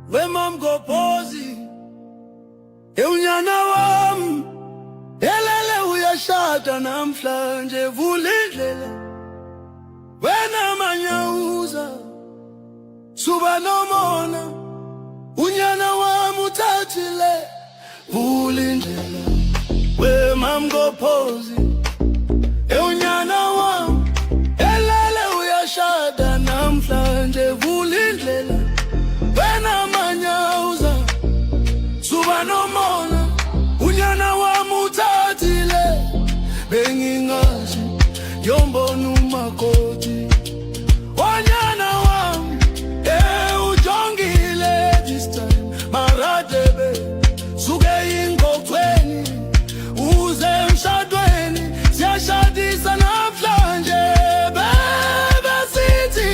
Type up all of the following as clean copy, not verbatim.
Wemam go pozi Eunyana wam Elele uyashada namhlanje vulindlela Wena manyauza Suba nomona Unyana wam uthathile vulindlela Wemam go pozi Eunyana wam Elele uyashada namhlanje vulindlela Wena manyauza Suba nomona Unyana wami uthathile Bengingazi yombona umakoti Wanyana wami ujongile this time Maradebe suke ingokweni Uze emshadweni Siyashadisa namhlanje Bebe sithi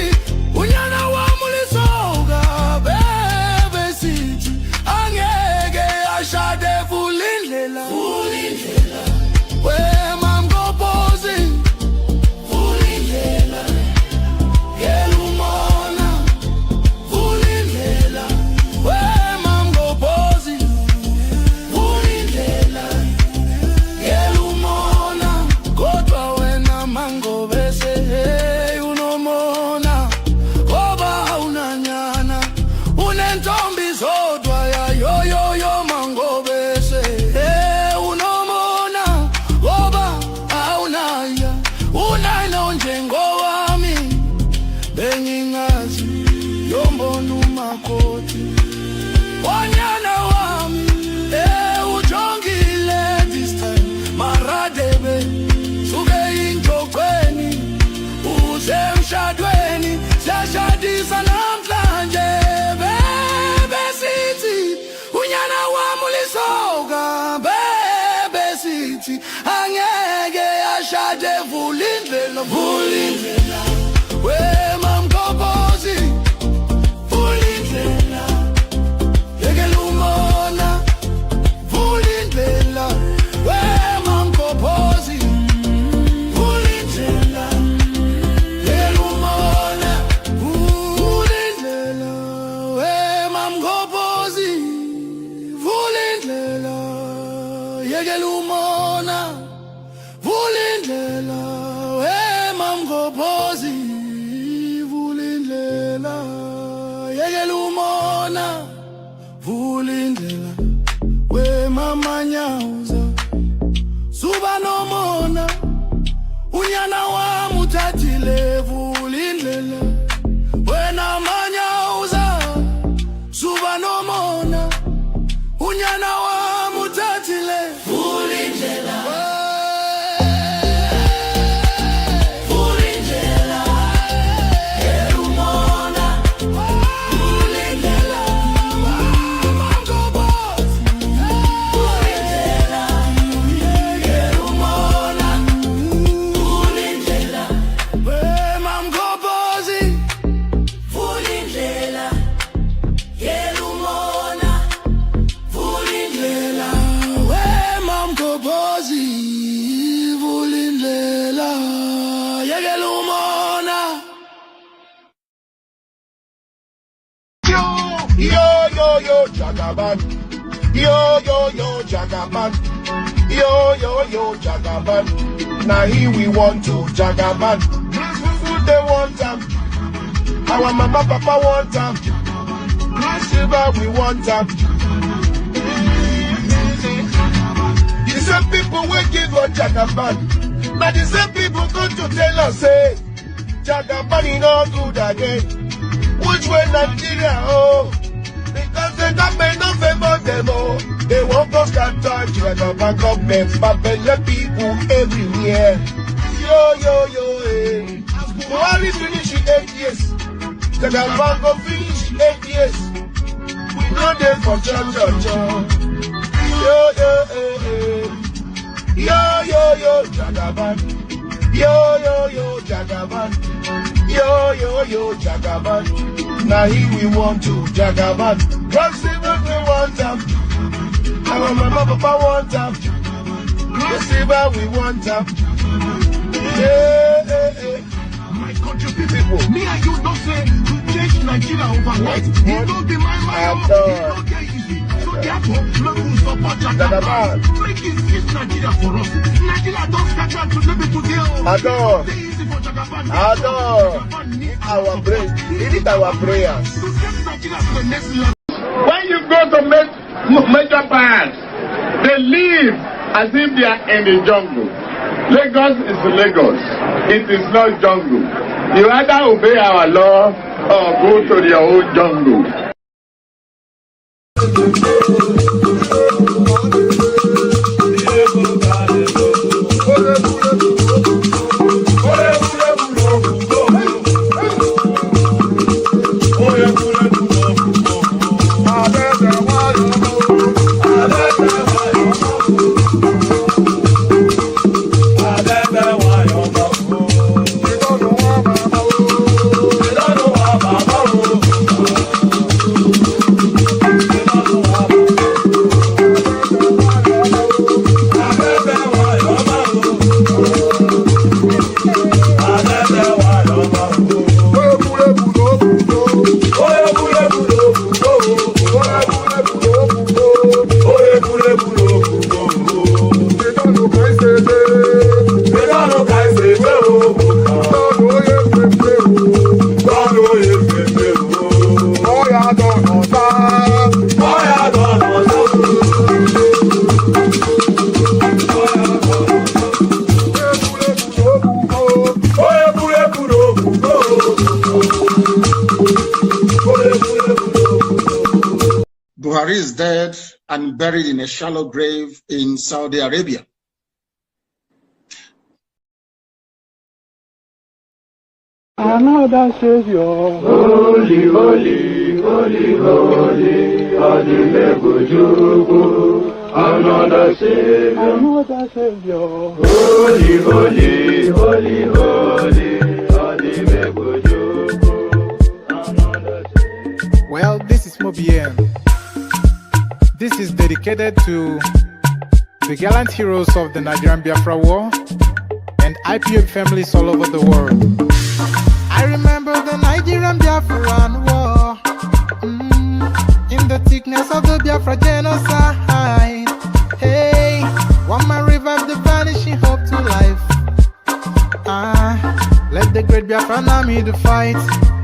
Unyana wami ulisoka Bebe sithi Angeke ashade vulindlela Wemam go pozi vulindlela Yelumona vulindlela Wemam go pozi vulindlela Yelumona kodwa wena mango bese hey unomona Oba unanyana unentombi zodwa ya yo mango bese hey unomona Oba aunaya unayino njengowami Bengingazi yombona umakoti Wanyana wami ujongile this time Maradebe suke ingokweni Uze emshadweni Siyashadisa namhlanje Bebe sithi Unyana wami ulisoka Bebe sithi Angeke ashade vulindlela Wemam go pozi vulindlela Yekelumona vulindlela Wemam go pozi vulindlela Yekelumona vulindlela Wemam go pozi vulindlela Yekelumona vulindlela Wemam go pozi vulindlela Yekelumona vulindlela Wemam manyauza Suba nomona Unyana wami uthathile vulindlela Wena manyauza Suba nomona Unyana wami uthathile vulindlela Yo, Jagaban. Yo, Jagaban. Yo, Jagaban. Now here we want to Jagaban. Food they want them. Our mama, papa want them. Silver we want them. The same people will give us Jagaban. Now the same people come to tell us, say, Jagaban is not good again. Which way Nigeria, oh? Because the government don't favor them, oh. They won't go start touch when the government, but the people everywhere. Yo, eh. Buhari finish in 8 years. The government go finish 8 years. We know them for church. Yo, Jagaban. Yo, Jagaban. Yo, Jagaban. Now here we want to Jagaban. God save us, we want them. Our mama, papa want them. God save us, we want them. My country people, me and you don't say to change Nigeria overnight. It don't be my mind. It don't get easy. So therefore, make we support Jagaban. Make it fix Nigeria for us. Nigeria don't scatter to today. Adore. Our prayer. It is our prayers. When you go to major parts, they live as if they are in the jungle. Lagos is Lagos. It is not jungle. You either obey our law or go to your own jungle. Buhari is dead and buried in a shallow grave in Saudi Arabia. Another Savior. Holy, holy, holy, holy, Adimebujuku. Another Savior. Another Savior. Holy, holy, holy, holy, Adimebujuku. Another Savior. Well, this is Mobien. This is dedicated to the gallant heroes of the Nigerian Biafra War and IPOB families all over the world. I remember the Nigerian Biafran War, in the thickness of the Biafra genocide. Hey, one man revived the vanishing hope to life. Let the great Biafran army to fight,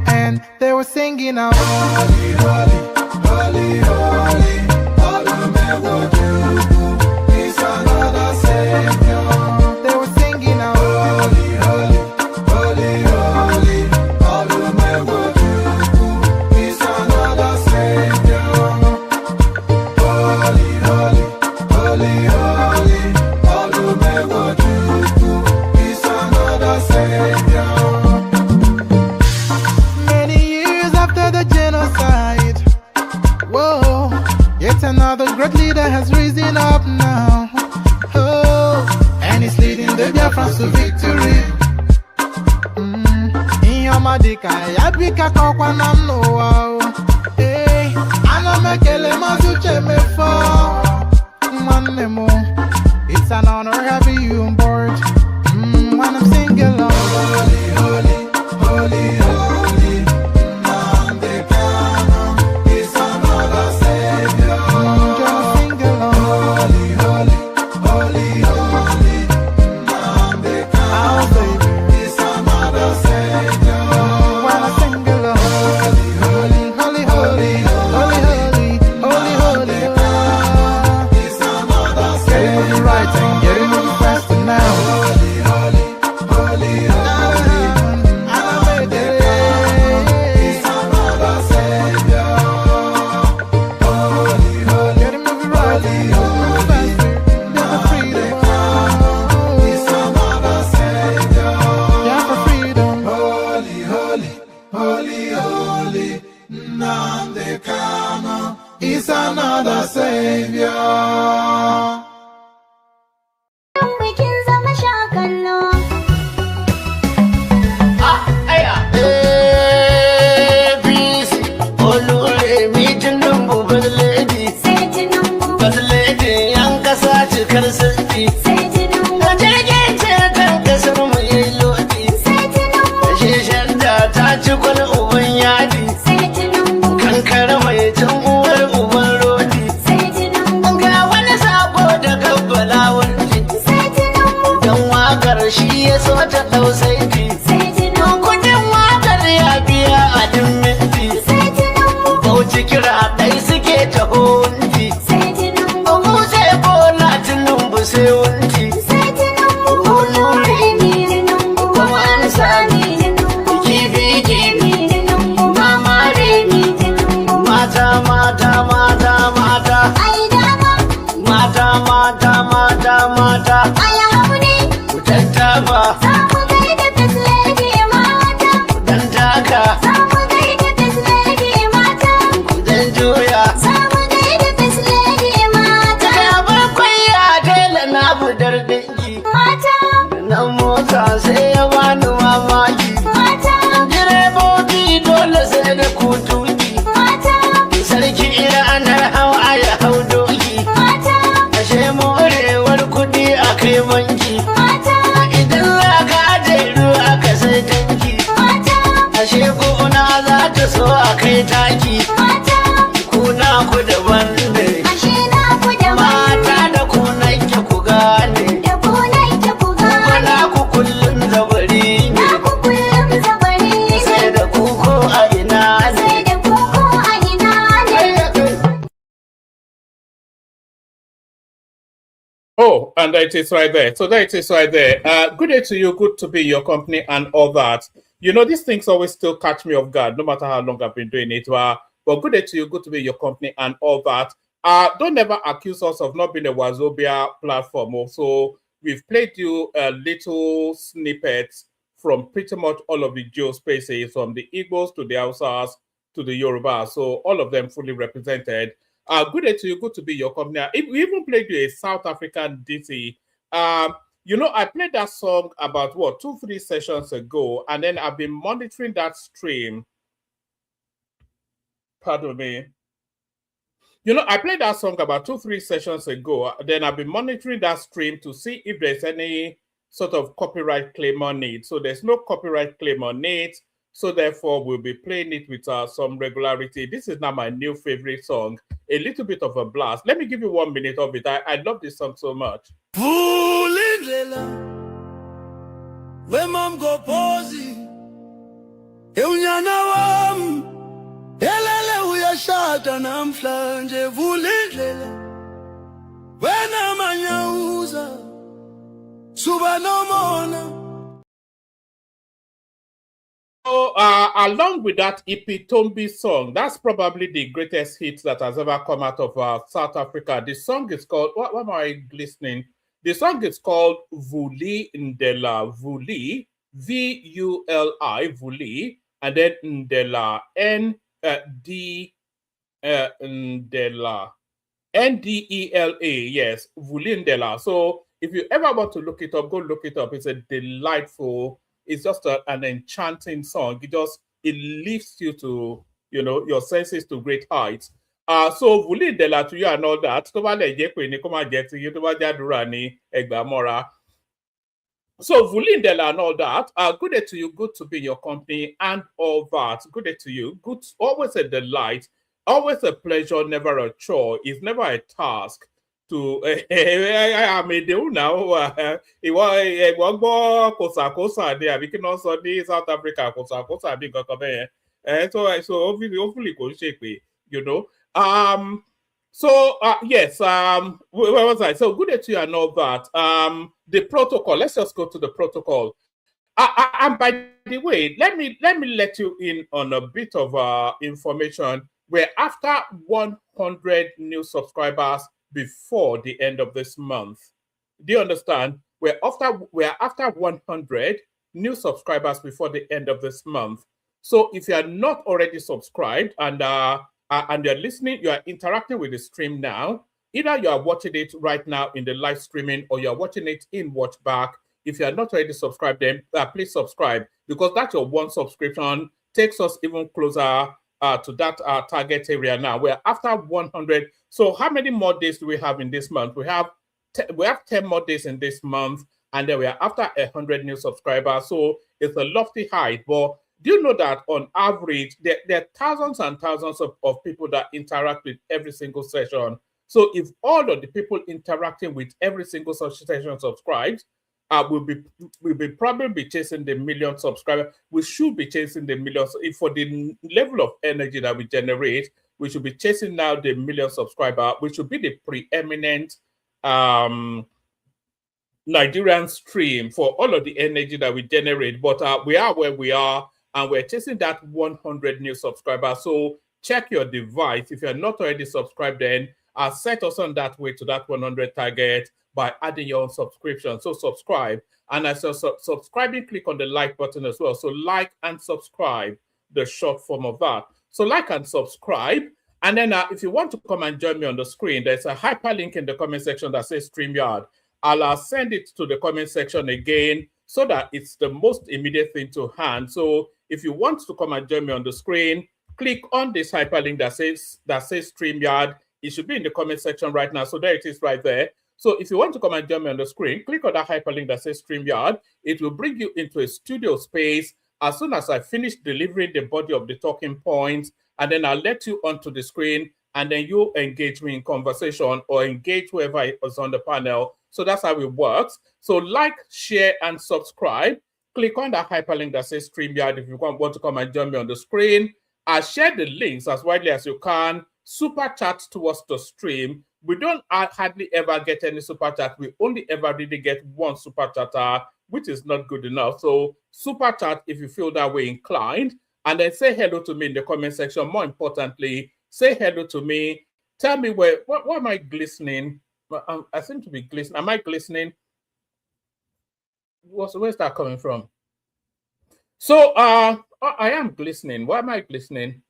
and they were singing out, holy, holy, holy, holy, is another Savior. They were singing out, holy, holy, holy, holy, is another Savior. Holy, holy, holy, holy, is another Savior. Many years after the genocide, whoa, yet another great leader has risen up now. Oh, and he's leading the Biafrans to victory. Inyomadika yabika kwa namno wao. Hey, anamekele mazuche mefo. Mwanemo, it's an honor having you on board. When I'm singing along, holy, holy, holy, holy, Nandekano is another Savior. Just sing along, holy, holy, holy, holy, Nandekano is another Savior. When I sing along, holy, holy, holy, holy, holy, holy, holy, holy, is another Savior. Getting moving right and getting moving faster now. Holy, holy, holy, holy, is another Savior. Holy, holy, getting moving right, moving faster, get the freedom. Is another Savior. Yeah, for freedom. Holy, holy, holy, holy, Nandekano is another Savior. wakar shi ya so ta dau saiti. Kudin wakar ya biya a duk minti. Bauchi kira ɗai suke ta hunti. Mu sai bola Tinubu sai wunti. Kuma an sani kifi kifi. Mama remi. Mata mata mata mata. Mata mata mata mata. Kudan taba. Kudan taka. Kudan juya. Daga bakwai ya tela na budar dinki. Na mota sai ya bani mamaki. Direbobi dole sai da kutuki. Sarki ranar hawa ya hau doki. Ashe morewar kudi a kai banki. Idan za ka aje ruwa ka sai tanki. Ashe gona za ta so a kai taki. Kuna ku daban ne. Mata da kunan ki ku gane. Kuna ku kullum zabari ne. Sai da kuko a ina ne. Oh, and it is right there. So that it is right there. Good day to you. Good to be in your company and all that. You know, these things always still catch me off guard, no matter how long I've been doing it. But good day to you. Good to be in your company and all that. Don't ever accuse us of not being a Wazobia platform. Also, we've played you a little snippets from pretty much all of the geospaces, from the Igbos to the Hausas to the Yoruba. So all of them fully represented. Good day to you. Good to be your company. We even played you a South African ditty. You know, I played that song about what 2-3 sessions ago, and then I've been monitoring that stream. Pardon me. You know, I played that song about 2-3 sessions ago. Then I've been monitoring that stream to see if there's any sort of copyright claim on it. So there's no copyright claim on it. So therefore, we'll be playing it with some regularity. This is now my new favorite song. A little bit of a blast. Let me give you 1 minute of it. I love this song so much. So, along with that Ipitombi song, that's probably the greatest hit that has ever come out of South Africa. The song is called, what am I listening? The song is called Vuli Ndela. Vuli, V-U-L-I, Vuli, and then Ndela, Ndela, N-D-E-L-A, yes, Vuli Ndela. So if you ever want to look it up, go look it up. It's a delightful, it's just an enchanting song. It lifts you to, you know, your senses to great heights. So Vuli Ndela to you and all that. So Vuli Ndela and all that. Good day to you. Good to be in your company and all that. Good day to you. Good, always a delight. Always a pleasure, never a chore. It's never a task to I made you now. It was Kosa there. We can also do South Africa Kosa big so hopefully go shake me, you know. Yes, where was I? So good day to you and all that. The protocol. Let's just go to the protocol. And by the way, let me let you in on a bit of information. We're after 100 new subscribers before the end of this month. Do you understand? We're after 100 new subscribers before the end of this month. So if you are not already subscribed and you're listening, you are interacting with the stream now. Either you are watching it right now in the live streaming or you are watching it in watch back. If you are not already subscribed, then please subscribe, because that's your one subscription takes us even closer to that target area now. We're after 100. So how many more days do we have in this month? We have 10 more days in this month, and then we are after 100 new subscribers. So it's a lofty height. But do you know that on average, there are thousands and thousands of people that interact with every single session. So if all of the people interacting with every single session subscribes, we'll be probably chasing the million subscribers. We should be chasing the millions. If for the level of energy that we generate, we should be chasing now the million subscriber. We should be the preeminent Nigerian stream for all of the energy that we generate. But we are where we are, and we're chasing that 100 new subscribers. So check your device. If you're not already subscribed, then set us on that way to that 100 target by adding your own subscription. So subscribe. And as you're subscribing, click on the like button as well. So like and subscribe, the short form of that. So like and subscribe. And then if you want to come and join me on the screen, there's a hyperlink in the comment section that says StreamYard. I'll send it to the comment section again so that it's the most immediate thing to hand. So if you want to come and join me on the screen, click on this hyperlink that says StreamYard. It should be in the comment section right now. So there it is right there. So if you want to come and join me on the screen, click on that hyperlink that says StreamYard. It will bring you into a studio space as soon as I finish delivering the body of the talking points, and then I'll let you onto the screen, and then you engage me in conversation or engage whoever is on the panel. So that's how it works. So like, share, and subscribe. Click on that hyperlink that says StreamYard if you want to come and join me on the screen. I'll share the links as widely as you can. Super chat towards the stream. We don't hardly ever get any super chat. We only ever really get one super chatter, which is not good enough. So super chat if you feel that way inclined. And then say hello to me in the comment section. More importantly, say hello to me. Tell me why am I glistening? I seem to be glistening. Am I glistening? Where's that coming from? So I am glistening. Why am I glistening?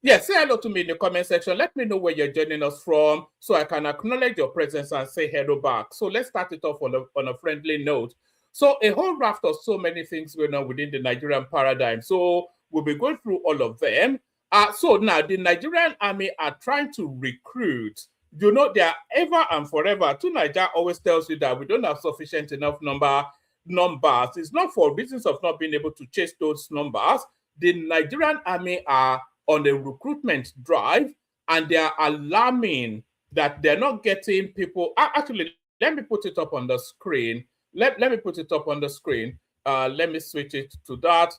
Yeah, say hello to me in the comment section. Let me know where you're joining us from so I can acknowledge your presence and say hello back. So let's start it off on a friendly note. So a whole raft of so many things going on within the Nigerian paradigm. So we'll be going through all of them. So now the Nigerian army are trying to recruit. You know, they are ever and forever. Nigeria always tells you that we don't have sufficient enough numbers. It's not for reasons of not being able to chase those numbers. The Nigerian army are on a recruitment drive, and they are alarming that they're not getting people. Actually, let me put it up on the screen. Let me put it up on the screen. Let me switch it to that.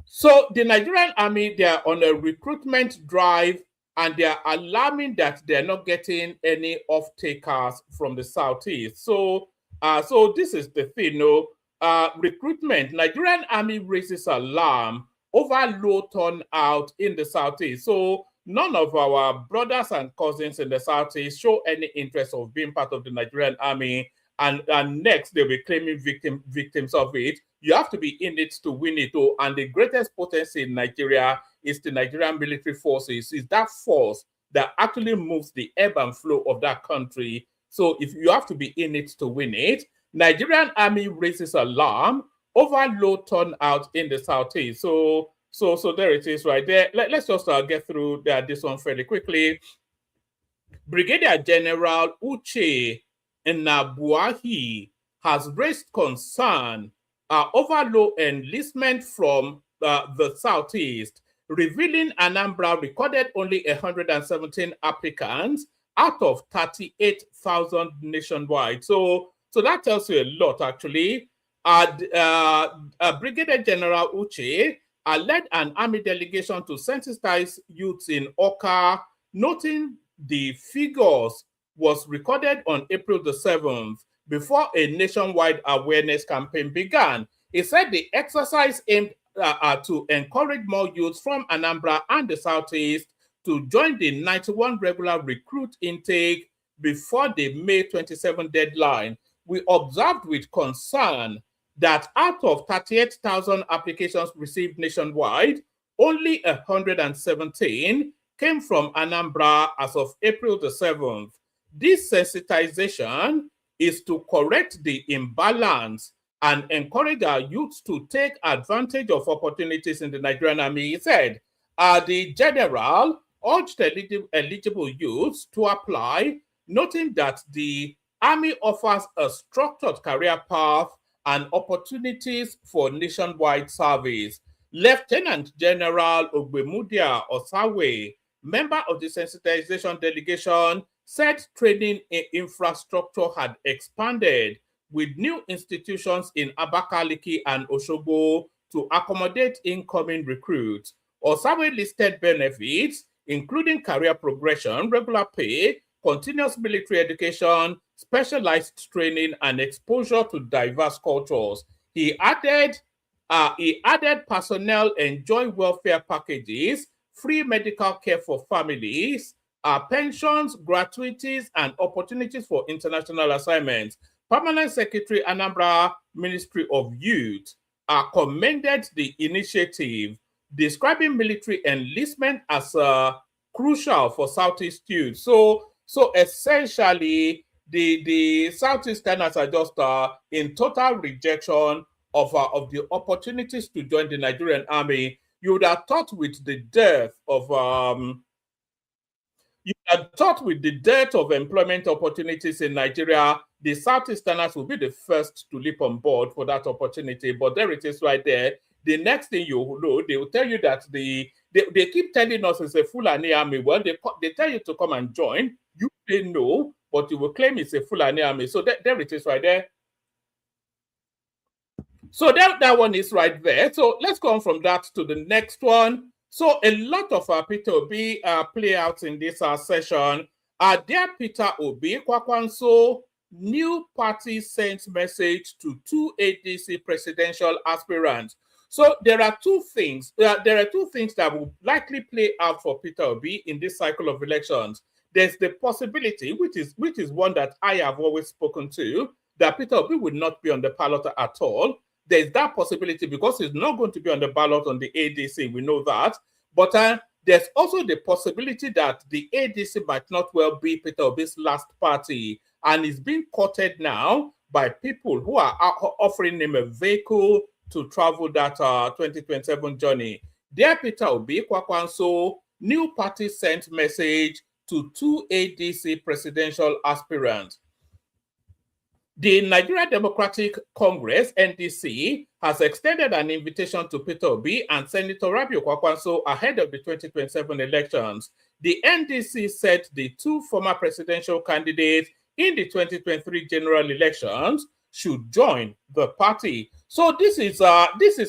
So the Nigerian army, they are on a recruitment drive, and they are alarming that they're not getting any off-takers from the Southeast. So this is the thing, recruitment. Nigerian army raises alarm over low turnout in the Southeast. So none of our brothers and cousins in the Southeast show any interest of being part of the Nigerian army. And next, they'll be claiming victims of it. You have to be in it to win it. And the greatest potency in Nigeria is the Nigerian military forces. It's that force that actually moves the ebb and flow of that country. So if you have to be in it to win it, Nigerian army raises alarm over low turnout in the Southeast. So there it is right there. Let's just get through this one fairly quickly. Brigadier General Uche Nnabuahi has raised concern over low enlistment from the Southeast, revealing Anambra recorded only 117 applicants out of 38,000 nationwide. So that tells you a lot, actually. Brigadier General Uche led an army delegation to sensitize youths in Oka, noting the figures was recorded on April the 7th before a nationwide awareness campaign began. He said the exercise aimed to encourage more youths from Anambra and the Southeast to join the 91 regular recruit intake before the May 27 deadline. We observed with concern that out of 38,000 applications received nationwide, only 117 came from Anambra as of April the 7th. This sensitization is to correct the imbalance and encourage our youths to take advantage of opportunities in the Nigerian army. He said, the general urged eligible youths to apply, noting that the army offers a structured career path and opportunities for nationwide service. Lieutenant General Ogbemudia Osawe, member of the sensitization delegation, said training infrastructure had expanded with new institutions in Abakaliki and Osogbo to accommodate incoming recruits. Osawe listed benefits, including career progression, regular pay, continuous military education, specialized training, and exposure to diverse cultures. He added personnel enjoy welfare packages, free medical care for families, pensions, gratuities, and opportunities for international assignments. Permanent Secretary Anambra Ministry of Youth commended the initiative, describing military enlistment as crucial for Southeast youth. So essentially, the Southeasterners are just in total rejection of the opportunities to join the Nigerian army. You would have thought with the death of employment opportunities in Nigeria, the Southeasterners will be the first to leap on board for that opportunity. But there it is right there. The next thing you know, they will tell you that they keep telling us it's a Fulani army. Well, they tell you to come and join. You say no, but you will claim it's a Fulani army. So there it is right there. So that one is right there. So let's go on from that to the next one. So a lot of our Peter Obi play out in this session. Dear Peter Obi, Kwakwanso, new party sends message to 2 ADC presidential aspirants. So there are two things. There are two things that will likely play out for Peter Obi in this cycle of elections. There's the possibility, which is one that I have always spoken to, that Peter Obi would not be on the ballot at all. There's that possibility because he's not going to be on the ballot on the ADC. We know that. But there's also the possibility that the ADC might not well be Peter Obi's last party, and is being courted now by people who are offering him a vehicle to travel that 2027 journey. Dear Peter Obi, Kwakwanso, new party sent message to 2 ADC presidential aspirants. The Nigeria Democratic Congress, NDC, has extended an invitation to Peter Obi and Senator Rabiu Kwakwanso ahead of the 2027 elections. The NDC said the two former presidential candidates in the 2023 general elections should join the party. So this is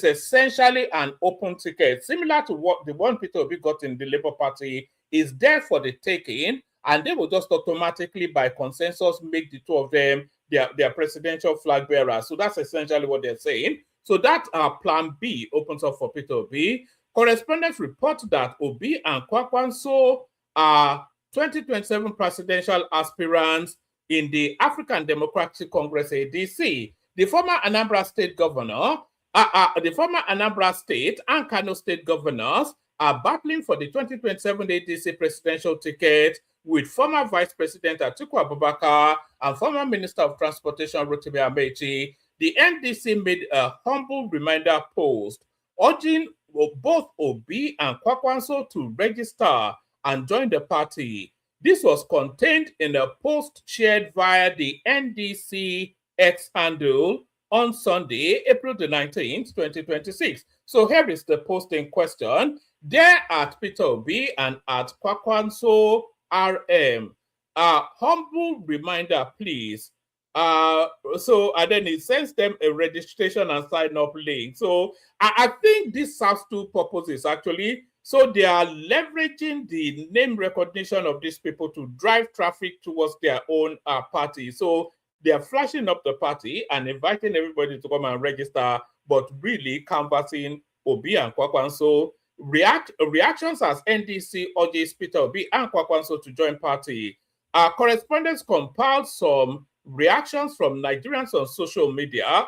essentially an open ticket, similar to what the one Peter Obi got in the Labour Party, is there for the taking, and they will just automatically, by consensus, make the two of them their presidential flag bearers. So that's essentially what they're saying. So that plan B opens up for Peter Obi. Correspondents report that Obi and Kwakwanso are 2027 presidential aspirants in the African Democratic Congress, ADC. The former Anambra State governor, the former Anambra State and Kano State governors are battling for the 2027 ADC presidential ticket with former Vice President Atiku Abubakar and former Minister of Transportation Rotimi Amechi. The NDC made a humble reminder post urging both Obi and Kwakwanso to register and join the party. This was contained in a post shared via the NDC X handle on Sunday, April the 19th, 2026. So here is the post in question. There at Peter Obi and at Kwakwanso RM. Humble reminder, please. And then it sends them a registration and sign up link. So I think this serves two purposes actually. So they are leveraging the name recognition of these people to drive traffic towards their own party. So they are flashing up the party and inviting everybody to come and register, but really canvassing Obi and Kwakwanso. Reactions as NDC urges Peter Obi and Kwakwanso to join party. Our correspondents compiled some reactions from Nigerians on social media.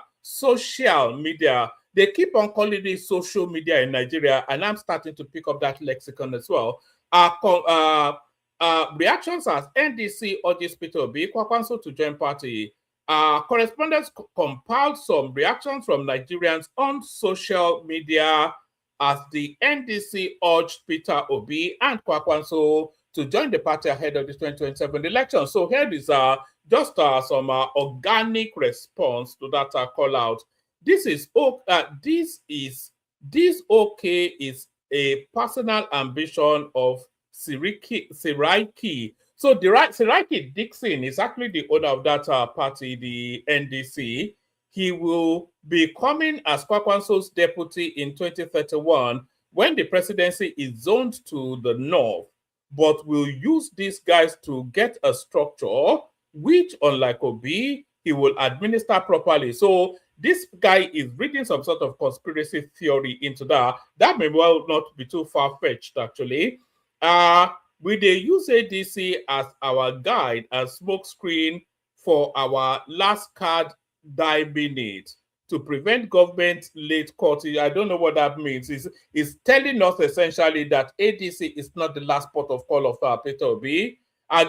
They keep on calling it social media in Nigeria, and I'm starting to pick up that lexicon as well. Reactions as NDC urges Peter Obi, Kwakwanso to join party. Correspondents compiled some reactions from Nigerians on social media as the NDC urged Peter Obi and Kwakwanso to join the party ahead of the 2027 election. So here is just some organic response to that call out. This is a personal ambition of Siraiki. So Siraki Dixon is actually the owner of that party, the NDC. He will be coming as Kwakwanso's deputy in 2031 when the presidency is zoned to the north, but will use these guys to get a structure which, unlike Obi, he will administer properly. So this guy is reading some sort of conspiracy theory into that. That may well not be too far-fetched, actually. We they use ADC as our guide and smokescreen for our last card die minute to prevent government late court. I don't know what that means. It's telling us essentially that ADC is not the last port of call of Peter Obi.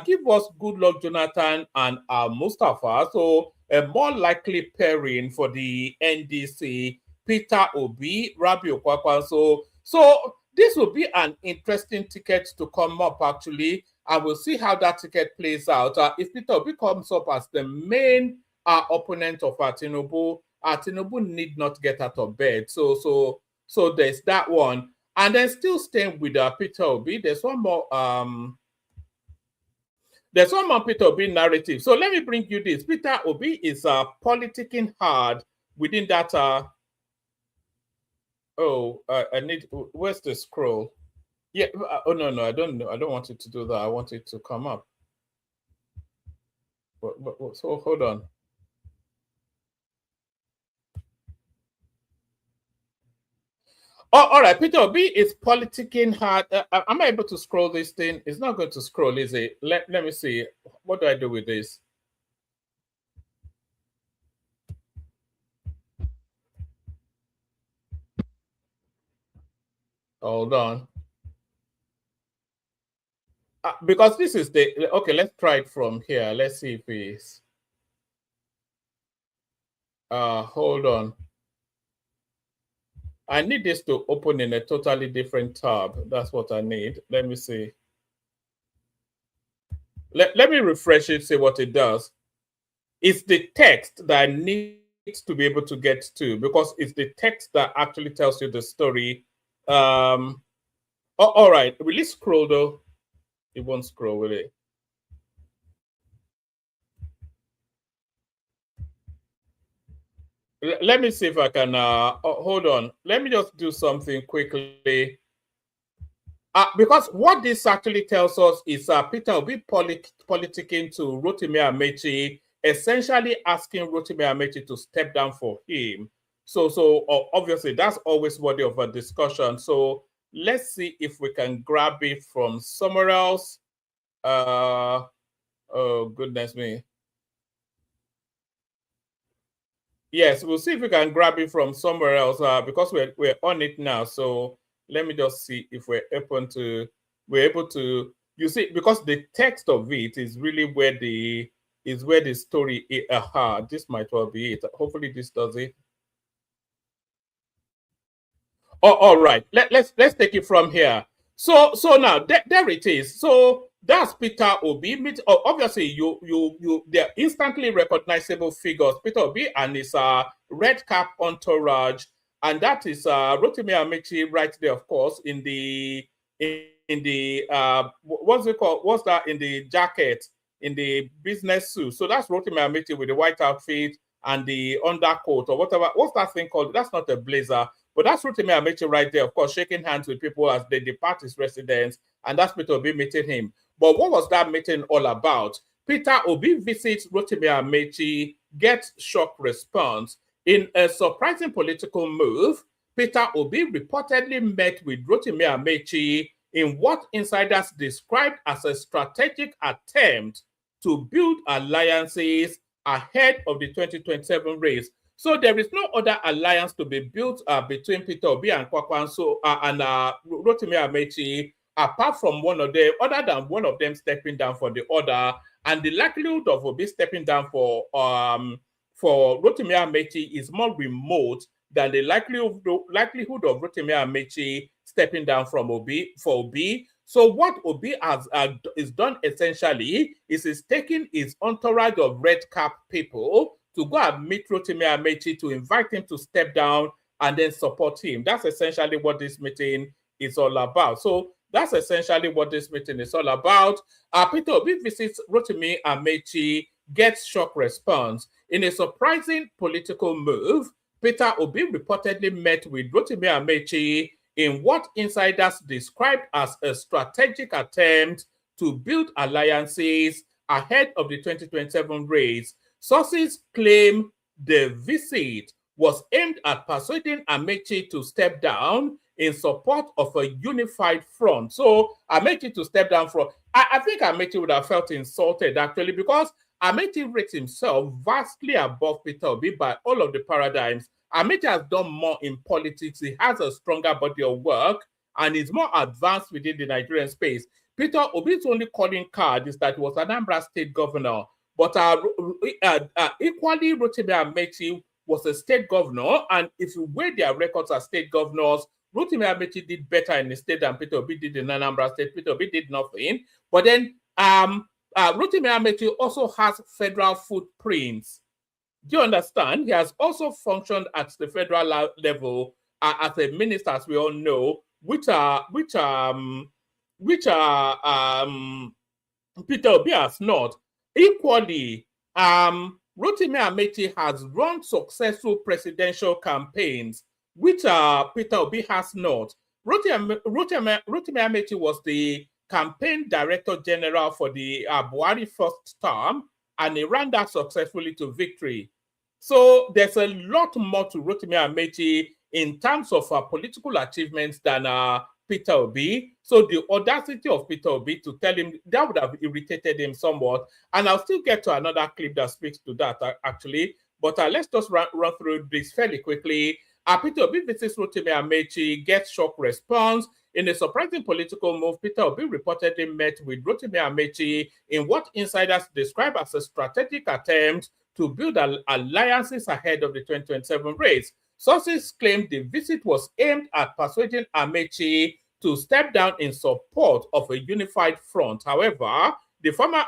Give us Goodluck Jonathan and Mustafa. So a more likely pairing for the NDC, Peter Obi, Rabi Okwakwanso. So this will be an interesting ticket to come up, actually, and we'll see how that ticket plays out. If Peter Obi comes up as the main opponent of Tinubu, Tinubu need not get out of bed. So there's that one. And then still staying with Peter Obi, there's one more Peter Obi narrative. So let me bring you this. Peter Obi is politicking hard within that. I need. Where's the scroll? Yeah. Oh no, I don't know. I don't want it to do that. I want it to come up. So hold on. Oh, all right. Peter Obi is politicking hard. Am I able to scroll this thing? It's not going to scroll, is it? Let me see. What do I do with this? Hold on. Because this is the... Okay, let's try it from here. Let's see if it's... hold on. I need this to open in a totally different tab. That's what I need. Let me see. Let me refresh it, see what it does. It's the text that I need to be able to get to, because it's the text that actually tells you the story. All right. Will it scroll though? It won't scroll, will it? Let me see if I can, hold on. Let me just do something quickly. Because what this actually tells us is Peter will be politicking to Rotimi Amechi, essentially asking Rotimi Amechi to step down for him. So obviously that's always worthy of a discussion. So let's see if we can grab it from somewhere else. Oh, goodness me. Yes, we'll see if we can grab it from somewhere else because we're on it now. So let me just see if we're able to, you see, because the text of it is really where the story is. This might well be it. Hopefully this does it. Oh, all right. Let's take it from here. So now there it is. So that's Peter Obi. Obviously, they're instantly recognizable figures. Peter Obi and his red cap entourage, and that is Rotimi Amechi right there, of course, in the what's it called? What's that in the jacket, in the business suit? So that's Rotimi Amechi with the white outfit and the undercoat or whatever. What's that thing called? That's not a blazer. But that's Rotimi Amechi right there, of course, shaking hands with people as they depart his residence, and that's Peter Obi meeting him. But what was that meeting all about? Peter Obi visits Rotimi Amechi, gets shock response. In a surprising political move, Peter Obi reportedly met with Rotimi Amechi in what insiders described as a strategic attempt to build alliances ahead of the 2027 race. So there is no other alliance to be built between Peter Obi and Kwakwanso and Rotimi Amechi, apart from one of them, other than one of them stepping down for the other. And the likelihood of Obi stepping down for Rotimi Amechi is more remote than the likelihood of Rotimi Amechi stepping down from Obi. So what Obi is done essentially is taking his entourage of red cap people to go and meet Rotimi Amechi to invite him to step down and then support him. That's essentially what this meeting is all about. So that's essentially what this meeting is all about. Peter Obi visits Rotimi Amechi, gets shock response. In a surprising political move, Peter Obi reportedly met with Rotimi Amechi in what insiders described as a strategic attempt to build alliances ahead of the 2027 race. Sources claim the visit was aimed at persuading Amechi to step down in support of a unified front. So Amechi to step down from, I think Amechi would have felt insulted actually, because Amechi rates himself vastly above Peter Obi by all of the paradigms. Amechi has done more in politics. He has a stronger body of work and is more advanced within the Nigerian space. Peter Obi's only calling card is that he was Anambra State governor. But equally, Rotimi Amechi was a state governor, and if you weigh their records as state governors, Rotimi Amechi did better in the state than Peter Obi did in Anambra State. Peter Obi did nothing. But then Rotimi Amechi also has federal footprints. Do you understand? He has also functioned at the federal level as a minister, as we all know, which Peter Obi has not. Equally, Rotimi Amechi has run successful presidential campaigns, which Peter Obi has not. Rotimi Amechi was the campaign director general for the Buhari first term, and he ran that successfully to victory. So there's a lot more to Rotimi Amechi in terms of political achievements than Peter Obi. So the audacity of Peter Obi to tell him, that would have irritated him somewhat. And I'll still get to another clip that speaks to that actually. But let's just run through this fairly quickly. Peter Obi visits Rotimi Amechi, gets shock response. In a surprising political move, Peter Obi reportedly met with Rotimi Amechi in what insiders describe as a strategic attempt to build alliances ahead of the 2027 race. Sources claim the visit was aimed at persuading Amechi to step down in support of a unified front. However, the former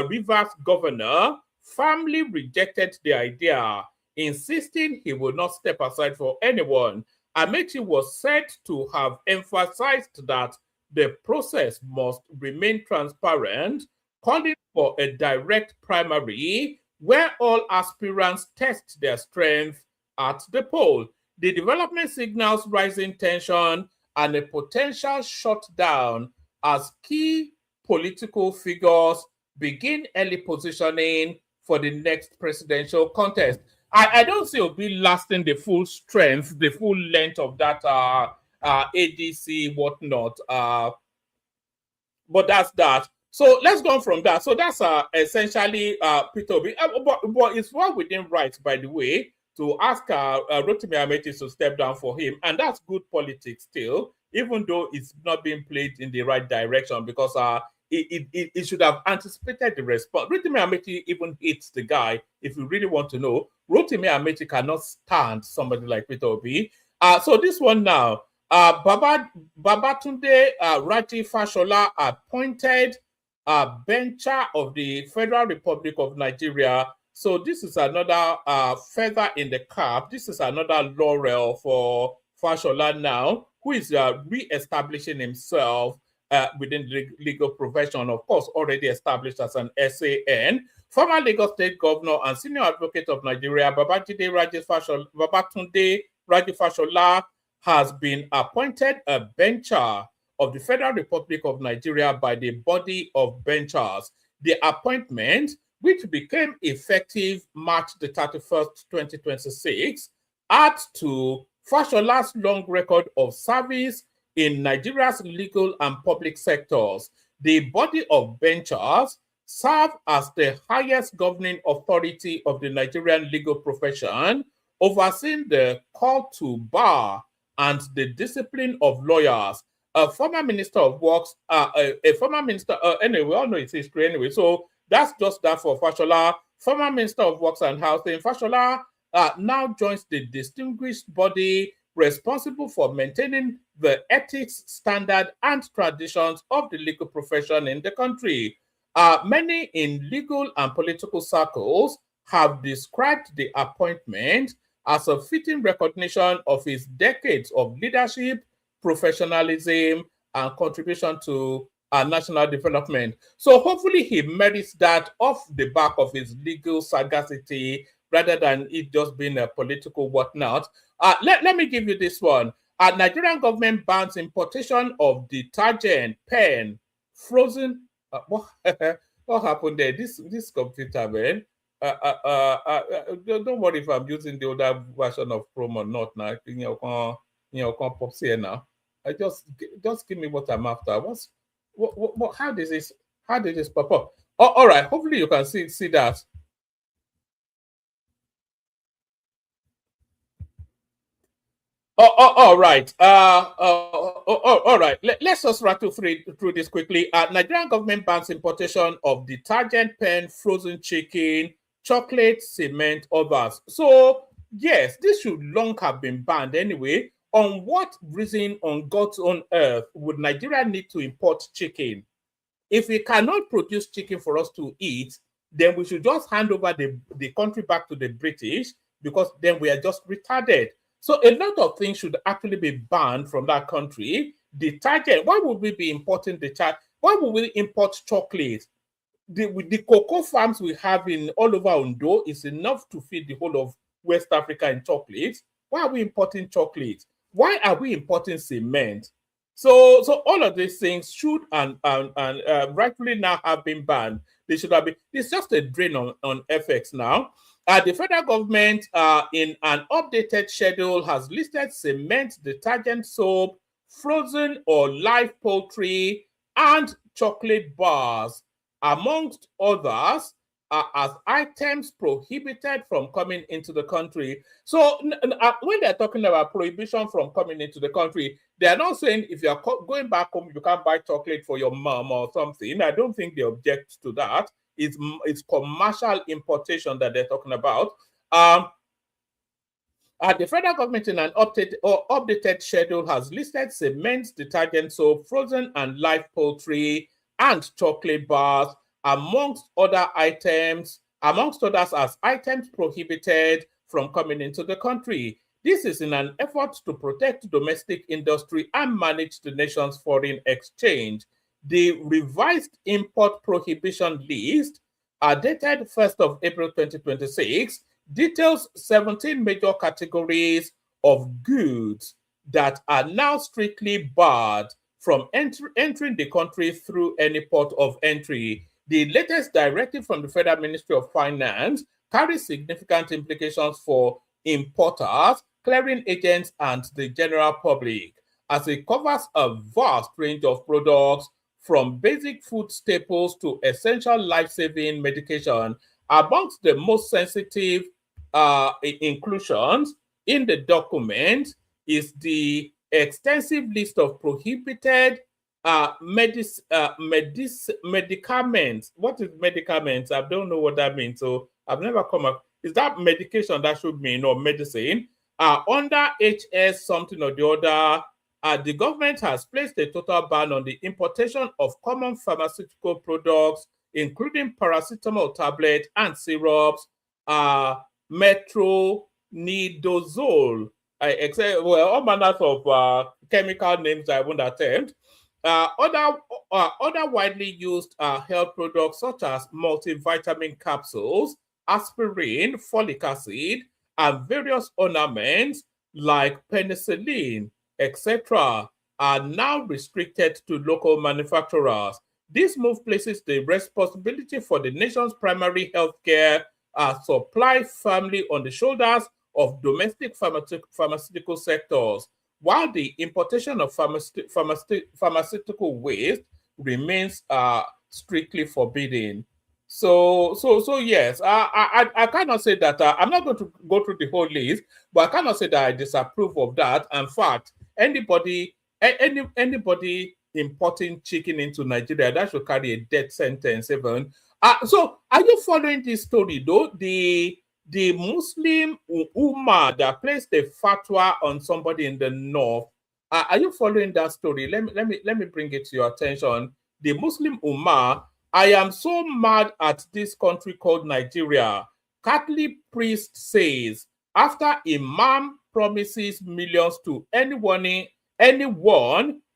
Rivers governor firmly rejected the idea, insisting he would not step aside for anyone. Amechi was said to have emphasized that the process must remain transparent, calling for a direct primary where all aspirants test their strength at the poll. The development signals rising tension and a potential shutdown as key political figures begin early positioning for the next presidential contest. I don't see Obi lasting the full strength, the full length of that ADC, whatnot. But that's that. So let's go on from that. So that's essentially Peter Obi. But it's well within right, by the way, to ask Rotimi Amechi to step down for him. And that's good politics still, even though it's not being played in the right direction, because it should have anticipated the response. Rotimi Amechi even hates the guy, if you really want to know. Rotimi Amechi cannot stand somebody like Peter Obi. So this one now, Babatunde Raji Fashola appointed bencher of the Federal Republic of Nigeria. So this is another feather in the cap. This is another laurel for Fashola now, who is re-establishing himself within the legal profession, of course, already established as an SAN. Former Lagos State Governor and Senior Advocate of Nigeria, Babatunde Raji Fashola, has been appointed a bencher of the Federal Republic of Nigeria by the body of benchers. The appointment, which became effective March the 31st, 2026, adds to Fashola's long record of service in Nigeria's legal and public sectors. The body of benchers serve as the highest governing authority of the Nigerian legal profession, overseeing the call to bar and the discipline of lawyers. A former minister of works, anyway, we all know it's history anyway, so that's just that for Fashola. Former minister of works and housing, Fashola now joins the distinguished body responsible for maintaining the ethics, standard, and traditions of the legal profession in the country. Many in legal and political circles have described the appointment as a fitting recognition of his decades of leadership, professionalism, and contribution to national development. So hopefully he merits that off the back of his legal sagacity rather than it just being a political whatnot. Let me give you this one. Nigerian government bans importation of detergent, pen, frozen. What happened there? This computer, man. Don't worry if I'm using the older version of Chrome or not now. Can't pop here now. I just give me what I'm after. What how did this pop up? Oh, all right. Hopefully you can see that. All right. All right. Let's just rattle through this quickly. Nigerian government bans importation of detergent, pen, frozen chicken, chocolate, cement, others. So yes, this should long have been banned anyway. On what reason on God's own earth would Nigeria need to import chicken? If we cannot produce chicken for us to eat, then we should just hand over the country back to the British, because then we are just retarded. So a lot of things should actually be banned from that country. Detergent, why would we be importing detergent? Why would we import chocolate? The cocoa farms we have in all over Ondo is enough to feed the whole of West Africa in chocolate. Why are we importing chocolate? Why are we importing cement? So all of these things should and rightfully now have been banned. They should have been. It's just a drain on FX now. The federal government, in an updated schedule, has listed cement, detergent, soap, frozen or live poultry, and chocolate bars, amongst others, as items prohibited from coming into the country. So when they're talking about prohibition from coming into the country, they are not saying if you're going back home, you can't buy chocolate for your mom or something. I don't think they object to that. It's commercial importation that they're talking about. The federal government in an updated schedule has listed cement, detergent, soap, frozen and live poultry, and chocolate bars, amongst others as items prohibited from coming into the country. This is in an effort to protect domestic industry and manage the nation's foreign exchange. The revised import prohibition list, dated 1st of April 2026, details 17 major categories of goods that are now strictly barred from entering the country through any port of entry. The latest directive from the Federal Ministry of Finance carries significant implications for importers, clearing agents, and the general public, as it covers a vast range of products from basic food staples to essential life-saving medication. Amongst the most sensitive inclusions in the document is the extensive list of prohibited medicaments. What is medicaments? I don't know what that means. So I've never come up. Is that medication that should mean or medicine? Under HS something or the other, the government has placed a total ban on the importation of common pharmaceutical products, including paracetamol tablets and syrups, metronidazole, all manners of chemical names I won't attempt. Other widely used health products such as multivitamin capsules, aspirin, folic acid, and various ornaments like penicillin, etc., are now restricted to local manufacturers. This move places the responsibility for the nation's primary healthcare supply firmly on the shoulders of domestic pharmaceutical sectors, while the importation of pharmaceutical waste remains strictly forbidden. So yes, I cannot say that I'm not going to go through the whole list, but I cannot say that I disapprove of that. In fact, anybody importing chicken into Nigeria, that should carry a death sentence even. So are you following this story though? The Muslim Ummah that placed a fatwa on somebody in the north. Are you following that story? Let me bring it to your attention. The Muslim Ummah. I am so mad at this country called Nigeria. Catholic priest says after Imam promises millions to anyone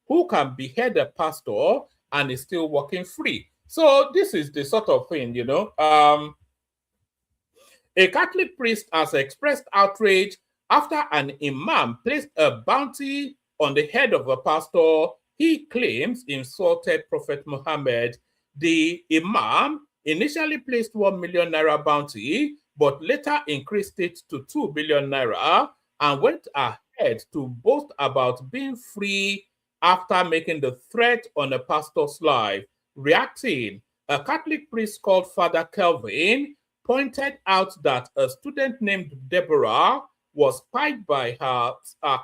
who can behead a pastor and is still walking free. So this is the sort of thing, a Catholic priest has expressed outrage after an imam placed a bounty on the head of a pastor he claims insulted Prophet Muhammad. The imam initially placed 1 million naira bounty, but later increased it to 2 billion naira and went ahead to boast about being free after making the threat on a pastor's life. Reacting, a Catholic priest called Father Kelvin pointed out that a student named Deborah was spied by her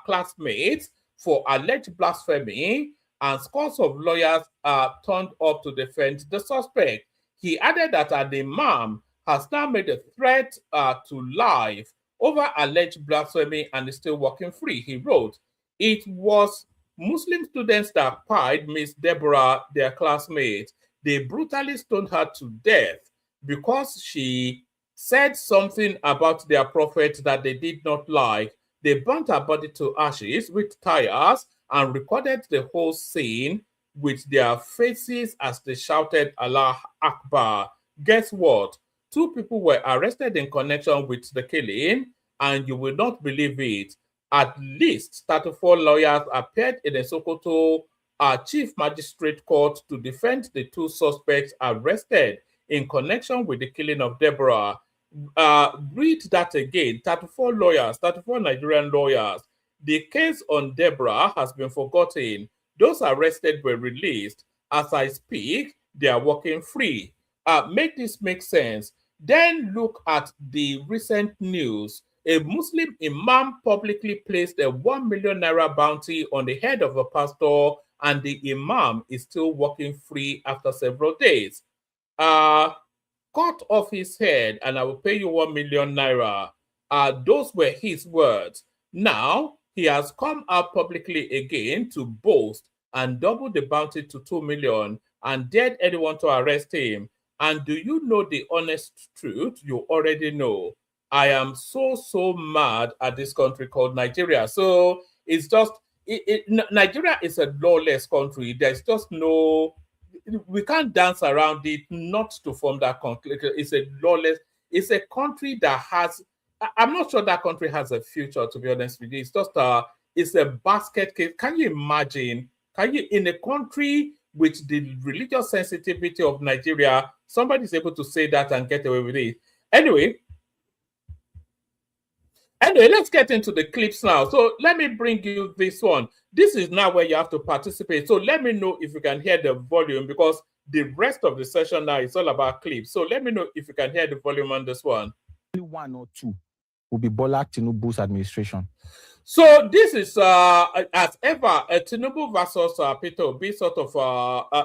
classmates for alleged blasphemy, and scores of lawyers turned up to defend the suspect. He added that an imam has now made a threat to life over alleged blasphemy and is still walking free. He wrote, "It was Muslim students that spied Miss Deborah, their classmate. They brutally stoned her to death because she said something about their prophet that they did not like. They burnt her body to ashes with tires and recorded the whole scene with their faces as they shouted Allah Akbar. Guess what? 2 people were arrested in connection with the killing, and you will not believe it. At least 34 lawyers appeared in the Sokoto Chief Magistrate Court to defend the 2 suspects arrested in connection with the killing of Deborah." Read that again. 34 lawyers, 34 Nigerian lawyers. The case on Deborah has been forgotten. Those arrested were released. As I speak, they are walking free. Make this make sense. Then look at the recent news. A Muslim imam publicly placed a 1 million naira bounty on the head of a pastor, and the imam is still walking free after several days. Cut off his head and I will pay you 1 million naira. Those were his words. Now he has come out publicly again to boast and double the bounty to 2 million and dared anyone to arrest him. And do you know the honest truth? You already know. I am so mad at this country called Nigeria. So it's just, Nigeria is a lawless country. There's just no, we can't dance around it not to form that conclusion. It's a lawless, it's a country that has, I'm not sure that country has a future, to be honest with you. It's just it's a basket case. Can you imagine, in a country with the religious sensitivity of Nigeria, somebody's able to say that and get away with it? Anyway, let's get into the clips now. So let me bring you this one. This is now where you have to participate. So let me know if you can hear the volume, because the rest of the session now is all about clips. So let me know if you can hear the volume on this one. Only 1 or 2 will be Bola Tinubu's administration. So this is, as ever, a Tinubu versus Peter Obi sort of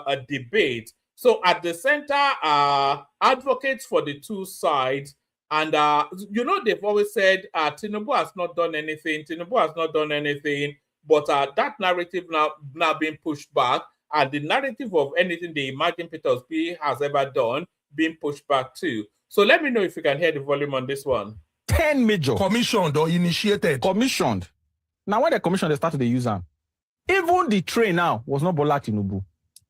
a debate. So at the center, advocates for the 2 sides. And, they've always said Tinubu has not done anything. Tinubu has not done anything. But that narrative now being pushed back. And the narrative of anything they imagine Peter Obi has ever done being pushed back too. So let me know if you can hear the volume on this one. 10 major. Commissioned or initiated. Commissioned. Now, when they commissioned, they started to use them. Even the train now was not Bola Tinubu.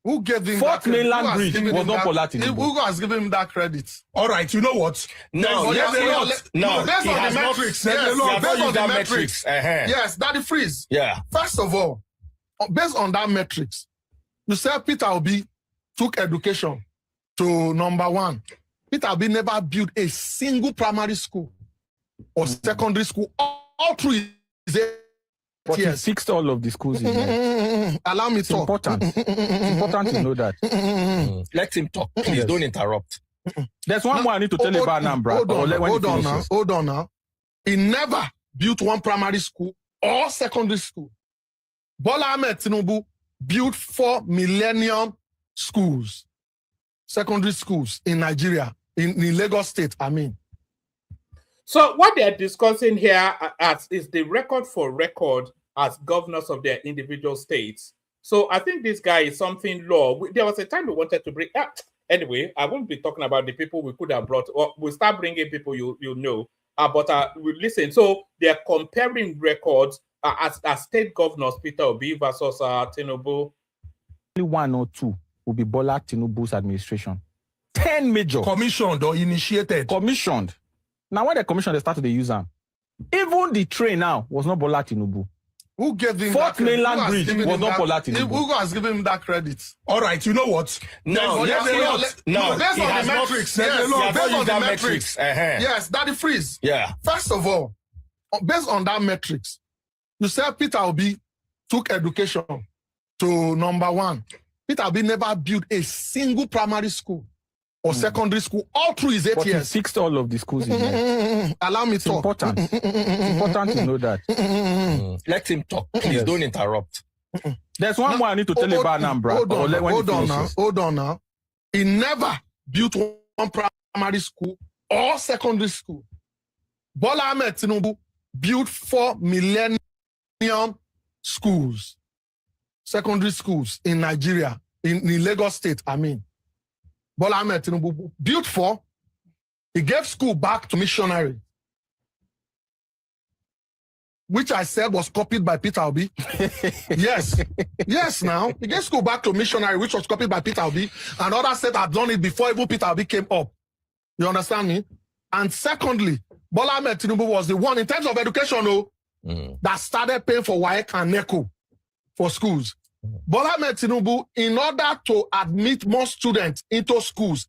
Who gave him Fourth Mainland Bridge was not Bola Tinubu. Who has given him that credit? All right, you know what? No, based on the metrics. Yes, Daddy Freeze. Yeah. First of all, based on that metrics, you said Peter Obi took education to number 1. Peter Obi never built a single primary school or secondary school all through his But he fixed all of the schools. Allow me to talk. Important. It's important to know that. Let him talk. Please don't interrupt. There's one more I need to tell you about Nambra. Hold on now. He never built one primary school or secondary school. Bola Ahmed Tinubu built 4 millennium schools, secondary schools in Nigeria, in Lagos State, I mean. So what they're discussing here is the record for record as governors of their individual states. So I think this guy is something law. There was a time we wanted to bring... anyway, I won't be talking about the people we could have brought. Or we'll start bringing people you know. But listen, so they're comparing records as state governors, Peter Obi versus Tinubu? Only 1 or 2 will be Bola Tinubu's administration. 10 major. Commissioned or initiated. Commissioned. Now, when the commission they started to use them, even the train now was not Bola Tinubu. Who gave him Fourth that Mainland Bridge was not Bola Tinubu. Who has given him that credit? All right, you know what? No, based on the metrics. Yes, Daddy Freeze. Yeah. First of all, based on that metrics, you said Peter Obi took education to number 1. Peter Obi never built a single primary school or secondary school all through his 8 years. He fixed all of the schools. Allow me to talk. Important. It's important to know that. Let him talk. Please don't interrupt. There's one more I need to tell you about Nambra. Hold on now. He never built one primary school or secondary school. Bola Ahmed Tinubu built 4 millennium schools, secondary schools in Nigeria, in Lagos State, I mean. Bola Ahmed Tinubu built 4. He gave school back to missionary, which I said was copied by Peter Obi. Yes, now. He gave school back to missionary, which was copied by Peter Obi. And others said had done it before even Peter Obi came up. You understand me? And secondly, Bola Ahmed Tinubu was the one, in terms of education, that started paying for WAEC and NECO for schools. Bola Ahmed Tinubu, in order to admit more students into schools,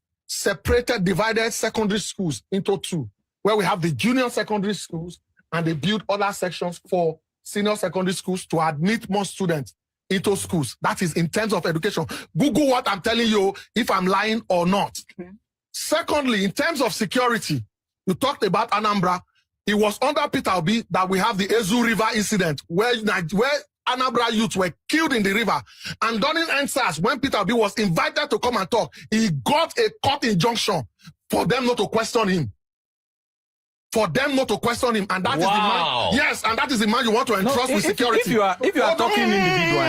divided secondary schools into 2, where we have the junior secondary schools and they built other sections for senior secondary schools to admit more students into schools. That is in terms of education. Google what I'm telling you, if I'm lying or not. Secondly, in terms of security, you talked about Anambra. It was under Peter Obi that we have the Ezu River incident, where Anambra youths were killed in the river. And during NSAS, when Peter Obi was invited to come and talk, he got a court injunction for them not to question him. And that is the man. Yes, and that is the man you want to entrust with security. If you are talking individual,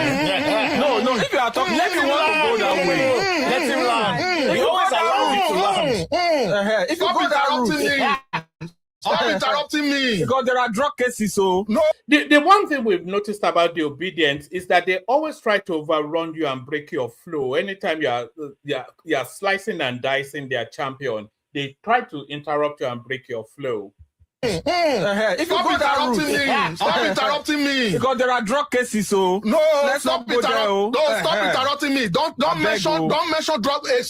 if you are talking, let me want to go that way. Let him learn. We always allow you to learn. If you go that route, Stop interrupting me. Because there are drug cases, so no. The one thing we've noticed about the obedience is that they always try to overrun you and break your flow. Anytime you are slicing and dicing their champion, they try to interrupt you and break your flow. If Stop interrupting me. Because there are drug cases, so stop interrupting me. Don't mention drug. A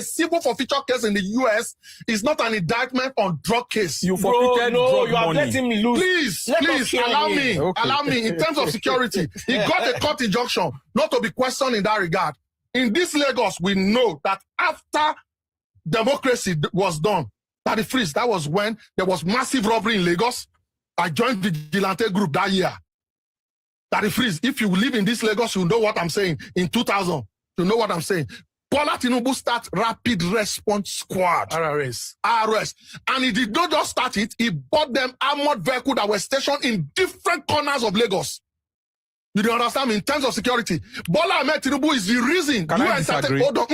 civil forfeiture case in the US is not an indictment on drug case. You forfeited drug you are money. letting me lose. Please allow me. Okay. Allow me. In terms of security, he got a court injunction not to be questioned in that regard. In this Lagos, we know that after democracy was done, Daddy Freeze, that was when there was massive robbery in Lagos. I joined the Vigilante group that year. Daddy Freeze, if you live in this Lagos, you know what I'm saying. In 2000, you know what I'm saying. Bola Tinubu start Rapid Response Squad. RRS. And he did not just start it, he bought them armored vehicles that were stationed in different corners of Lagos. You don't understand me? In terms of security, Bola Ahmed Tinubu is the reason. Can I disagree? Hold on.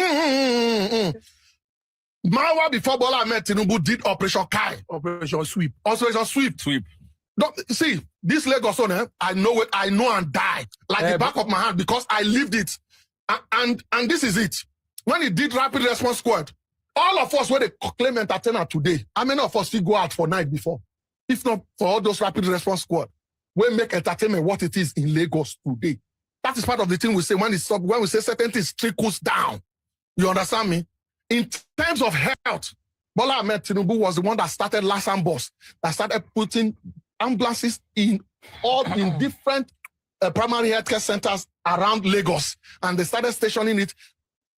Mawa before Bola Ahmed Tinubu did Operation Kai. Operation Sweep. See, this Lagos on, I know it, I know and die. Like the back of my hand because I lived it. And this is it. When he did Rapid Response Squad, all of us were the claim entertainer today. How many of us will go out for night before? If not for all those Rapid Response Squad, we make entertainment what it is in Lagos today. That is part of the thing we say when we say certain things trickles down. You understand me? In terms of health, Bola Ahmed Tinubu was the one that started Last Bus, that started putting ambulances in different primary healthcare centers around Lagos, and they started stationing it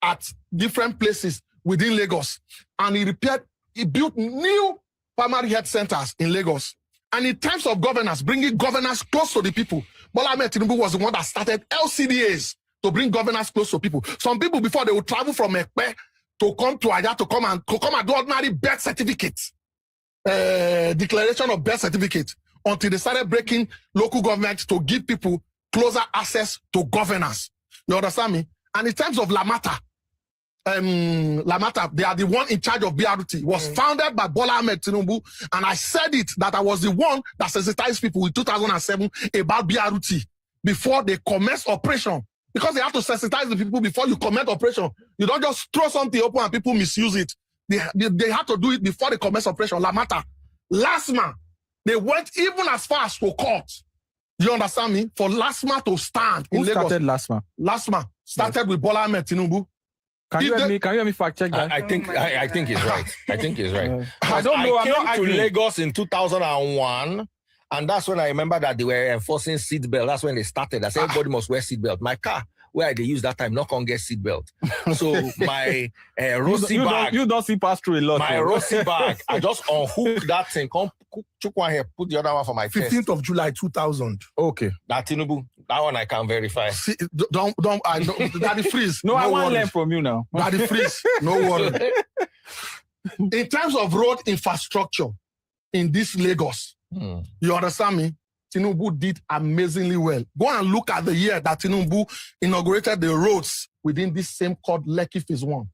at different places within Lagos. And he built new primary health centers in Lagos. And in terms of governance, bringing governance close to the people, Bola Ahmed Tinubu was the one that started LCDAs to bring governance close to people. Some people before they would travel from Ekpe to come to Aya to come and do ordinary birth certificates, declaration of birth certificate, until they started breaking local government to give people closer access to governance. You understand me? And in terms of Lamata, Lamata, they are the one in charge of BRT, was founded by Bola Ahmed Tinubu, and I said it that I was the one that sensitized people in 2007 about BRT before they commence operation. Because they have to sensitize the people before you commence operation. You don't just throw something open and people misuse it. They have to do it before they commence operation. Lamata, LASMA, they went even as far as to court. You understand me? For LASMA to stand in Who Lagos. started LASMA? LASMA started with Bola Ahmed Tinubu. Can you hear me fact check that? I think he's right. I think he's right. I don't know. I'm not I came to arguing. Lagos in 2001, and that's when I remember that they were enforcing seatbelt. That's when they started. I said everybody must wear seatbelt. My car, where they use that time, not gonna get seatbelt. So my Rossi bag, you don't see pass through a lot. my Rossi bag, I just unhook that thing. Come, took one here, put the other one for my chest. 15th of July 2000. Okay. That Tinubu, that one I can verify. See, don't Daddy Freeze. No, I want to worries. learn from you now. Daddy Freeze, no worry. In terms of road infrastructure in this Lagos, you understand me? Tinubu did amazingly well. Go and look at the year that Tinubu inaugurated the roads within this same called Lekki Phase 1.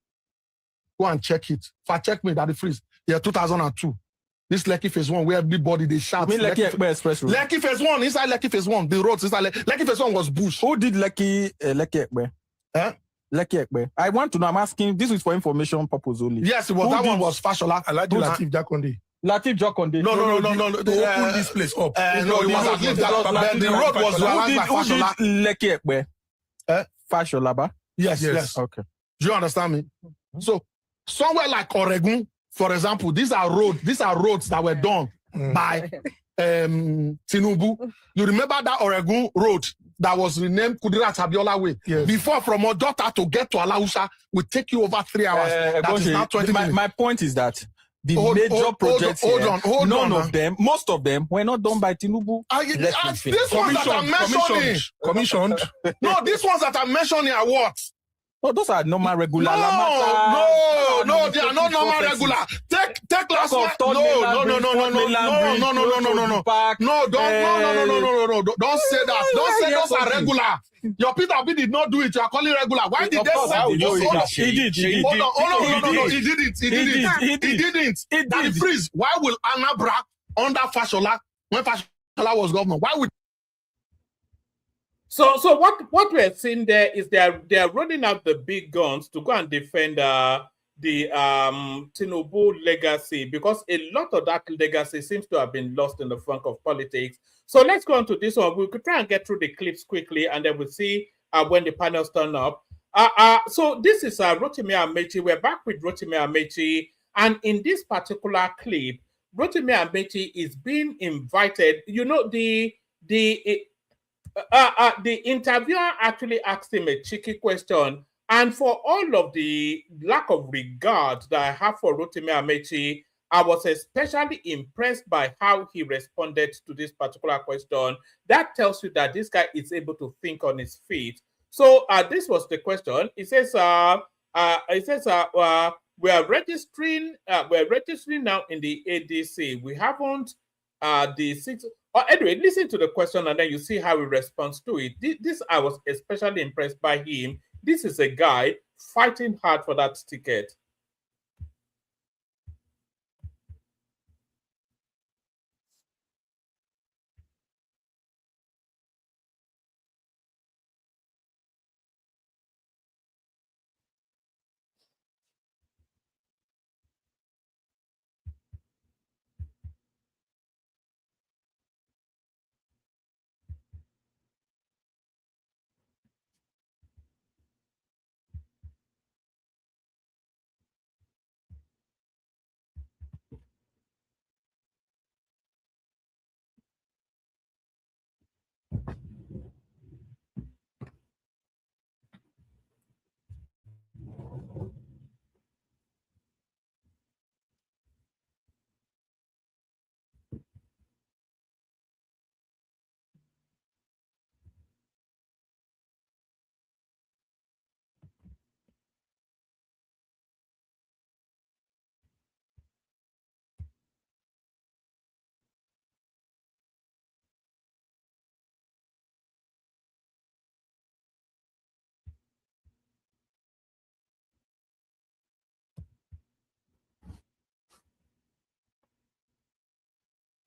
Go and check it. Fact check me, Daddy Freeze. Yeah, 2002. This Lekki Phase 1 where everybody they shout. You mean Lekki Express Road? Lekki Phase 1, inside Lekki Phase 1, the roads inside Lekki Phase 1 was bush. Who did Lekki Ekpe? Eh? Lekki Ekpe. I want to know, I'm asking, this is for information purpose only. Yes, it was. That one was Fashola. Alhaji Lateef Jakonde. Lateef Jakonde. No. To open this place up. No, it was at least that. The road was aligned by Who did Fashola. Lekki Ekpe? Fashola, ba? Yes. Okay. Do you understand me? So somewhere like Oregon, for example, these are roads that were done by Tinubu. You remember that Oregon road that was renamed Kudirat Abiola Way? Yes. Before from Odota to get to Alausa would take you over 3 hours. That is now 20 minutes. My point is that the major projects most of them were not done by Tinubu. These ones that I'm mentioning. Commissioned. No, these ones that I'm mentioning are what? Oh, those are normal regular. No, they are not normal regular. Take last one. No. Don't say that. Don't say those are regular. Your Peter B did not do it. You are calling regular. Why did they say He Hold on. No. He didn't. That freeze. Why will Anambra under Fashola when Fashola was governor? Why would? So what we're seeing there is they are rolling out the big guns to go and defend the Tinubu legacy, because a lot of that legacy seems to have been lost in the funk of politics. So let's go on to this one. We could try and get through the clips quickly, and then we'll see when the panels turn up. So this is Rotimi Amechi. We're back with Rotimi Amechi, and in this particular clip, Rotimi Amechi is being invited. You know, the interviewer actually asked him a cheeky question, and for all of the lack of regard that I have for Rotimi Amechi, I was especially impressed by how he responded to this particular question. That tells you that this guy is able to think on his feet. So this was the question. It says, we are registering now in the ADC. We haven't the six. Anyway, listen to the question and then you see how he responds to it. This I was especially impressed by him. This is a guy fighting hard for that ticket.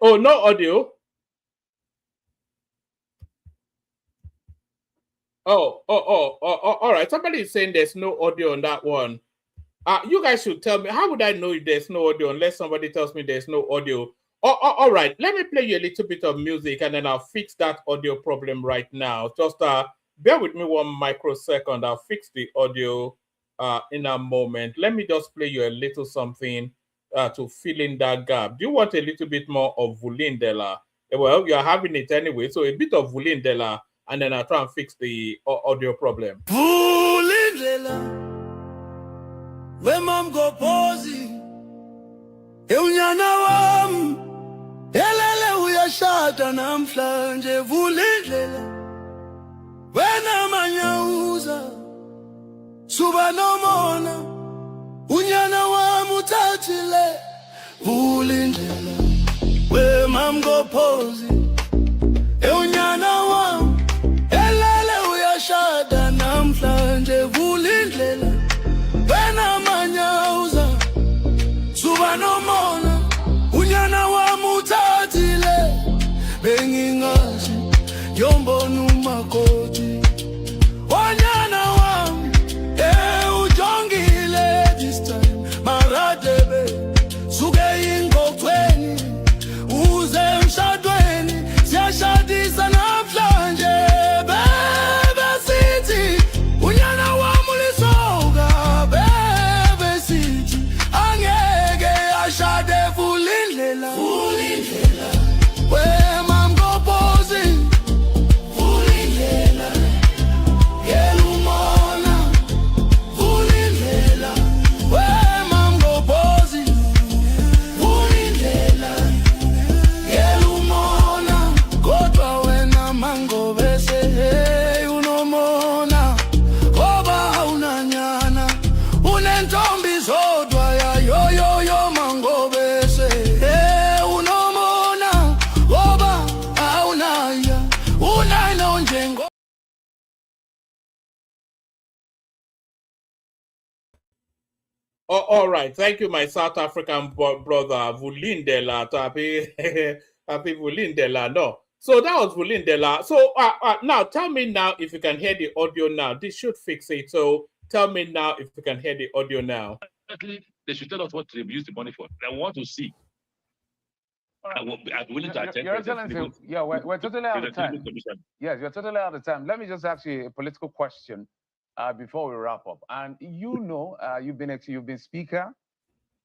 Oh, no audio. Oh, all right. Somebody is saying there's no audio on that one. You guys should tell me. How would I know if there's no audio unless somebody tells me there's no audio? All right. Let me play you a little bit of music and then I'll fix that audio problem right now. Just bear with me 1 microsecond. I'll fix the audio in a moment. Let me just play you a little something to fill in that gap. Do you want a little bit more of Vulindela? Well, you're having it anyway. So a bit of Vulindela and then I'll try and fix the audio problem. Wemam go pozi Eunyana wam Elele uyashada namhlanje vulindlela Wena manyauza Suba nomona Unyana wam uthathile vulindlela Wemam go pozi Eunyana wam Elele uyashada namhlanje vulindlela Wena manyauza Suba nomona Unyana wamuthathile Bengingazi Yombona umakoti Wanyana wami ujongile this time Maradebe Suke ingokweni Uze emshadweni Siyashadisa namhlanje Bebe sithi Unyana wami ulisoka Bebe sithi Angeke ashade vulindlela Wema mgopozi vulindlela Yelumona vulindlela Wema mgopozi vulindlela Yelumona Kodwa wena mangobese hey unomona Oba unanyana Unentombi zodwa ya yo mangobese hey unomona Oba unaya Unayina njengo All right. Thank you, my South African brother, Vulindela. Happy Vulindela. No. So that was Vulindela. So now tell me now if you can hear the audio now. This should fix it. So tell me now if you can hear the audio now. They should tell us what they've used the money for. I want to see. I'm willing to attend. Your Excellency, yeah, we're totally out of time. Yes, you're totally out of time. Let me just ask you a political question before we wrap up. And you know, you've been speaker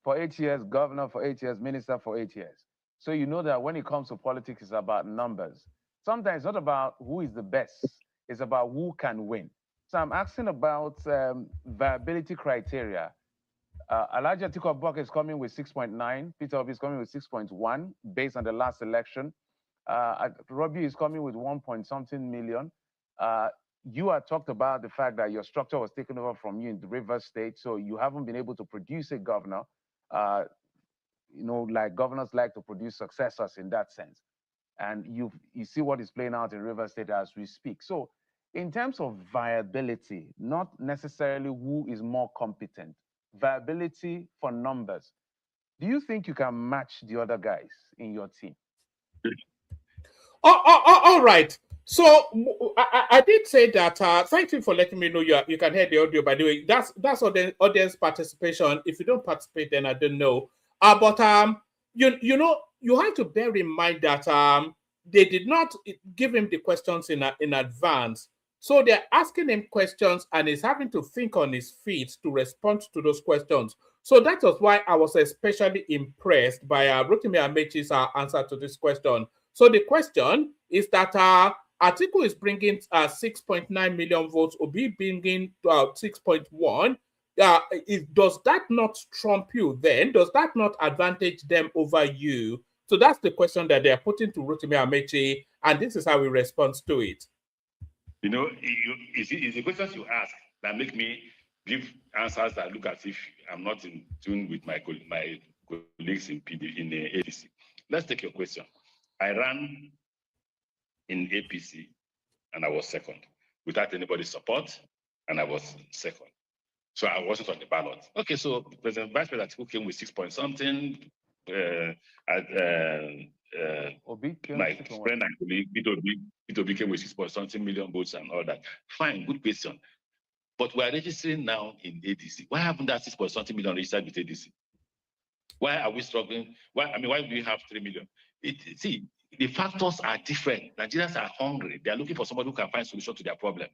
for 8 years, governor for 8 years, minister for 8 years. So you know that when it comes to politics, it's about numbers. Sometimes it's not about who is the best. It's about who can win. So I'm asking about viability criteria. Elijah Atiku Abubakar is coming with 6.9. Peter Obi is coming with 6.1 based on the last election. Robbie is coming with 1-point-something million. You had talked about the fact that your structure was taken over from you in the Rivers State, so you haven't been able to produce a governor. You know, like governors like to produce successors in that sense. And you see what is playing out in Rivers State as we speak. So in terms of viability, not necessarily who is more competent, viability for numbers, do you think you can match the other guys in your team? All right. So I did say that. Thank you for letting me know you can hear the audio. By the way, that's audience participation. If you don't participate, then I don't know. But you know, you have to bear in mind that they did not give him the questions in advance. So they're asking him questions and he's having to think on his feet to respond to those questions. So that was why I was especially impressed by Rotimi Amechi's answer to this question. So the question is that Atiku is bringing 6.9 million votes, Obi bringing 6.1. Does that not trump you then? Does that not advantage them over you? So that's the question that they are putting to Rotimi Amechi, and this is how he responds to it. You know, it's the questions you ask that make me give answers that look as if I'm not in tune with my colleagues in the APC. Let's take your question. I ran in APC and I was second without anybody's support, and I was second. So I wasn't on the ballot. Okay, so President Vice President who came with 6 point something, my friend and colleague, Vito became with 6.something million votes and all that. Fine, good question. But we are registering now in ADC. Why haven't that 6.something million registered with ADC? Why are we struggling? Why do we have 3 million? See, the factors are different. Nigerians are hungry. They are looking for somebody who can find solution to their problem.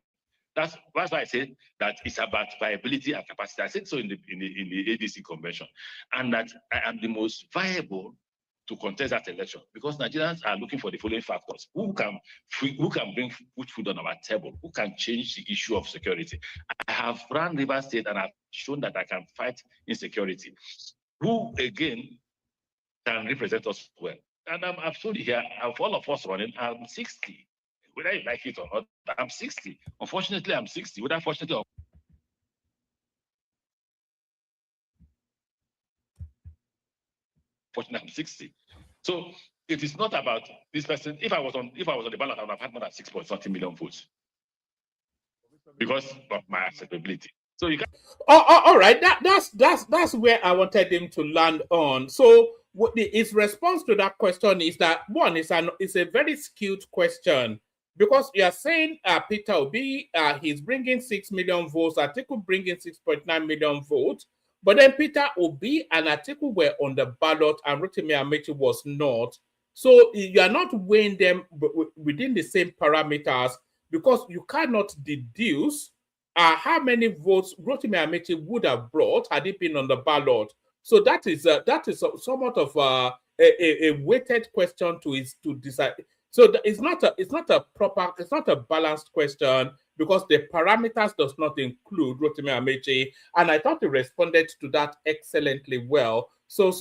That's why I said that it's about viability and capacity. I said so in the ADC convention, and that I am the most viable to contest that election because Nigerians are looking for the following factors: who can put food on our table, who can change the issue of security. I have run River State and I've shown that I can fight insecurity. Who again can represent us well? And I'm absolutely here. Of all of us running, I'm 60. Whether you like it or not, I'm 60. Unfortunately, I'm 60. Whether fortunately or fortunately, I'm 60. So it is not about this person. If I was on the ballot, I would have had more than 6.something million votes because of my acceptability. So you can. All right. That's where I wanted him to land on. So his response to that question is that one is a very skewed question. Because you are saying Peter Obi, he's bringing 6 million votes, Atiku bringing 6.9 million votes, but then Peter Obi and Atiku were on the ballot and Rotimi Amechi was not. So you are not weighing them within the same parameters because you cannot deduce how many votes Rotimi Amechi would have brought had he been on the ballot. So that is somewhat of a weighted question to decide. So it's not a balanced question because the parameters does not include Rotimi Amechi, and I thought he responded to that excellently well. So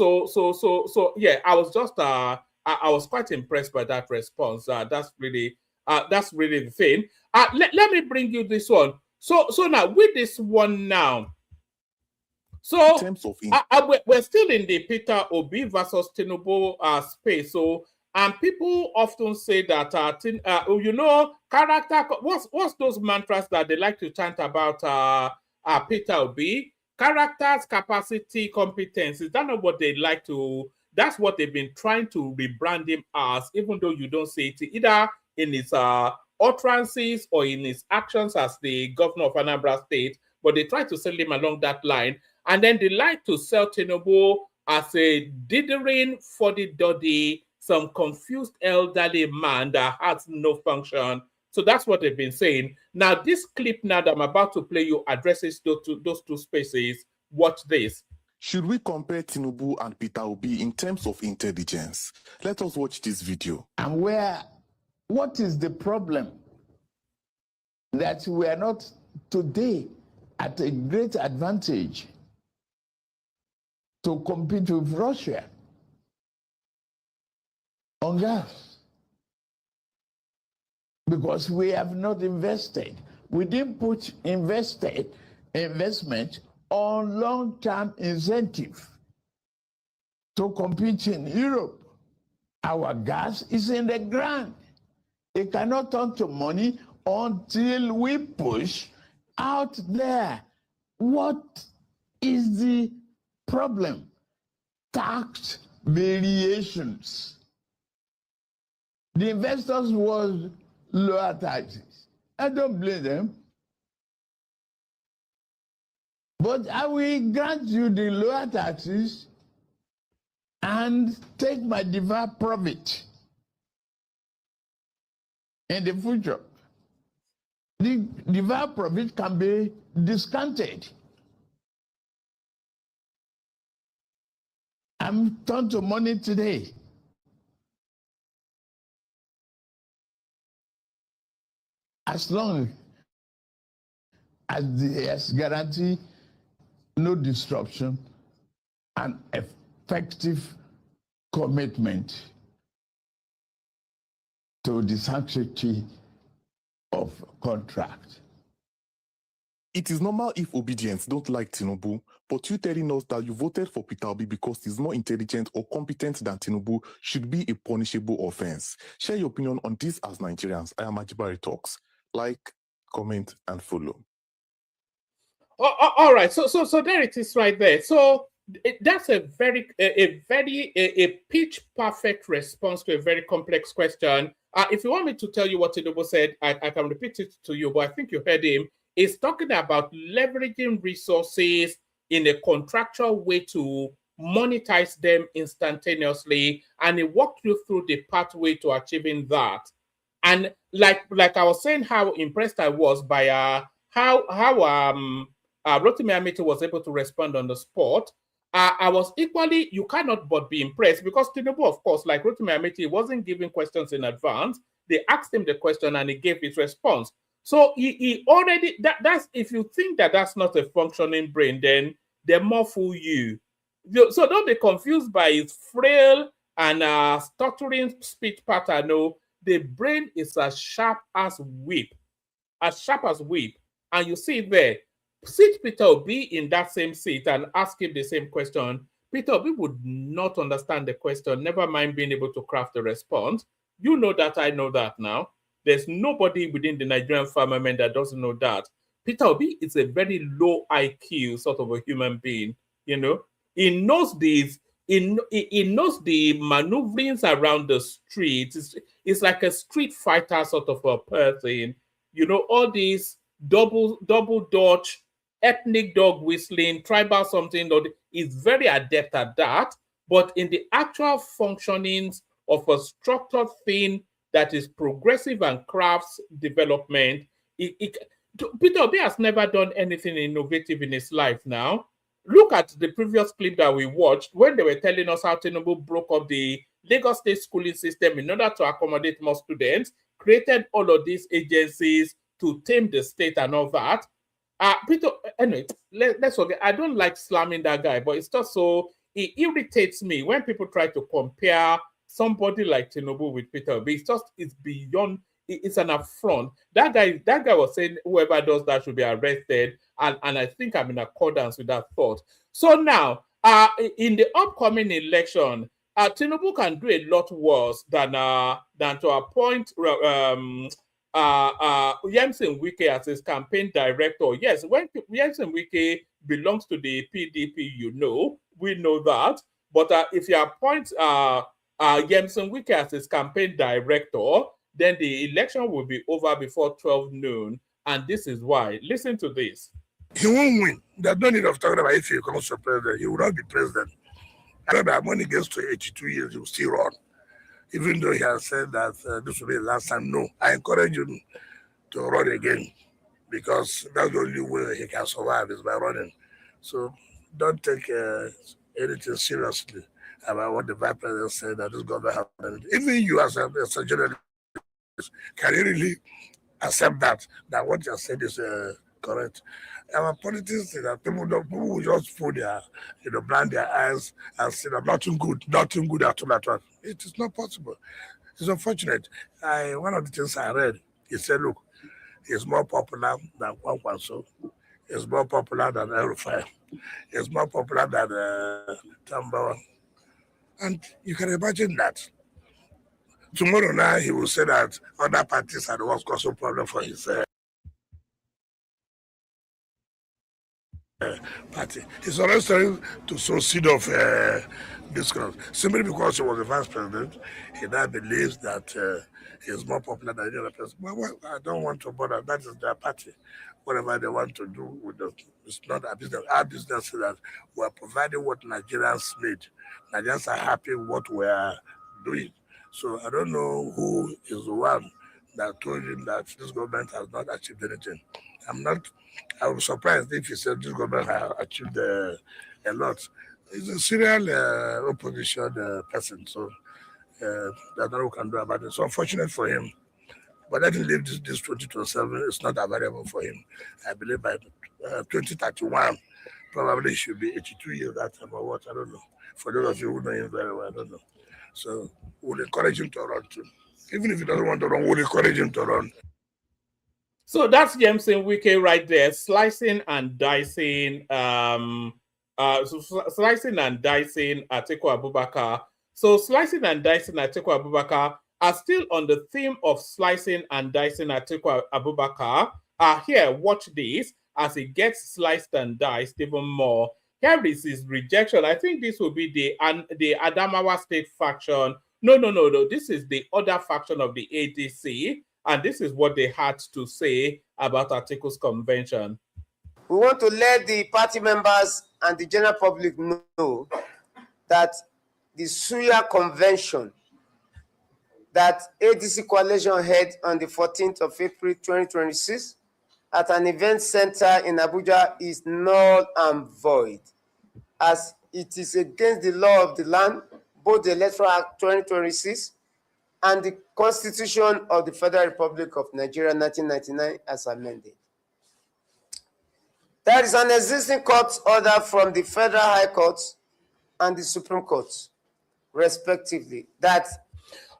yeah, I was just I was quite impressed by that response. That's really the thing. Let me bring you this one. So now with this one now. So we're still in the Peter Obi versus Tinubu space. So. And people often say that, character, what's those mantras that they like to chant about Peter Obi? Characters, capacity, competence. Is that not what they like to, that's what they've been trying to rebrand him as, even though you don't say it, either in his utterances or in his actions as the governor of Anambra State, but they try to sell him along that line. And then they like to sell Tinubu as a dithering, fuddy-duddy, some confused elderly man that has no function. So that's what they've been saying. Now, this clip now that I'm about to play you addresses those two spaces. Watch this. Should we compare Tinubu and Peter Obi in terms of intelligence? Let us watch this video. And what is the problem? That we are not today at a great advantage to compete with Russia on gas, because we have not invested. We didn't put investment on long-term incentive to compete in Europe. Our gas is in the ground. It cannot turn to money until we push out there. What is the problem? Tax variations. The investors was lower taxes. I don't blame them. But I will grant you the lower taxes and take my divine profit in the future. The divine profit can be discounted. I'm turned to money today. As long as there's guarantee, no disruption, and effective commitment to the sanctity of contract. It is normal if Obedience don't like Tinubu, but you telling us that you voted for Peter Obi because he's more intelligent or competent than Tinubu should be a punishable offense. Share your opinion on this as Nigerians. I am Ajibari Talks. Like, comment, and follow. All right. So there it is right there. So That's a very pitch perfect response to a very complex question. If you want me to tell you what Tinubu said, I can repeat it to you, but I think you heard him. He's talking about leveraging resources in a contractual way to monetize them instantaneously, and he walked you through the pathway to achieving that. And like I was saying, how impressed I was by how Rotimi Amiti was able to respond on the spot. I was equally, you cannot but be impressed, because Tinubu, of course, like Rotimi Amiti, wasn't giving questions in advance. They asked him the question and he gave his response. So he already, that's, if you think that that's not a functioning brain, then they more fool you. So don't be confused by his frail and stuttering speech pattern. No, the brain is as sharp as whip, as sharp as whip. And you see there, sit Peter Obi in that same seat and ask him the same question. Peter Obi would not understand the question, never mind being able to craft a response. You know that, I know that now. There's nobody within the Nigerian firmament that doesn't know that. Peter Obi is a very low IQ sort of a human being, you know. He knows these, he knows the maneuverings around the street. It's like a street fighter sort of a person. You know, all these double dodge, ethnic dog whistling, tribal something, is very adept at that. But in the actual functionings of a structured thing that is progressive and crafts development, Peter Obi has never done anything innovative in his life now. Look at the previous clip that we watched when they were telling us how Tinubu broke up the Lagos State schooling system in order to accommodate more students, created all of these agencies to tame the state and all that. Peter, anyway, let's forget. I don't like slamming that guy, but it's just so, it irritates me when people try to compare somebody like Tinubu with Peter Obi. It's beyond, it's an affront. That guy was saying whoever does that should be arrested, and I think I'm in accordance with that thought. So now, in the upcoming election, Tinubu can do a lot worse than to appoint Yemsin Wike as his campaign director. Yes, when Yemsin Wike belongs to the PDP, you know, we know that. But if you appoint Yemsin Wike as his campaign director, then the election will be over before 12 noon. And this is why. Listen to this. He won't win. There's no need of talking about if he becomes a president. He will not be president. I know that when he gets to 82 years, he will still run. Even though he has said that this will be the last time. No, I encourage him to run again, because that's the only way he can survive is by running. So don't take anything seriously about what the vice president said that this government has done. Even you as a journalist, can you really accept that what you said is correct? Our politics is that people will just put their, blind their eyes and say that nothing good at all. It is not possible. It's unfortunate. One of the things I read, he said, look, he's more popular than Kwankwaso. He's more popular than Erufai. He's more popular than Tambawa. And you can imagine that. Tomorrow night, he will say that other parties are the ones causing problem for his party. He's already starting to sow seed of discourse. Simply because he was the vice president, he now believes that he's more popular than the other person. Well, I don't want to bother. That is their party. Whatever they want to do with them, it's not our business. Our business is that we are providing what Nigerians need. Nigerians are happy with what we are doing. So I don't know who is the one that told him that this government has not achieved anything. I was surprised if he said this government has achieved a lot. He's a serial opposition person, so there's nothing we can do about it. So unfortunate for him. But let him leave this 2027. It's not available for him. I believe by 2031, probably he should be 82 years that time or what, I don't know. For those of you who know him very well, I don't know. So we'll encourage him to run too. Even if he doesn't want to run, we'll encourage him to run. So that's Yemsin Wike right there, slicing and dicing Atiku Abubakar. So slicing and dicing Atiku Abubakar are still on the theme of slicing and dicing Atiku Abubakar. Here, watch this as he gets sliced and diced even more. here is his rejection. I think this will be the Adamawa State faction. No. This is the other faction of the ADC, and this is what they had to say about Atiku's convention. We want to let the party members and the general public know that the Suya convention that ADC coalition held on the 14th of April 2026 at an event center in Abuja is null and void, as it is against the law of the land, both the Electoral Act 2026 and the Constitution of the Federal Republic of Nigeria 1999 as amended. There is an existing court order from the Federal High Court and the Supreme Court, respectively, that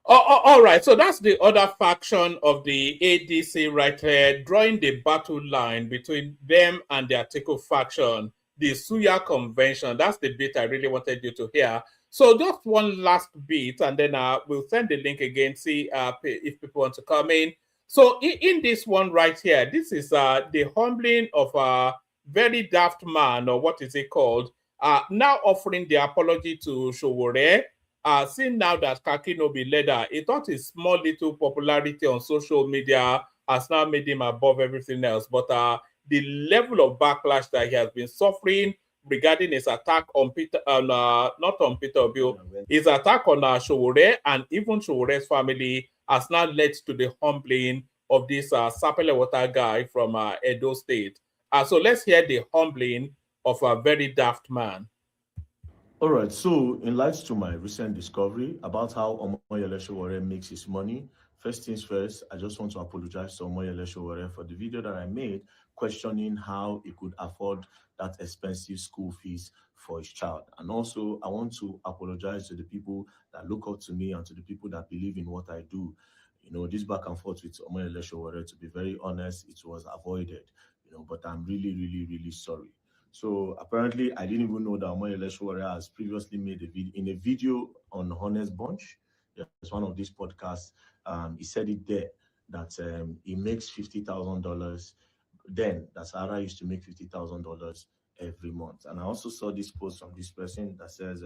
all right, so that's the other faction of the ADC right here, drawing the battle line between them and the Atiku faction, the Suya Convention. That's the bit I really wanted you to hear. So just one last bit, and then we'll send the link again, see if people want to come in. So in this one right here, this is the humbling of a very daft man, or what is it called, now offering the apology to Sowore. Seeing now that Kakinobi leader, he thought his small little popularity on social media has now made him above everything else. But the level of backlash that he has been suffering regarding his attack on Peter, not on Peter Obi, his attack on Sowore and even Showore's family has now led to the humbling of this Sapele Water guy from Edo State. So let's hear the humbling of a very daft man. All right, so in light to my recent discovery about how Omoyele Sowore makes his money, first things first, I just want to apologize to Omoyele Sowore for the video that I made questioning how he could afford that expensive school fees for his child. And also, I want to apologize to the people that look up to me and to the people that believe in what I do. You know, this back and forth with Omoyele Sowore, to be very honest, it was avoided, you know, but I'm really, really, really sorry. So apparently, I didn't even know that Omoyele Sowore has previously made a video on Honest Bunch. It's one of these podcasts. He said it there that he makes $50,000. Then that Sarah used to make $50,000 every month. And I also saw this post from this person that says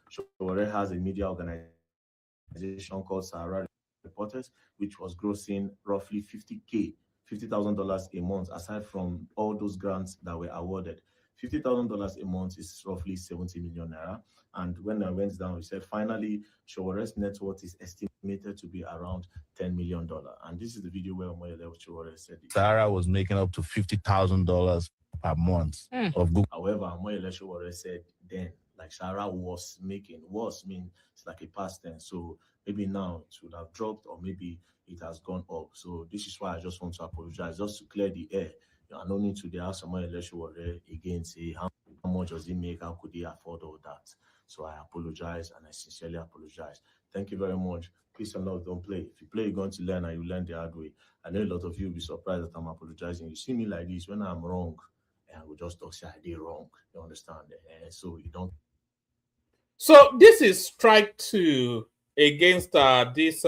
Sowore has a media organization called Sarah Reporters, which was grossing roughly $50,000 a month, aside from all those grants that were awarded. $50,000 a month is roughly 70 million naira. And when I went down, we said finally, Showore's net worth is estimated to be around $10 million. And this is the video where Omoyele Sowore said it. Sarah was making up to $50,000 per month of Google. However, Omoyele Sowore said then, like Sarah was making, mean it's like a past tense. So maybe now it would have dropped, or maybe it has gone up. So this is why I just want to apologize, just to clear the air. I don't need to ask Omoyele Sowore again, say how much does he make, how could he afford all that? So I apologize, and I sincerely apologize. Thank you very much. Please and love, don't play. If you play, you're going to learn, and you learn the hard way. I know a lot of you will be surprised that I'm apologizing. You see me like this, when I'm wrong, and I will just talk, say I did wrong. You understand? So you don't. So this is strike two against this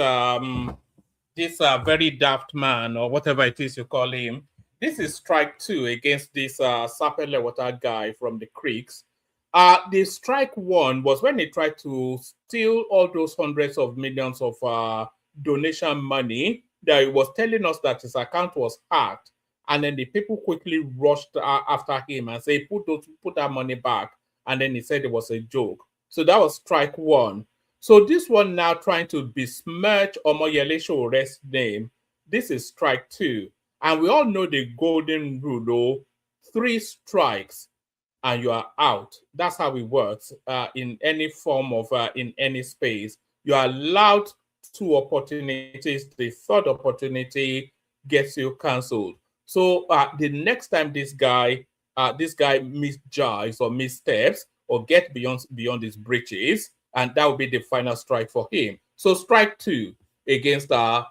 very daft man, or whatever it is you call him. This is strike two against this Sapele Water guy from the creeks. The strike one was when he tried to steal all those hundreds of millions of donation money that he was telling us that his account was hacked. And then the people quickly rushed after him and say, put that money back. And then he said it was a joke. So that was strike one. So this one now trying to besmirch Omoyele Sowore's name. This is strike two. And we all know the golden rule, though. 3 strikes and you are out. That's how it works in any form of, in any space. You are allowed 2 opportunities. The 3rd opportunity gets you cancelled. So the next time this guy misjives or missteps or get beyond his breaches, and that will be the final strike for him. So strike 2 against a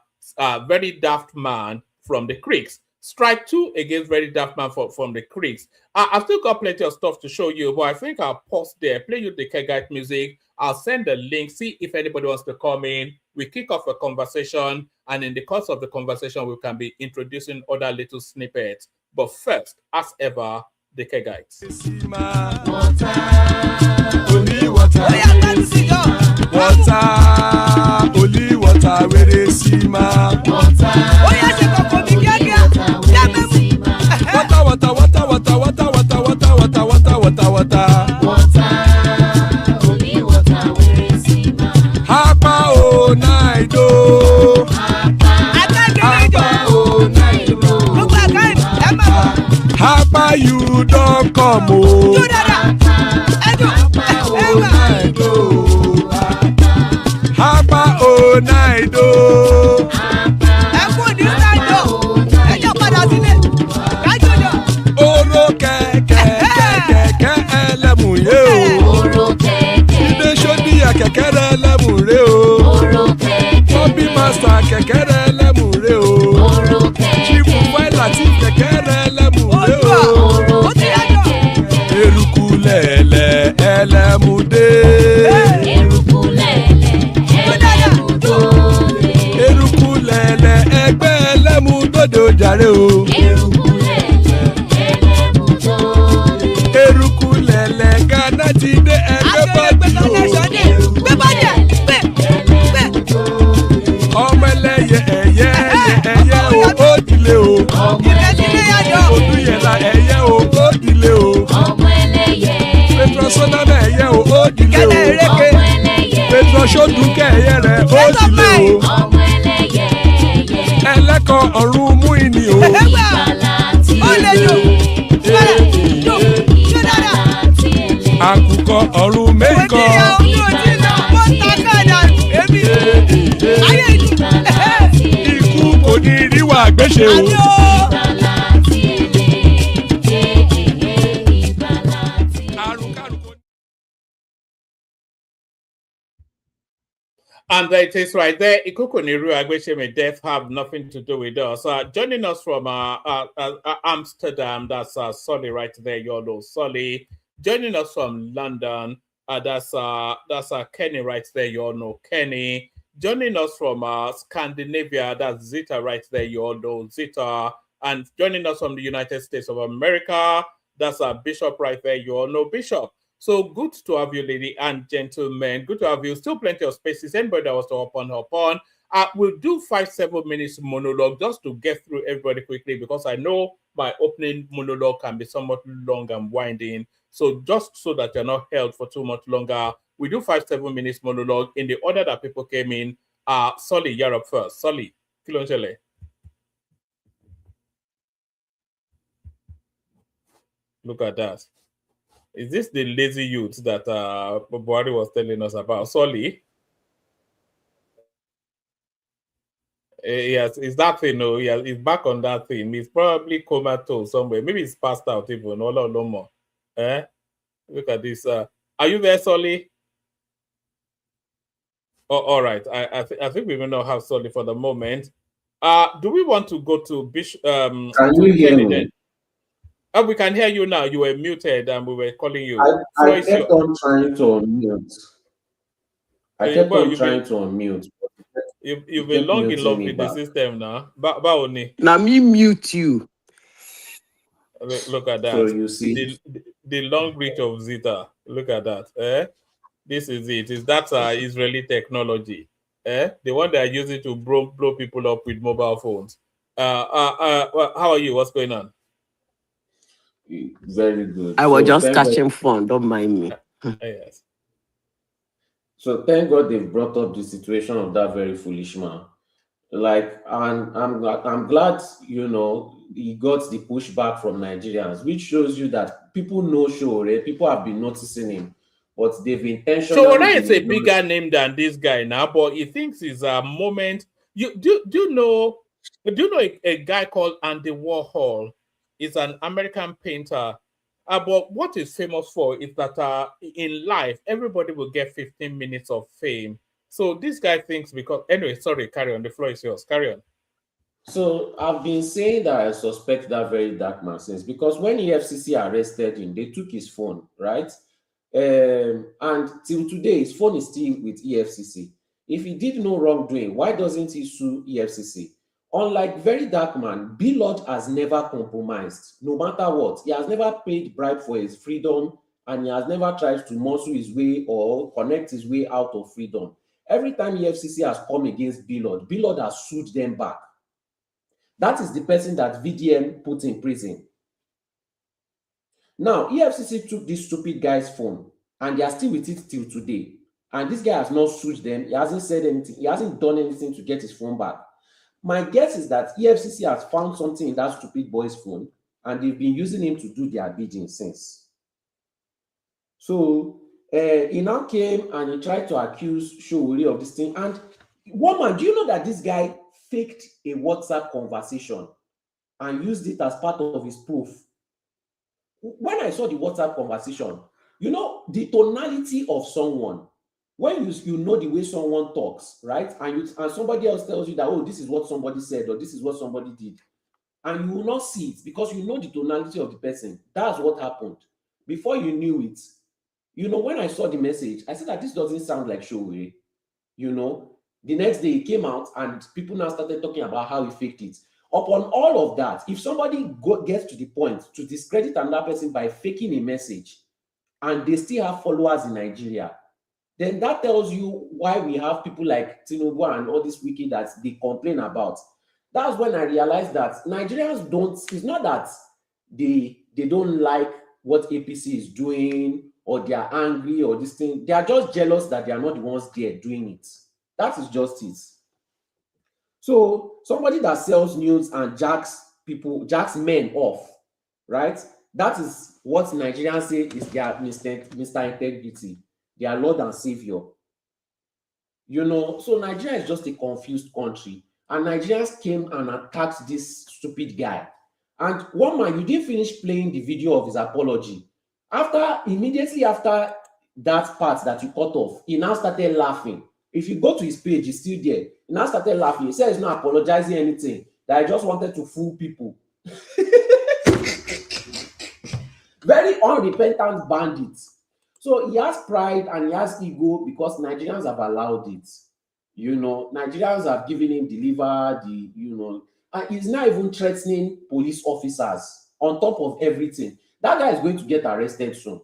very daft man from the creeks. Strike 2 against very daft man from the creeks. I've still got plenty of stuff to show you, but I think I'll pause there, play you the Kegite music. I'll send the link, see if anybody wants to come in. We kick off a conversation, and in the course of the conversation, we can be introducing other little snippets. But first, as ever, the Kegites. Only water, where they see ma. Water, water, water, water, water, water, water, water, water, water, water. Only water, where they see ma. Hapa o naido. Hapa o naido. Hapa you don't come o. Hapa o naido. Oro keke keke elemuye o. Ide shodi ya kekere elemure o. Obi master kekere elemure o. Chifu Failati kekere elemure o. Eruku lele elemude. Eruku lele egbe elemudodo jare o. Eruku lele Ghana ti de egbe body o. Ọmọ ẹlẹ́yẹ ẹyẹ ẹyẹ o òdìlé o. Odúyẹlá ẹyẹ o òdìlé o. Petrosoname ẹyẹ o òdìlé o. Petrosodunke ẹyẹ rẹ òdìlé o. Ẹlẹ́kọ̀ ọ̀run mú ìní o. Àkùkọ ọ̀run mẹ́kọ̀. Ikú kò ní ríwà gbéṣe o. And it is right there. Ikuku Niru Agwesheme death have nothing to do with us. Joining us from Amsterdam, that's Solly right there, you know Solly. Joining us from London, that's Kenny right there, you all know Kenny. Joining us from Scandinavia, that's Zita right there, you all know Zita. And joining us from the United States of America, that's Bishop right there, you all know Bishop. So good to have you, lady and gentlemen. Good to have you. Still plenty of spaces. Anybody that was to hop on. We'll do 5-7 minutes monologue just to get through everybody quickly because I know my opening monologue can be somewhat long and winding. So just so that you're not held for too much longer, we do 5-7 minutes monologue in the order that people came in. Solly, you're up first. Solly, Kilonchele. Look at that. Is this the lazy youth that Buhari was telling us about? Solly? Yes, it's that thing. No, yeah, he's back on that thing. He's probably comatose somewhere. Maybe he's passed out even. No more. Look at this. Are you there, Solly? Oh, all right. I think we will not have Solly for the moment. Do we want to go to Bishop? Can you hear me? Then? We can hear you now. You were muted and we were calling you. I kept on trying to unmute. You've been long in love with the system now. Now me mute you. Look at that. So you see the long reach of Zita. Look at that. This is it. Is that Israeli technology? The one that are using to blow people up with mobile phones. How are you? What's going on? Very good. I was just catching fun. Don't mind me. Yes. So thank God they've brought up the situation of that very foolish man. Like, and I'm glad, you know, he got the pushback from Nigerians, which shows you that people know Shore. People have been noticing him, but they've intentionally. Shore is a bigger name than this guy now, but he thinks it's a moment. Do you know a guy called Andy Warhol? Is an American painter. But what he's famous for is that in life, everybody will get 15 minutes of fame. So this guy thinks because... Anyway, sorry, carry on. The floor is yours. Carry on. So I've been saying that I suspect that very dark man since, because when EFCC arrested him, they took his phone, right? And till today, his phone is still with EFCC. If he did no wrongdoing, why doesn't he sue EFCC? Unlike Very Dark Man, B-Lord has never compromised, no matter what. He has never paid bribe for his freedom, and he has never tried to muscle his way or connect his way out of freedom. Every time EFCC has come against B-Lord, B-Lord has sued them back. That is the person that VDM put in prison. Now, EFCC took this stupid guy's phone, and they are still with it till today. And this guy has not sued them. He hasn't said anything. He hasn't done anything to get his phone back. My guess is that EFCC has found something in that stupid boy's phone, and they've been using him to do their bidding since. So he now came and he tried to accuse Showore of this thing. And woman, do you know that this guy faked a WhatsApp conversation and used it as part of his proof? When I saw the WhatsApp conversation, you know, the tonality of someone, when you know the way someone talks, right? And somebody else tells you that, oh, this is what somebody said, or this is what somebody did, and you will not see it because you know the tonality of the person. That's what happened. Before you knew it, you know, when I saw the message, I said that this doesn't sound like Showore. You know, the next day he came out and people now started talking about how he faked it. Upon all of that, if somebody gets to the point to discredit another person by faking a message and they still have followers in Nigeria, then that tells you why we have people like Tinubu and all these wicked that they complain about. That's when I realized that Nigerians don't, it's not that they don't like what APC is doing or they are angry or this thing. They are just jealous that they are not the ones there doing it. That is just it. So somebody that sells news and jacks men off, right? That is what Nigerians say is their Mr. Integrity, their Lord and Savior. You know, so Nigeria is just a confused country. And Nigerians came and attacked this stupid guy. And one man, you didn't finish playing the video of his apology. Immediately after that part that you cut off, he now started laughing. If you go to his page, he's still there. He now started laughing. He said he's not apologizing anything, that I just wanted to fool people. Very unrepentant bandits. So he has pride and he has ego because Nigerians have allowed it. You know, Nigerians have given him the liver, and he's not even threatening police officers on top of everything. That guy is going to get arrested soon.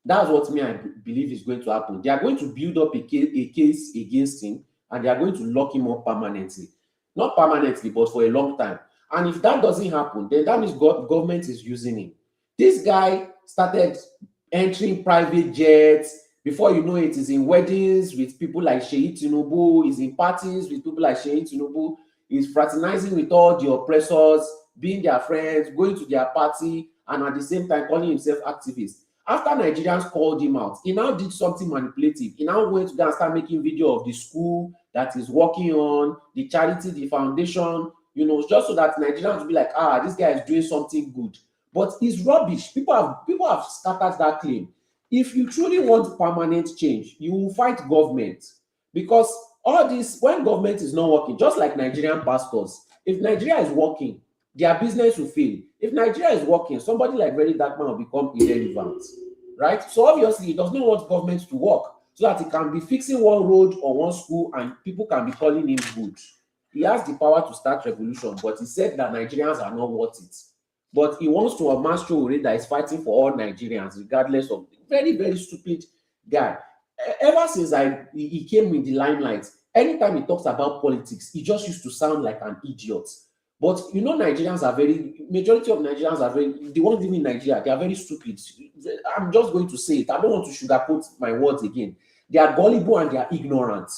That's what I believe is going to happen. They are going to build up a case against him and they are going to lock him up permanently. Not permanently, but for a long time. And if that doesn't happen, then that means government is using him. This guy started entering private jets. Before you know it, he's in weddings with people like Sheyi Tinubu. He's in parties with people like Sheyi Tinubu. He's fraternizing with all the oppressors, being their friends, going to their party, and at the same time calling himself activist. After Nigerians called him out, he now did something manipulative. He now went to go and start making video of the school that he's working on, the charity, the foundation, you know, just so that Nigerians will be like, this guy is doing something good. But it's rubbish. People have scattered that claim. If you truly want permanent change, you will fight government. Because all this, when government is not working, just like Nigerian pastors, if Nigeria is working, their business will fail. If Nigeria is working, somebody like Very Dark Man will become irrelevant, right? So obviously, he does not want government to work so that he can be fixing one road or one school and people can be calling him good. He has the power to start revolution, but he said that Nigerians are not worth it. But he wants to amass Showore that is fighting for all Nigerians, regardless of very, very stupid guy. Ever since he came in the limelight, anytime he talks about politics, he just used to sound like an idiot. But you know, majority of Nigerians are the ones living in Nigeria, they are very stupid. I'm just going to say it. I don't want to sugarcoat my words again. They are gullible and they are ignorant,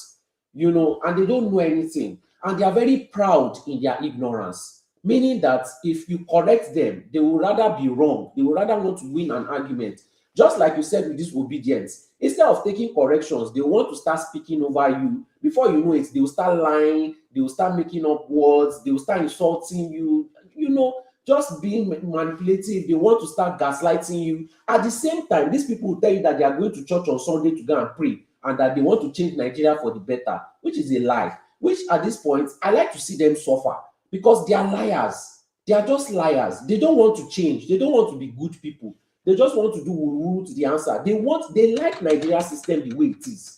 you know, and they don't know anything. And they are very proud in their ignorance, meaning that if you correct them, they will rather be wrong. They will rather want to win an argument. Just like you said with this obedience, instead of taking corrections, they want to start speaking over you. Before you know it, they will start lying, they will start making up words, they will start insulting you, you know, just being manipulative. They want to start gaslighting you. At the same time, these people will tell you that they are going to church on Sunday to go and pray and that they want to change Nigeria for the better, which is a lie, which at this point, I like to see them suffer because they are liars. They are just liars. They don't want to change. They don't want to be good people. They just want to do woo to the answer. They like Nigeria system the way it is.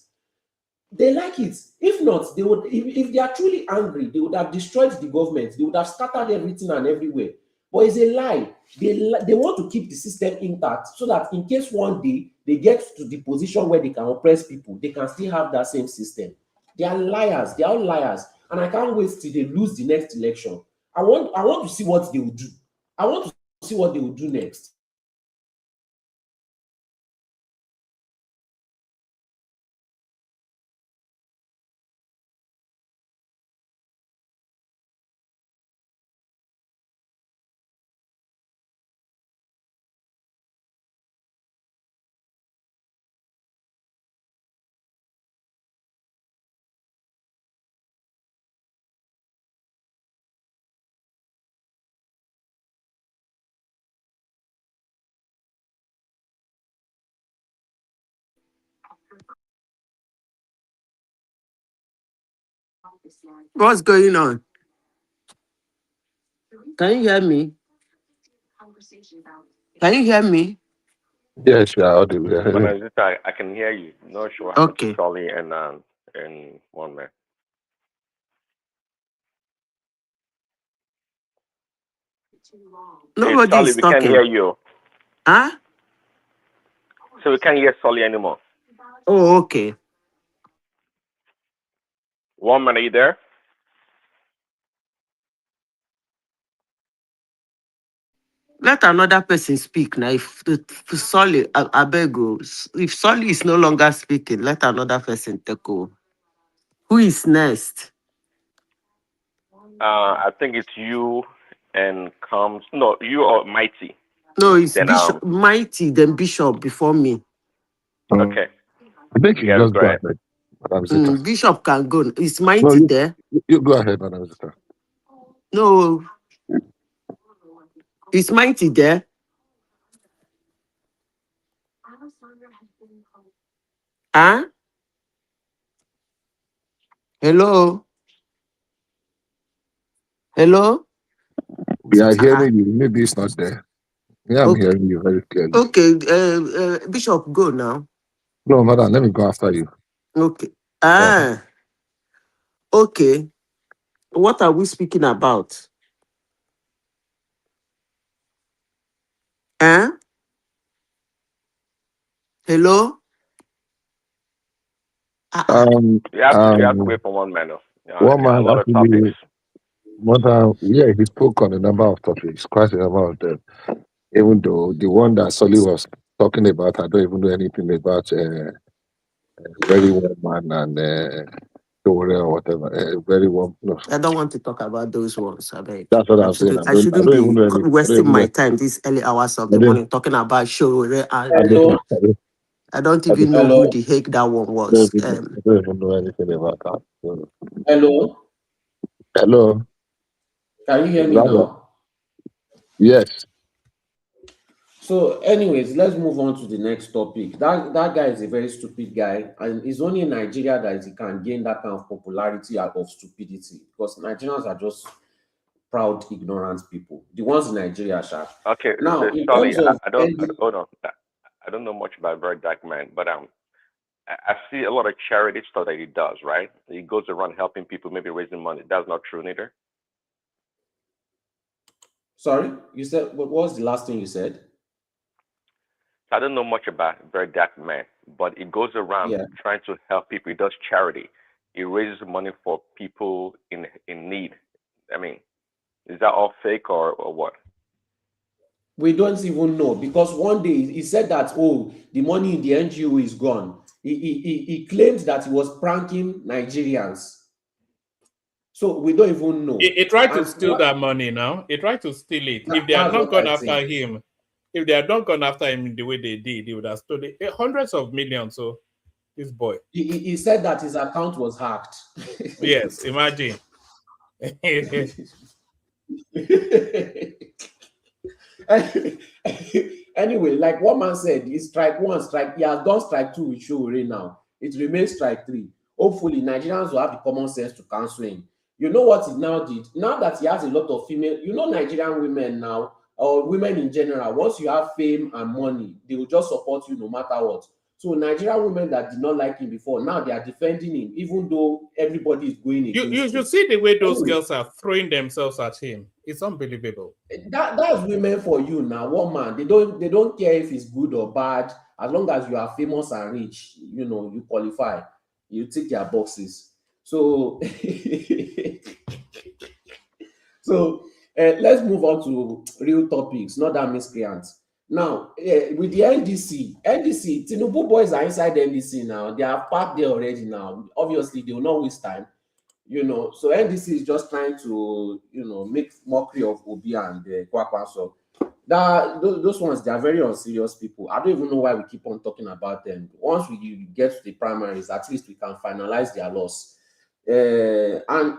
They like it. If not, they would. If they are truly angry, they would have destroyed the government. They would have scattered everything and everywhere. But it's a lie. They want to keep the system intact so that in case one day they get to the position where they can oppress people, they can still have that same system. They are liars. They are all liars. And I can't wait till they lose the next election. I want to see what they will do. I want to see what they will do next. What's going on? Can you hear me? Can you hear me? Yes, you are audible. I can hear you. Not sure what happened to Okay. Solly and one man. Nobody Solly, is we can't talking. hear you. Huh? So we can't hear Solly anymore. Oh, okay. One man, are you there? Let another person speak now. If Solly, I beg you, if Solly is no longer speaking, let another person take over. Who is next? I think it's you and you or Mighty. No, it's Then Bishop Mighty, then Bishop before me. okay. I think you Yeah, just go go ahead. ahead, Madam Zita. Bishop can go. Is No, Mighty there? you go ahead, Madam Zita. No. Is Mighty there? Huh? Hello? Hello? We are hearing you. Maybe it's not there. Yeah, I'm Okay. hearing you very clearly. Okay, Bishop, go now. No, Madam, let me go after you. Okay. Go Okay. What are we speaking about? Huh? Hello? You have to wait for one man. One A man lot of topics. actually, he spoke on a number of topics, quite a number of them. Even though the one that Solly was talking about, I don't even know anything about very one man and or whatever. Very one. No, I don't want to talk about those ones. I beg. that's what I'm saying. I shouldn't I don't even be know anything. wasting my time these early hours of the morning talking about show. Hello? I don't even know who the heck that one I was. don't even know anything about that. So. Hello? Hello. Can you hear me now? Yes. So, anyways, let's move on to the next topic. That guy is a very stupid guy, and it's only in Nigeria that he can gain that kind of popularity out of stupidity, because Nigerians are just proud, ignorant people. The ones in Nigeria, Sha. Okay, Now, so in Solly, terms of hold on. I don't know much about Very Dark Man, but I see a lot of charity stuff that he does, right? He goes around helping people, maybe raising money. That's not true neither. Sorry, you said, what was the last thing you said? I don't know much about Very Dark Man, but he goes around trying to help people. He does charity. He raises money for people in need. I mean, is that all fake or what? We don't even know, because one day he said that, oh, the money in the NGO is gone. He claimed that he was pranking Nigerians. So we don't even know. He tried to steal that money now. He tried to steal it. If they had not gone after him, if they had not gone after him the way they did, he would have stolen hundreds of millions. So this boy. He said that his account was hacked. Yes, imagine. Anyway, like one man said, it's strike one, he has done strike two with Showore now. It remains strike three. Hopefully, Nigerians will have the common sense to cancel him. You know what he now did? Now that he has a lot of female, Nigerian women now, or women in general, once you have fame and money, they will just support you no matter what. So Nigerian women that did not like him before, now they are defending him, even though everybody is going against You him. should see the way those Anyway, girls are throwing themselves at him. It's unbelievable. that's women for you now. One man, they don't care if it's good or bad, as long as you are famous and rich, you know, you qualify, you tick their boxes. So let's move on to real topics, not that miscreants. Now, with the NDC, Tinubu boys are inside the NDC now. They are parked there already now. Obviously, they will not waste time, you know. So NDC is just trying to, you know, make mockery of Obi and Kwakwanso. Those ones, they are very unserious people. I don't even know why we keep on talking about them. Once we get to the primaries, at least we can finalize their loss. And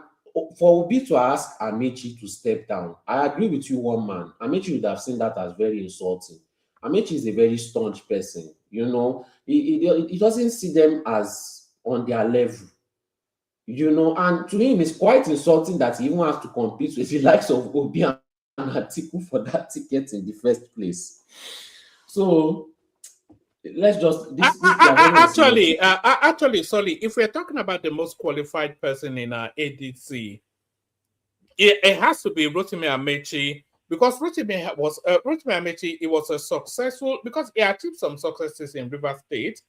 for Obi to ask Amechi to step down, I agree with you, one man. Amechi would have seen that as very insulting. Amechi is a very staunch person, you know. He doesn't see them as on their level, you know, and to him it's quite insulting that he even has to compete with the likes of Obi and Atiku for that ticket in the first place. So let's just actually, sorry, if we're talking about the most qualified person in our ADC, it has to be Rotimi Amechi, because Rotimi Amechi, he was a successful, because he achieved some successes in Rivers State.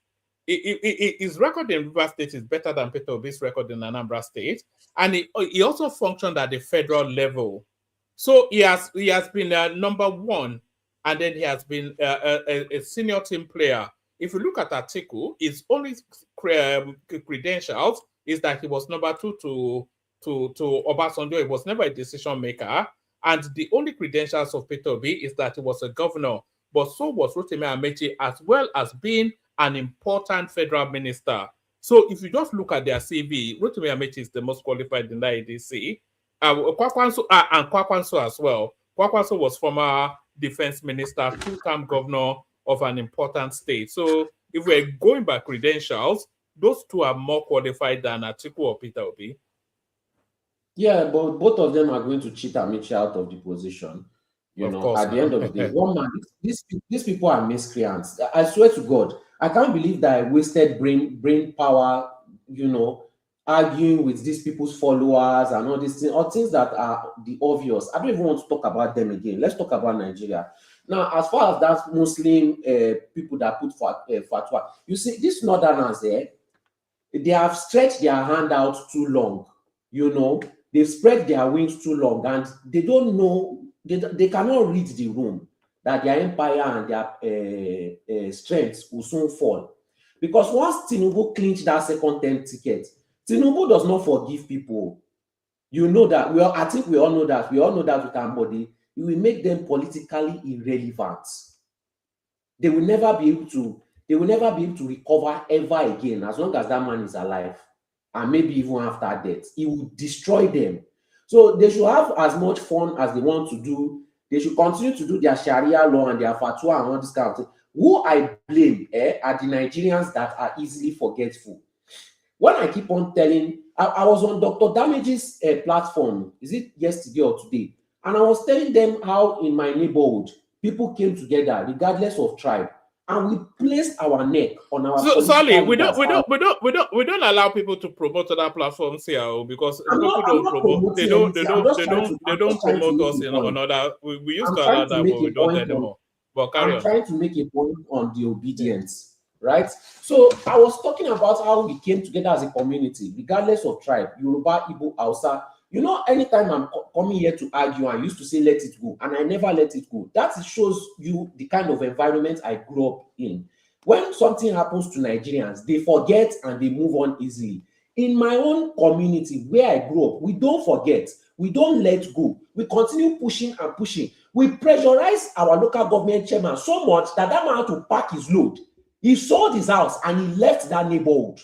His record in Rivers State is better than Peter Obi's record in Anambra State, and he also functioned at the federal level. So he has been number one, and then he has been a senior team player. If you look at Atiku, his only credentials is that he was number two to Obasanjo. He was never a decision maker, and the only credentials of Peter Obi is that he was a governor. But so was Rotimi Amechi, as well as being an important federal minister. So if you just look at their CV, Rotimi Amechi is the most qualified in the ADC. Kwakwanso as well. Kwakwanso was former defense minister, two-term governor of an important state. So if we're going by credentials, those two are more qualified than Atiku or Peter Obi. Yeah, but both of them are going to cheat Amici out of the position. You know, at the end of the day, one man, these people are miscreants. I swear to God, I can't believe that I wasted brain power, you know, arguing with these people's followers and all these things, or things that are the obvious. I don't even want to talk about them again. Let's talk about Nigeria. Now, as far as that Muslim people that put fatwa, you see, these northerners there, they have stretched their hand out too long, you know. They've spread their wings too long, and they don't know, they cannot read the room, that their empire and their strengths will soon fall. Because once Tinubu clinched that second term ticket, Tinubu does not forgive people. You know that. I think we all know that. We all know that with our body. It will make them politically irrelevant. They will never be able to recover ever again, as long as that man is alive. And maybe even after death, he will destroy them. So they should have as much fun as they want to do. They should continue to do their Sharia law and their fatwa and all this kind of thing. Who I blame are the Nigerians that are easily forgetful. When I keep on telling, I was on Dr. Damage's platform, is it yesterday or today? And I was telling them how in my neighborhood, people came together regardless of tribe, and we placed our neck on our. So, sorry, we don't allow people to promote other platforms here, because people don't promote. They don't promote us on other. We used to allow that, but we don't anymore. But carry on. I'm trying to make a point on the obedience, right? So I was talking about how we came together as a community, regardless of tribe, Yoruba, Igbo, Hausa. You know, anytime I'm coming here to argue, I used to say, let it go. And I never let it go. That shows you the kind of environment I grew up in. When something happens to Nigerians, they forget and they move on easily. In my own community where I grew up, we don't forget. We don't let go. We continue pushing and pushing. We pressurize our local government chairman so much that man had to pack his load. He sold his house and he left that neighborhood.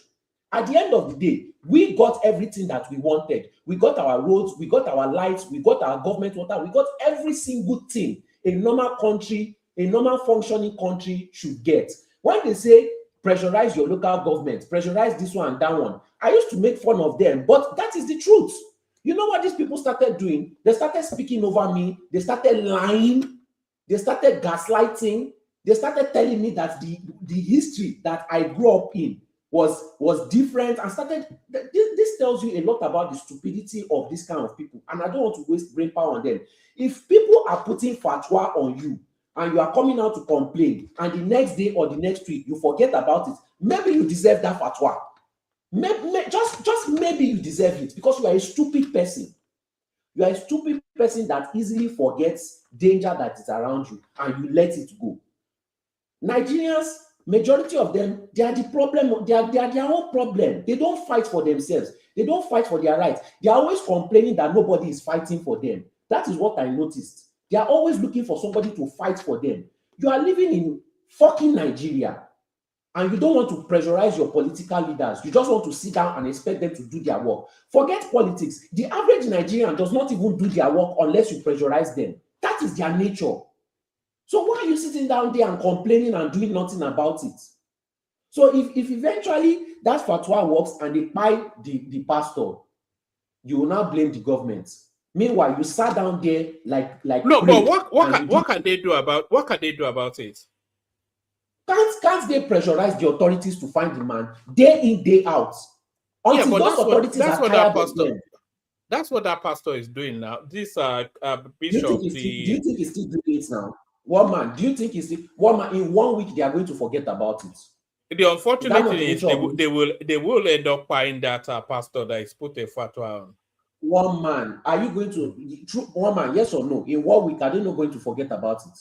At the end of the day, we got everything that we wanted. We got our roads, we got our lights, we got our government water, we got every single thing a normal country, a normal functioning country should get. When they say pressurize your local government, pressurize this one and that one, I used to make fun of them, but that is the truth. You know what these people started doing? They started speaking over me, they started lying, they started gaslighting, they started telling me that the history that I grew up in was different, and started. This tells you a lot about the stupidity of this kind of people, and I don't want to waste brain power on them. If people are putting fatwa on you and you are coming out to complain, and the next day or the next week you forget about it, maybe you deserve that fatwa. Just maybe you deserve it, because you are a stupid person. You are a stupid person that easily forgets danger that is around you and you let it go. Nigerians, majority of them, they are the problem. They are their own problem. They don't fight for themselves. They don't fight for their rights. They are always complaining that nobody is fighting for them. That is what I noticed. They are always looking for somebody to fight for them. You are living in fucking Nigeria, and you don't want to pressurize your political leaders. You just want to sit down and expect them to do their work. Forget politics. The average Nigerian does not even do their work unless you pressurize them. That is their nature. So why are you sitting down there and complaining and doing nothing about it? So if eventually that fatwa works and they buy the pastor, you will now blame the government. Meanwhile, you sat down there like no, but what can they do about it? Can't they pressurize the authorities to find the man day in, day out? Until but those authorities are tired of them. That's what that pastor is doing now. This Do bishop. you think he's still doing it now? One man, do you think he's one man in 1 week they are going to forget about it? The unfortunate thing is they will end up buying that pastor that is put a fatwa on. One man, are you going to one man? Yes or no? In 1 week, are they not going to forget about it?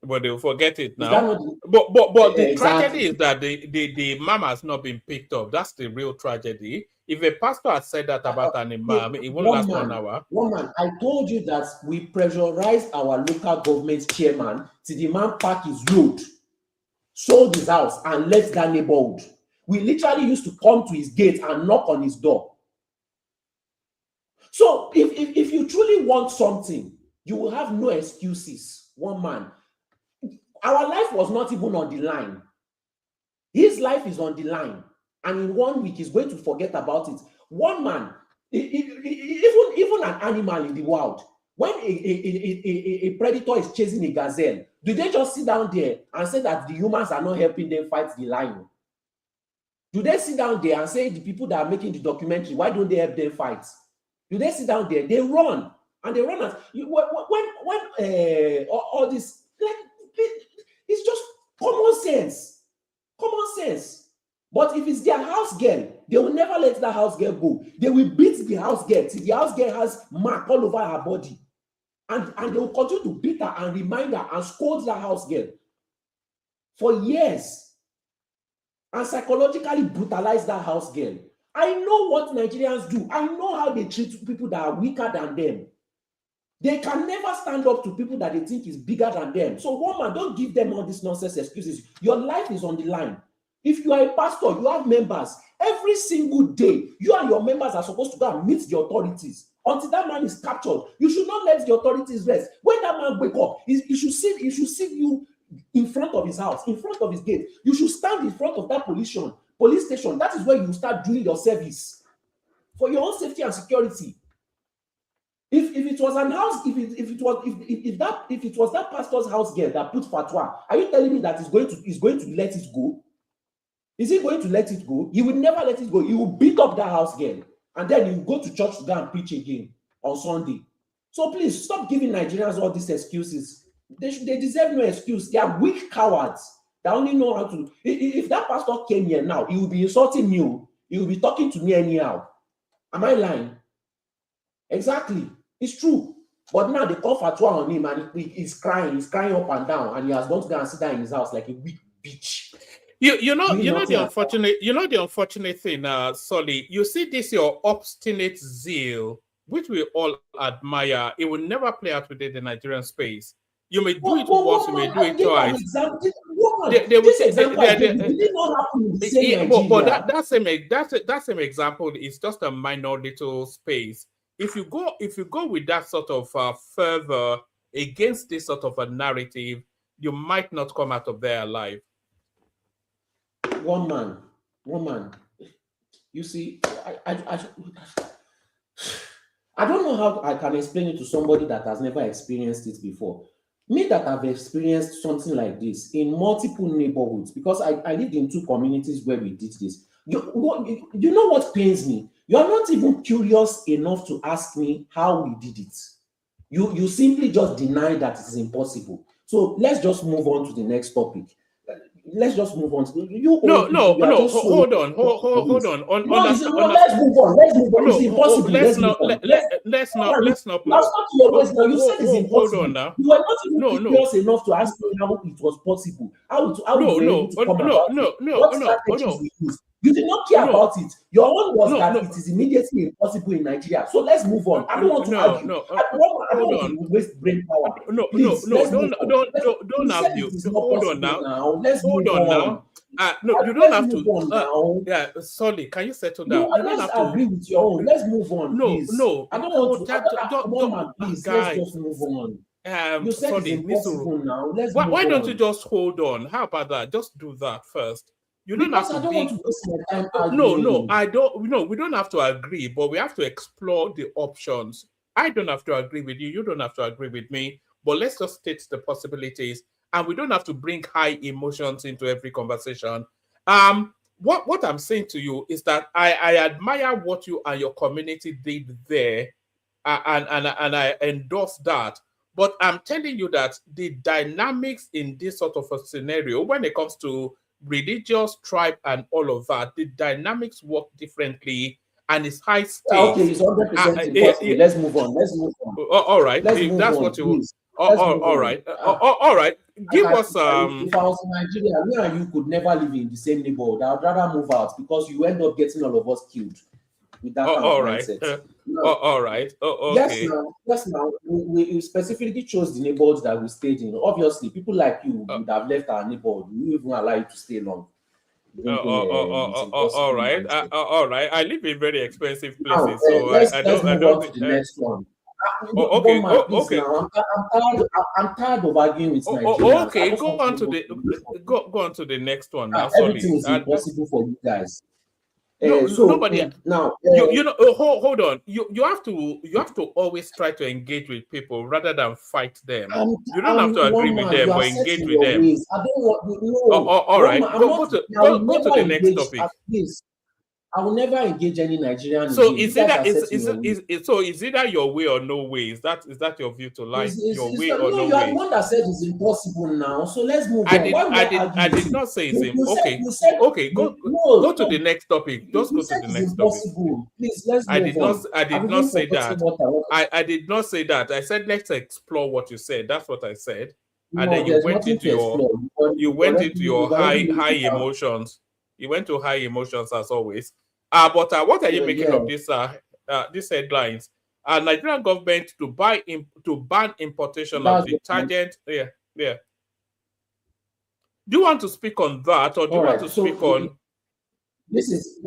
But they'll forget it now. But the tragedy is that the imam has not been picked up. That's the real tragedy. If a pastor had said that about an imam, it won't last 1 hour. One man, I told you that we pressurized our local government chairman till the man packed his load, sold his house, and left that neighborhood. We literally used to come to his gate and knock on his door. So if you truly want something, you will have no excuses. One man. Our life was not even on the line. His life is on the line. And in 1 week, he's going to forget about it. One man, even an animal in the wild, when a predator is chasing a gazelle, do they just sit down there and say that the humans are not helping them fight the lion? Do they sit down there and say the people that are making the documentary, why don't they help them fight? Do they sit down there? They run. And they run as when all this, like, it's just common sense. Common sense. But if it's their house girl, they will never let that house girl go. They will beat the house girl till the house girl has mark all over her body. And they will continue to beat her and remind her and scold that house girl for years. And psychologically brutalize that house girl. I know what Nigerians do. I know how they treat people that are weaker than them. They can never stand up to people that they think is bigger than them. So, woman, don't give them all these nonsense excuses. Your life is on the line. If you are a pastor, you have members. Every single day, you and your members are supposed to go and meet the authorities. Until that man is captured, you should not let the authorities rest. When that man wake up, he should see you in front of his house, in front of his gate. You should stand in front of that police station. That is where you start doing your service for your own safety and security. If it was an house, if it was that pastor's house girl that put fatwa, are you telling me that he's going to let it go? Is he going to let it go? He will never let it go. He will beat up that house girl, and then he will go to church to go and preach again on Sunday. So please stop giving Nigerians all these excuses. They deserve no excuse. They are weak cowards that only know how to. If that pastor came here now, he will be insulting you. He will be talking to me anyhow. Am I lying? Exactly. It's true. But now they call fatwa on him and he's crying up and down, and he has gone to go and sit down in his house like a weak bitch. You know the unfortunate thing, Solly. You see this your obstinate zeal, which we all admire. It will never play out within the Nigerian space. You may do it once, you may do it twice. But that same example is just a minor little space. If you go with that sort of fervor against this sort of a narrative, you might not come out of there alive. One man. You see, I don't know how I can explain it to somebody that has never experienced it before. Me that have experienced something like this in multiple neighborhoods, because I lived in 2 communities where we did this. You know what pains me? You are not even curious enough to ask me how we did it. You simply just deny that it is impossible. So let's just move on to the next topic. Let's just move on. You are just so hold on. Let's move on. Let's move on. It's impossible. Let's Move on. Let's not. Now stop your words now. You said it's impossible. Hold on now. You were not even curious enough to ask me how it was possible. How we were able to come about it. What strategies we used. You did not care about it. Your own was that it is immediately impossible in Nigeria. So let's move on. I don't want to argue. I don't want to waste brain power. Don't argue. Hold on now. Let's move on. No, you don't have to. Yeah, sorry. Can you settle down? No, let's agree with your own. Let's move on. Please. No. I don't want to. Please, let's just move on. You said it's impossible now. Why don't you just hold on? How about that? Just do that first. You don't have to. I don't want to waste my time arguing. No, I don't. No, we don't have to agree, but we have to explore the options. I don't have to agree with you. You don't have to agree with me. But let's just state the possibilities, and we don't have to bring high emotions into every conversation. What I'm saying to you is that I admire what you and your community did there, and I endorse that. But I'm telling you that the dynamics in this sort of a scenario, when it comes to religious, tribe, and all of that, the dynamics work differently, and it's high stakes. Okay, it's 100% impossible. Let's move on. All right, if that's what you. All right. Give us. If I was in Nigeria, me and you could never live in the same neighborhood. I'd rather move out because you end up getting all of us killed with that kind of mindset. All right. Okay. Yes, now we specifically chose the neighborhoods that we stayed in. Obviously, people like you would have left our neighborhood. We wouldn't even allow you to stay long. All right. I live in very expensive places, let's move on to the next one. Okay. I'm tired of arguing with Nigerians. Okay, go on to the next one now. Everything is impossible for you guys. Nobody. Now, you know. Hold on. You have to always try to engage with people rather than fight them. You don't have to agree with them, but engage with them. I don't want. All right. Go to the next topic. I will never engage any Nigerian. So is either your way or no way? Is that your view to life? Your way or no way? You are the one that said it's impossible now. So let's move on. I did not say it's impossible. Okay. Go to the next topic. Just go to the next topic. Please, let's move on. I did not say that. I did not say that. I said let's explore what you said. That's what I said. And then you went into your high emotions. You went to high emotions as always. But what are you making of these headlines? Nigerian government to ban importation of detergent. Yeah. Do you want to speak on that, or do you want to speak on?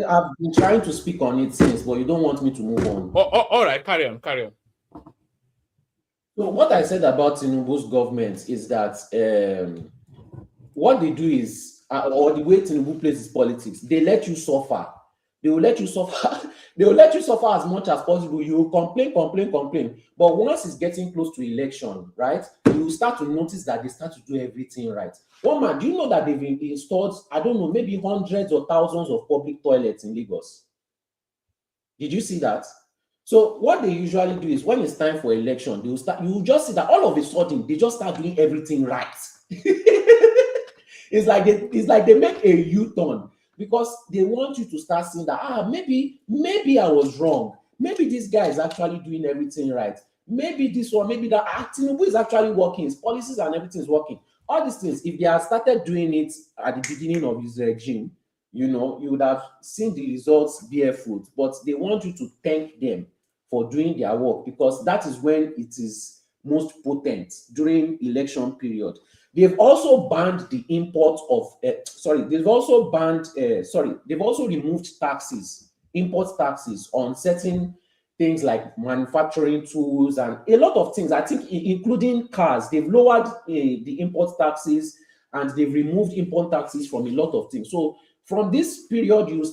I've been trying to speak on it since, but you don't want me to move on. All right, carry on. So what I said about Tinubu's government is that what they do is, or the way Tinubu plays his politics, they let you suffer. They will let you suffer. They will let you suffer as much as possible. You will complain. But once it's getting close to election, right, you will start to notice that they start to do everything right. One man, do you know that they've installed, I don't know, maybe hundreds or thousands of public toilets in Lagos? Did you see that? So what they usually do is when it's time for election, you will just see that all of a sudden they just start doing everything right. It's like they make a U-turn because they want you to start seeing that maybe I was wrong. Maybe this guy is actually doing everything right. Maybe this one, maybe that Tinubu is actually working. His policies and everything is working. All these things, if they had started doing it at the beginning of his regime, you would have seen the results bear fruit. But they want you to thank them for doing their work because that is when it is most potent during election period. They've also banned the import of they've also removed import taxes on certain things like manufacturing tools and a lot of things. I think including cars, they've lowered the import taxes and they've removed import taxes from a lot of things. So from this period, you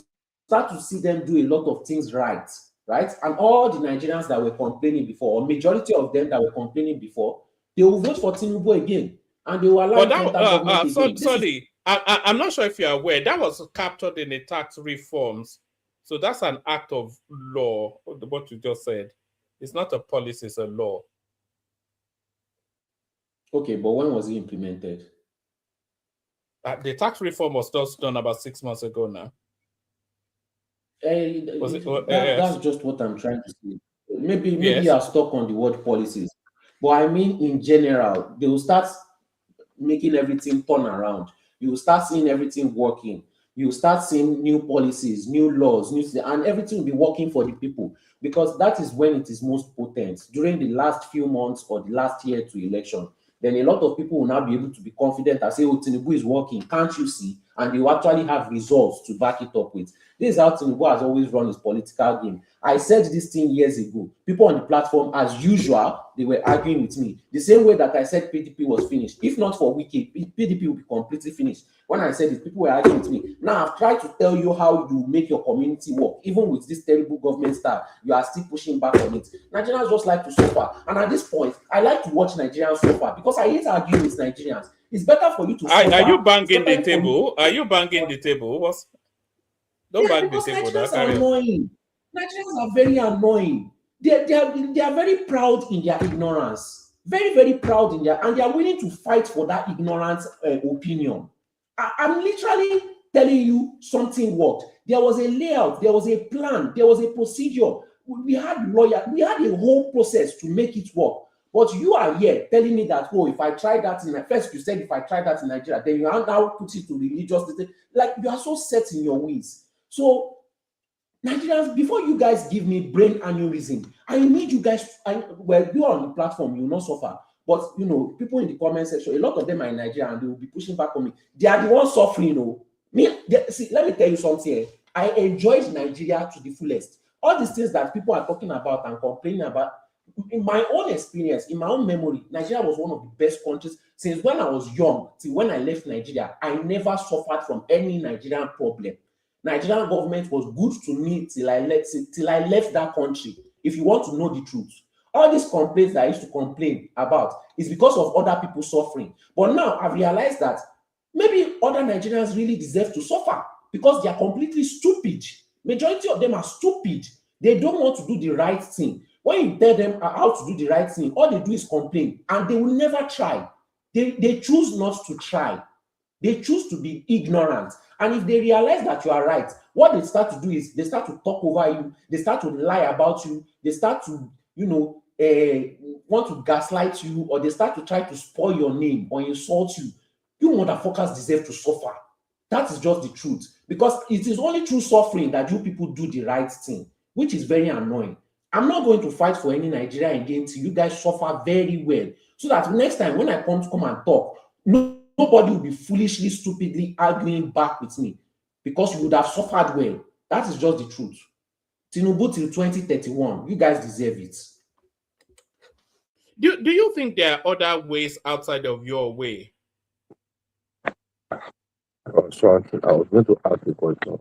start to see them do a lot of things right? And all the Nigerians that were complaining before, or majority of them that were complaining before, They will vote for Tinubu again, and they will allow him to enter government again. Sorry, I'm not sure if you're aware, that was captured in the tax reforms. So that's an act of law, what you just said. It's not a policy, it's a law. Okay, but when was it implemented? The tax reform was just done about 6 months ago now. That's just what I'm trying to say. Maybe you're stuck on the word policies. But I mean, in general, they will start making everything turn around. You will start seeing everything working. You will start seeing new policies, new laws, and everything will be working for the people, because that is when it is most potent, during the last few months or the last year to election. Then a lot of people will now be able to be confident and say, oh, Tinubu is working, can't you see? And they will actually have results to back it up with. This is how Tinubu has always run his political game. I said this thing years ago. People on the platform, as usual, they were arguing with me. The same way that I said PDP was finished. If not for Wiki, PDP will be completely finished. When I said it, people were arguing with me. Now, I've tried to tell you how you make your community work. Even with this terrible government style, you are still pushing back on it. Nigerians just like to suffer. And at this point, I like to watch Nigerians suffer because I hate arguing with Nigerians. It's better for you to suffer. Are you banging the table? Are you banging the table? Don't bang the table. Nigerians are annoying. Nigerians are very annoying. They are very proud in their ignorance. Very, very proud in their, and they are willing to fight for that ignorant opinion. I'm literally telling you something worked. There was a layout, there was a plan, there was a procedure. We had lawyers, we had a whole process to make it work. But you are here telling me that, oh, if I try that in first you said if I try that in Nigeria, then you are now put it to religious, like you are so set in your ways. So Nigerians, before you guys give me brain aneurysm, I need you guys, well, you are on the platform, you will not suffer. But, you know, people in the comment section, a lot of them are in Nigeria and they will be pushing back on me. They are the ones suffering, you know. See, let me tell you something here. I enjoyed Nigeria to the fullest. All these things that people are talking about and complaining about, in my own experience, in my own memory, Nigeria was one of the best countries. Since when I was young till when I left Nigeria, I never suffered from any Nigerian problem. Nigerian government was good to me till I left that country. If you want to know the truth, all these complaints that I used to complain about is because of other people suffering. But now I've realized that maybe other Nigerians really deserve to suffer because they are completely stupid. Majority of them are stupid. They don't want to do the right thing. When you tell them how to do the right thing, all they do is complain, and they will never try. They choose not to try. They choose to be ignorant. And if they realize that you are right, what they start to do is they start to talk over you. They start to lie about you. They start to, you know, want to gaslight you, or they start to try to spoil your name or insult you. You motherfuckers deserve to suffer. That is just the truth. Because it is only through suffering that you people do the right thing, which is very annoying. I'm not going to fight for any Nigeria again till you guys suffer very well. So that next time when I come and talk, nobody will be foolishly, stupidly arguing back with me because you would have suffered well. That is just the truth. Tinubu till 2031, you guys deserve it. Do you think there are other ways outside of your way? So I was going to ask the question.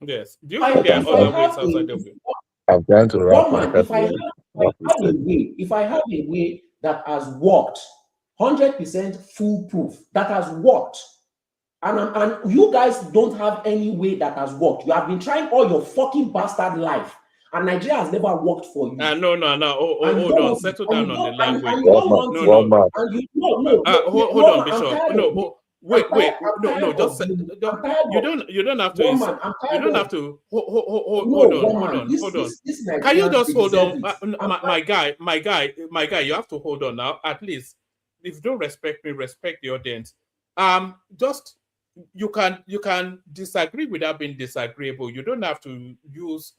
Yes. Do you think there are other ways outside of you? I'm trying to wrap my head. If I have a way that has worked, 100% foolproof, that has worked, and you guys don't have any way that has worked. You have been trying all your fucking bastard life, and Nigeria has never worked for you. No. Hold on. Settle down on the language. Hold on, Bishop. No, wait. No. Just you don't have to. You don't have to. Hold on. Can you just hold on, my guy? You have to hold on now. At least, if you don't respect me, respect the audience. Just you can disagree without being disagreeable. You don't have to use.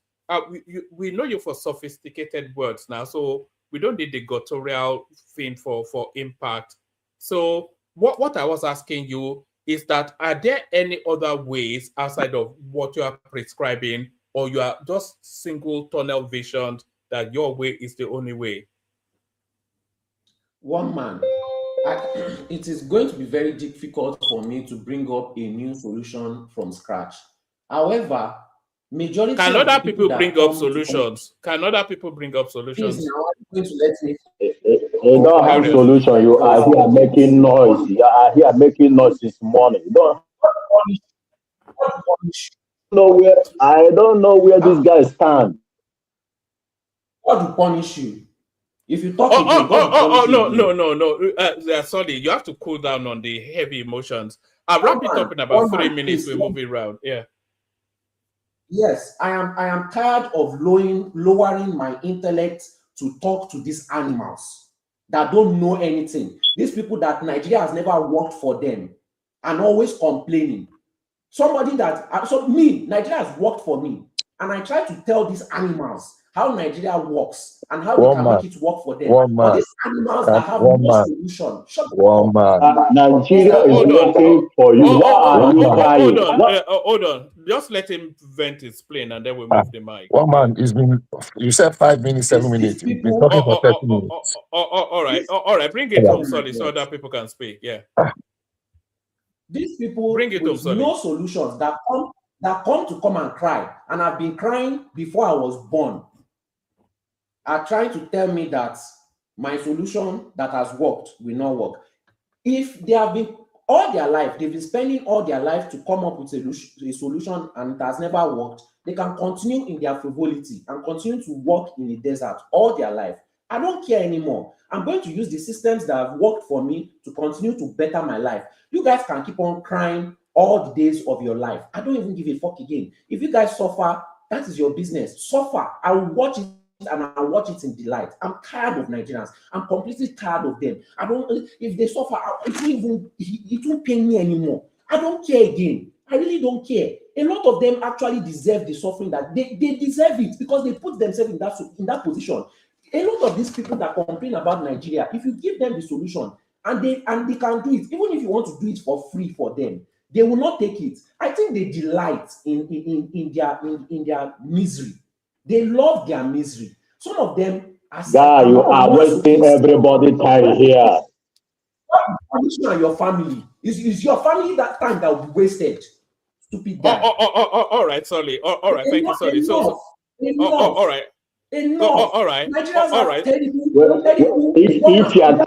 We know you for sophisticated words now, so we don't need the guttural thing for impact. So what I was asking you is that, are there any other ways outside of what you are prescribing, or you are just single tunnel visioned that your way is the only way? One man, it is going to be very difficult for me to bring up a new solution from scratch. However, majority can other people bring up solutions? Can other people bring up solutions? going to let me. You don't have solution. You are here making noise. You are here making noise this morning. You don't know where. I don't know where this guy stands. God will punish you. If you talk again, God will punish you. No. Sorry, you have to cool down on the heavy emotions. I'll wrap it up in about 3 minutes. We're moving around. Yeah. Yes, I am tired of lowering my intellect to talk to these animals that don't know anything. These people that Nigeria has never worked for them and always complaining. Somebody that Nigeria has worked for me, and I try to tell these animals how Nigeria works and how they can make it work for them. But these animals that have no solution, shut up. Nigeria is waiting for you. Why are you crying? Hold on. Just let him vent his plane and then we'll move the mic. One man, it's been, you said 5 minutes, 7 minutes. He's been talking for 30 minutes. All right. Bring it home, sorry, so other people can speak. Yeah. These people with no solutions that come to come and cry, and I've been crying before I was born, are trying to tell me that my solution that has worked will not work. If they have been all their life, they've been spending all their life to come up with a solution and it has never worked, they can continue in their frivolity and continue to work in the desert all their life. I don't care anymore. I'm going to use the systems that have worked for me to continue to better my life. You guys can keep on crying all the days of your life. I don't even give a fuck again. If you guys suffer, that is your business. Suffer. I will watch it and I watch it in delight. I'm tired of Nigerians. I'm completely tired of them. I don't. If they suffer, it won't pain me anymore. I don't care again. I really don't care. A lot of them actually deserve the suffering that they deserve it because they put themselves in that position. A lot of these people that complain about Nigeria, if you give them the solution and they can do it, even if you want to do it for free for them, they will not take it. I think they delight in their misery. They love their misery. Some of them are. Guy, you are wasting everybody's time here. You and your family. Is your family that time that will be wasted? Stupid guy. All right, sorry. All right, thank you, sorry. All right. All right. If you are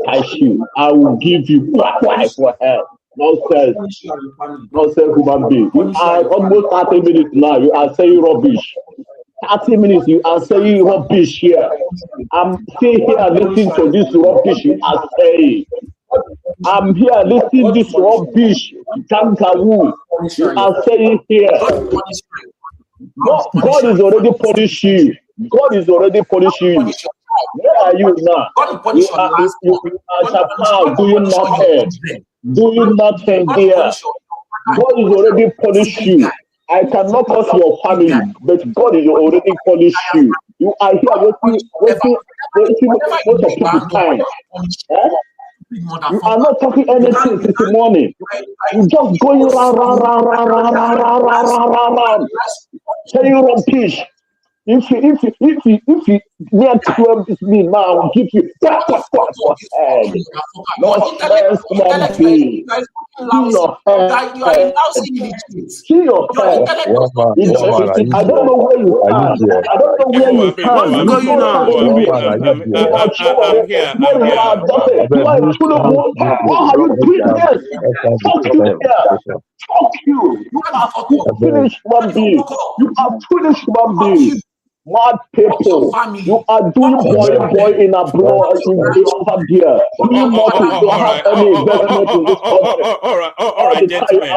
cashew, I will give you for help. Nonsense, human being. You are almost 30 minutes now. You are saying rubbish. 30 minutes, you are saying rubbish here. I'm still here listening to this rubbish you are saying. I'm here listening to this rubbish. Kangaroo, you are saying here. God is already punishing you. God is already punishing you. Where are you now? You are Japan doing nothing. Doing nothing here. God is already punished you. I cannot curse your family, but God is already punished you. You are here wasting most of people's time. You are not talking anything since the morning. You just going round. Saying rubbish. If you near 12 is me now, I will give you head. No stress, one day. See your head. See your head. I don't know where you stand. I don't know where you stand. You are you doing this? Fuck you. You are finished one day. You are finished one day. Mad people, you are doing boy in abroad in over here. You don't have any investment in this country. All right, gentlemen.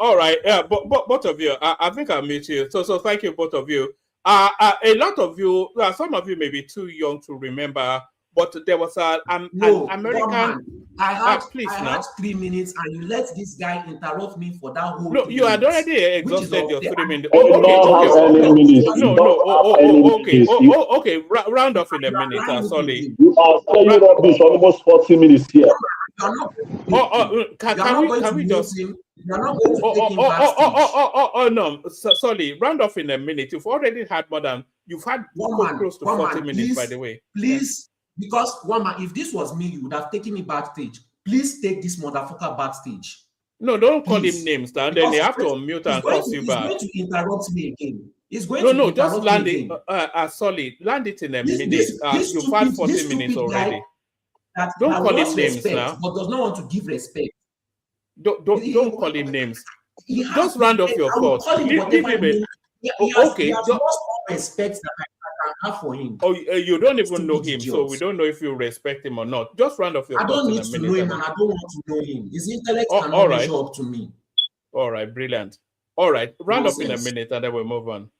All right. Yeah, but both of you, I think I'll meet you. So thank you, both of you. A lot of you, some of you may be too young to remember, but there was an American. I had 3 minutes, and you let this guy interrupt me for that whole. No, you had already exhausted your 3 minutes. Okay. Round off in a minute. Sorry. You are saying rubbish almost 40 minutes here. Can we just? No. Sorry. Round off in a minute. You've already had close to 40 minutes, by the way. Please. Because if this was me, you would have taken me backstage. Please take this motherfucker backstage. No, don't call Please. him names now. Then Because they have to unmute and curse you he's back. going to interrupt me again. He's going to interrupt just land me it. Solid, land it in a minute. This You've had 40 this minutes already. That Don't call him wants names respect, now. but does not want to give respect. Don't call him names. Just round off your thoughts. Okay. He has lost all respect that I can have for him. Oh, you don't even know him, so we don't know if you respect him or not. Just round off your thoughts. I don't need to know him, and I don't want to know him. His intellect cannot measure up to me. All right, brilliant. All right, round up in a minute, and then we'll move on.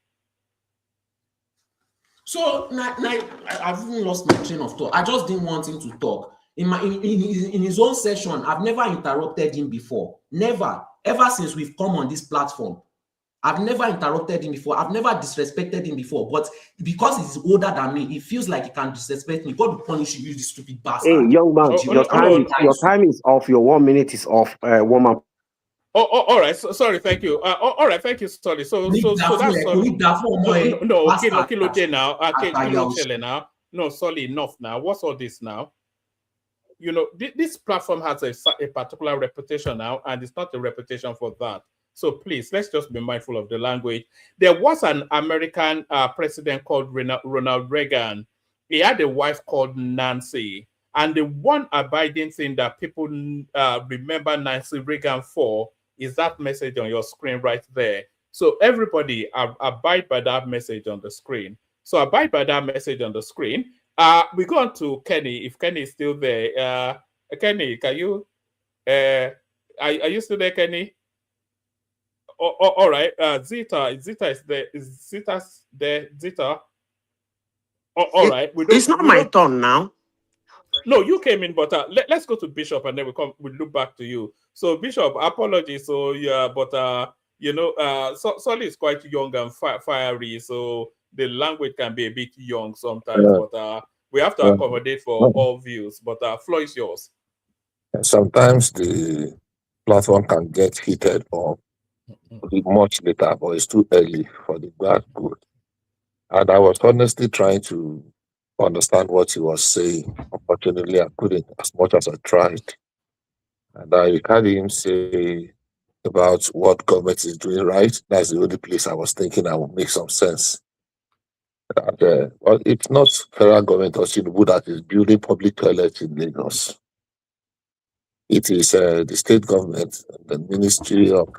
So I've even lost my train of thought. I just didn't want him to talk. In his own session, I've never interrupted him before. Never. Ever since we've come on this platform, I've never interrupted him before. I've never disrespected him before. But because he's older than me, he feels like he can disrespect me. God will punish you, you stupid bastard. Hey, young man, your time is off. Your 1 minute is off. Woman. All right. So, sorry. Thank you. All right. Thank you. Sorry. So that's sorry. No. Kilo now. No, sorry. Enough now. What's all this now? You know, this platform has a particular reputation now, and it's not a reputation for that. So please, let's just be mindful of the language. There was an American president called Ronald Reagan. He had a wife called Nancy. And the one abiding thing that people remember Nancy Reagan for is that message on your screen right there. So everybody abide by that message on the screen. So abide by that message on the screen. We go on to Kenny. If Kenny is still there, Kenny, can you? Are you still there, Kenny? All right. Zita is there. Is Zita's there? Zita. All right. It's not my turn now. No, you came in, but let's go to Bishop and then we'll look back to you. So Bishop, apologies. So yeah, but Solly is quite young and fiery, so the language can be a bit young sometimes. But we have to accommodate for all views. But floor is yours. Sometimes the platform can get heated or much later, but it's too early for the bad good. And I was honestly trying to understand what he was saying. Unfortunately, I couldn't as much as I tried. And I heard him say about what government is doing right. That's the only place I was thinking I would make some sense. And, well, it's not federal government or Tinubu that is building public toilets in Lagos. It is the state government, the Ministry of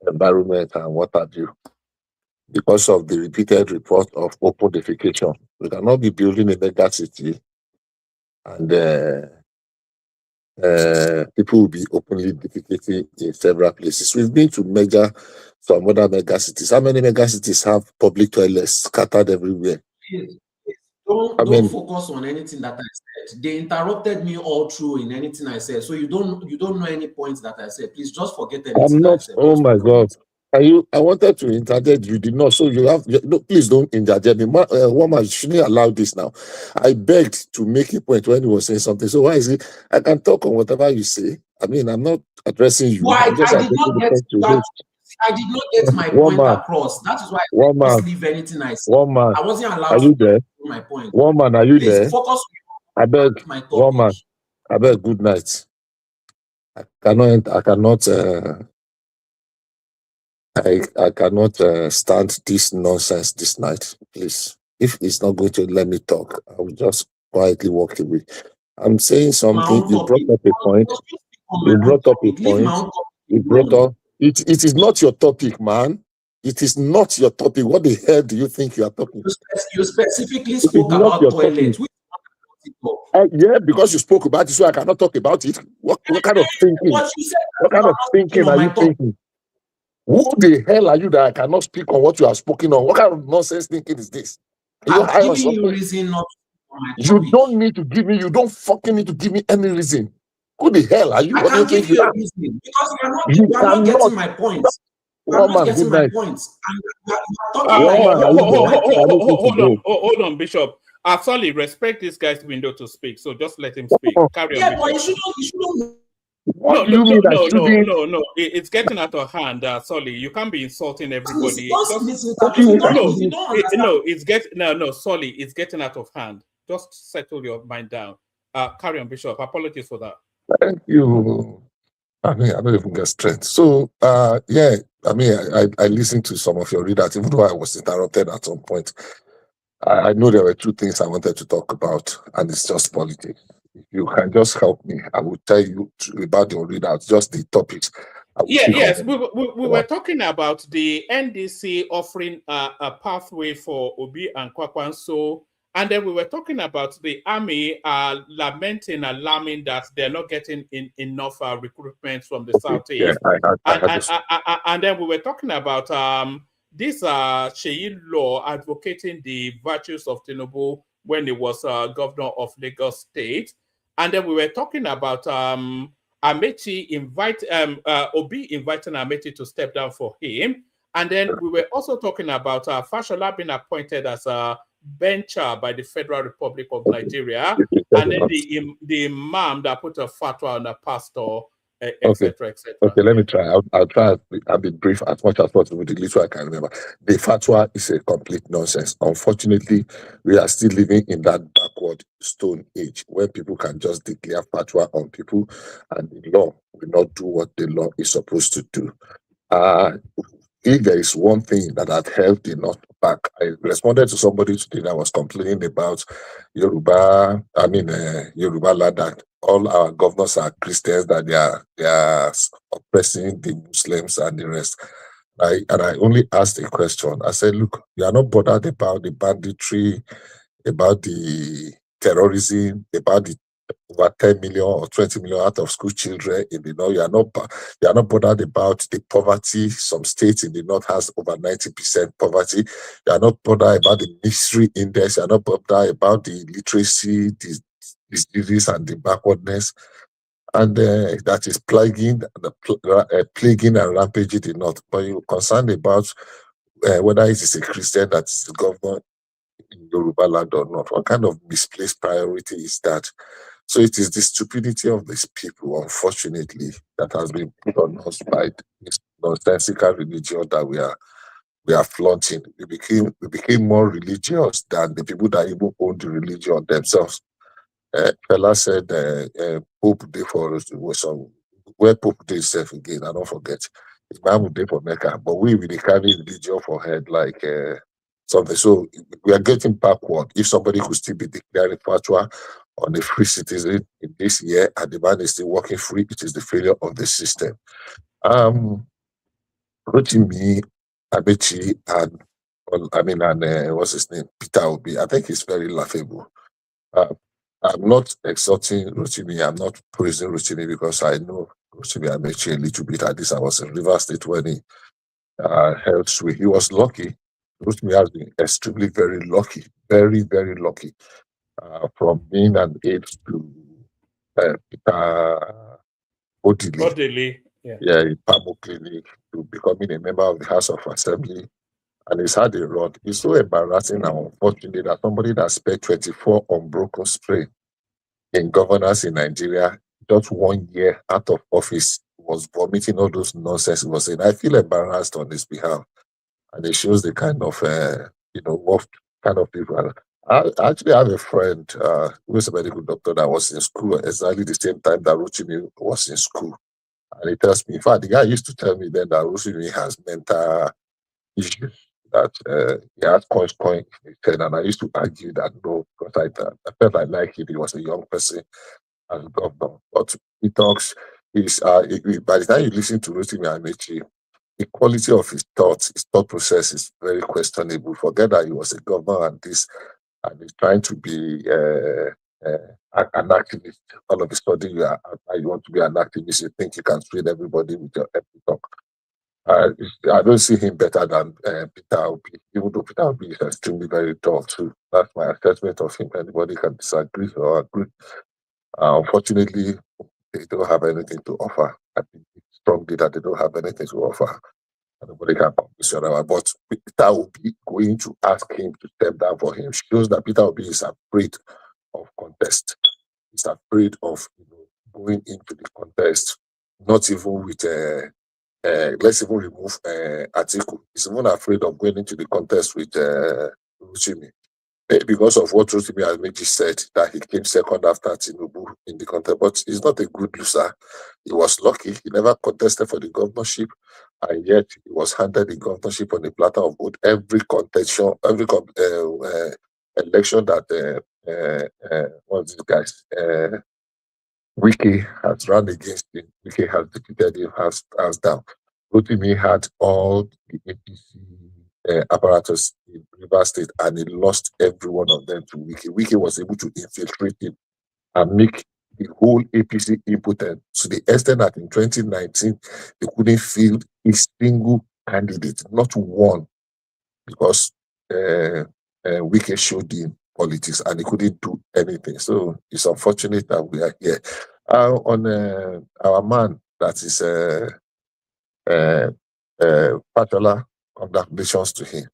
Environment and what have you. Because of the repeated report of open defecation, we cannot be building a mega city and people will be openly defecating in several places. We've been to some other mega cities. How many mega cities have public toilets scattered everywhere? Don't focus on anything that I said. They interrupted me all through in anything I said. So you don't know any points that I said. Please just forget anything I said. Oh my God. I wanted to interject, you did not. So no, please don't interject me. Woman, you shouldn't allow this now. I begged to make a point when he was saying something. So why is it? I can talk on whatever you say. I mean, I'm not addressing you. I did not get my point across. That is why I didn't leave anything I said. I wasn't allowed to make my point. Woman, are you there? Focus I beg, woman. I beg, good night. I cannot stand this nonsense this night, please. If it's not going to let me talk, I will just quietly walk away. I'm saying something. You brought up a point. It is not your topic, man. It is not your topic. What the hell do you think you are talking? You specifically spoke about toilets. Yeah, because you spoke about it, so I cannot talk about it. What kind of thinking? What kind of thinking are you thinking? Who the hell are you that I cannot speak on what you have spoken on? What kind of nonsense thinking is this? I'm giving you reason not to. You don't need to give me. You don't fucking need to give me any reason. Who the hell are you? I can give you a reason because you are not getting my points. I'm not getting my points. Hold on, Bishop. Sorry, respect this guy's window to speak. So just let him speak. Carry on. Yeah, but you shouldn't. No. It's getting out of hand. Sorry, you can't be insulting everybody. Sorry, it's getting out of hand. Just settle your mind down. Carry on, Bishop. Apologies for that. Thank you. I mean, I don't even get strength. So, yeah, I mean, I listened to some of your readers, even though I was interrupted at some point. I know there were two things I wanted to talk about, and it's just politics. If you can just help me, I will tell you about your readouts, just the topics. Yes, we were talking about the NDC offering a pathway for Obi and Kwakwanso, and then we were talking about the army lamenting, alarming that they're not getting enough recruitment from the southeast. Yeah, and then we were talking about this Sheyi Law advocating the virtues of Tinubu when he was governor of Lagos State, and then we were talking about Amechi Obi inviting Amechi to step down for him. And then we were also talking about Fashola being appointed as a bencher by the Federal Republic of Nigeria. And then the imam that put a fatwa on a pastor, etc., etc. Okay, let me try. I'll try. I'll be brief as much as possible with the little I can remember. The fatwa is a complete nonsense. Unfortunately, we are still living in that backward stone age where people can just declare fatwa on people, and the law will not do what the law is supposed to do. If there is one thing that had held the North back, I responded to somebody today that was complaining about Yoruba land, that all our governors are Christians, that they are oppressing the Muslims and the rest. And I only asked a question. I said, look, you are not bothered about the banditry, about the terrorism, about the over 10 million or 20 million out of school children in the north. You are not bothered about the poverty. Some states in the north has over 90% poverty. You are not bothered about the misery index. You are not bothered about the literacy, the disease and the backwardness. And that is plaguing and rampaging the north. But you're concerned about whether it is a Christian that is the governor in Yoruba land or not. What kind of misplaced priority is that? So it is the stupidity of these people, unfortunately, that has been put on us by this nonsensical religion that we are flaunting. We became more religious than the people that even own the religion themselves. Fella said Pope Day for us was some where Pope Day self again, I don't forget. It's Bible Day for Mecca, but we carry religion for head like something. So we are getting backward. If somebody could still be declaring fatwa on a free citizen in this year and the man is still working free, it is the failure of the system. Rotimi, Amechi, and what's his name? Peter Obi. I think it's very laughable. I'm not exalting Rotimi. I'm not praising Rotimi because I know Rotimi Amechi a little bit. At least I was in Rivers State when he held sway. He was lucky. Rotimi has been extremely very lucky, very, very lucky. From being an aide to Peter Odili. Yeah, in Pamo Clinic, to becoming a member of the House of Assembly. And he's had a run. It's so embarrassing and unfortunate that somebody that spent 24 unbroken strain in governance in Nigeria, just 1 year out of office, was vomiting all those nonsense he was saying. I feel embarrassed on his behalf. And it shows the kind of, what kind of people. I actually have a friend who is a medical doctor that was in school exactly the same time that Rotimi was in school. And he tells me, in fact, the guy used to tell me then that Rotimi has mental issues, that he has coin in his head. And I used to argue that no, because I felt I liked him. He was a young person as a governor. But he talks, by the time you listen to Rotimi Amechi, the quality of his thoughts, his thought process is very questionable. Forget that he was a governor and he's trying to be an activist. All of a sudden, you want to be an activist. You think you can sway everybody with your empty talk. I don't see him better than Peter Obi, even though Peter Obi is extremely very dull too. That's my assessment of him. Anybody can disagree or agree. Unfortunately, they don't have anything to offer. I think strongly that they don't have anything to offer. Nobody can publish whatever. But Peter Obi going to ask him to step down for him shows that Peter Obi is afraid of contest. He's afraid of going into the contest, not even with let's even remove Atiku. He's even afraid of going into the contest with Rotimi. because of what Rotimi Amechi said, that he came second after Tinubu in the contest. But he's not a good loser. He was lucky. He never contested for the governorship, and yet he was handed the governorship on the platter of wood. Every contention, election that what's this guys? Wiki has run against him. Wiki has defeated him, has down. Rotimi had all the APC apparatus in Rivers State, and he lost every one of them to Wiki. Wiki was able to infiltrate him and make the whole APC impotent to the extent that in 2019 they couldn't field a single candidate, not one, because Wiki showed him politics and he couldn't do anything. So it's unfortunate that we are here. On our man, that is Patola, congratulations to him.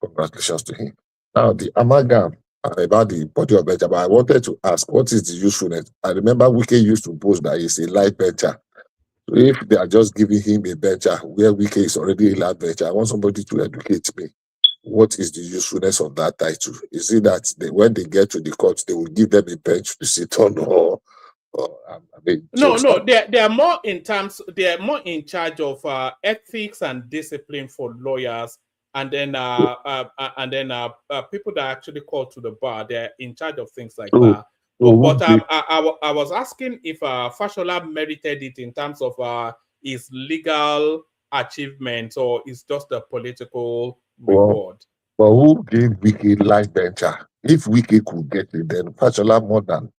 Congratulations to him. Now, the amalgam about the body of Benjamin, I wanted to ask, what is the usefulness? I remember Wike used to boast that he's a light bencher. So if they are just giving him a bencher where Wike is already a light bencher, I want somebody to educate me. What is the usefulness of that title? Is it that when they get to the court, they will give them a bench to sit on, or I mean, no, they are more in terms. They are more in charge of ethics and discipline for lawyers, and then people that actually call to the bar. They're in charge of things like that. But I was asking if Fashola merited it in terms of his legal achievements, or is just a political reward. But who gave Wiki life bencher? If Wiki could get it, then Fashola more than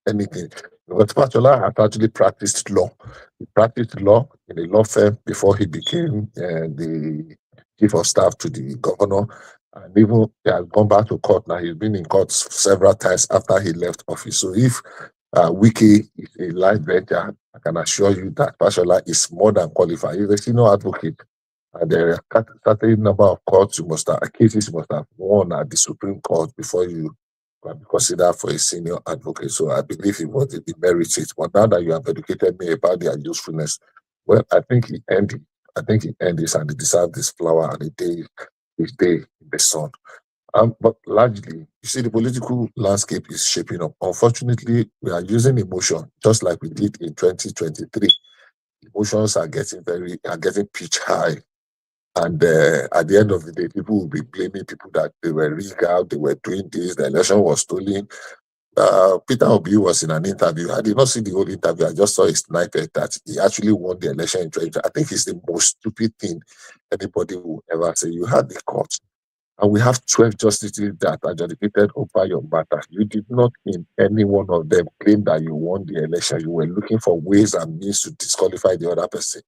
anything. Because Fashola had actually practiced law. He practiced law in a law firm before he became the chief of staff to the governor. And even he has gone back to court now. He's been in court several times after he left office. So if Wiki is a life bencher, I can assure you that Fashola is more than qualified. He's a senior advocate. And there are a certain number of cases you must have won at the Supreme Court before you can be considered for a senior advocate. So I believe he wanted the merits it. But now that you have educated me about their usefulness, well, I think he earned it. I think he earned this, and he deserved this flower and his day in the sun. But largely, you see, the political landscape is shaping up. Unfortunately, we are using emotion, just like we did in 2023. Emotions are getting pitch high. And at the end of the day, people will be blaming people that they were rigged out, they were doing this, the election was stolen. Peter Obi was in an interview. I did not see the whole interview. I just saw a snippet that he actually won the election in 2020. I think it's the most stupid thing anybody will ever say. You had the court, and we have 12 justices that are adjudicated over your matter. You did not in any one of them claim that you won the election. You were looking for ways and means to disqualify the other person.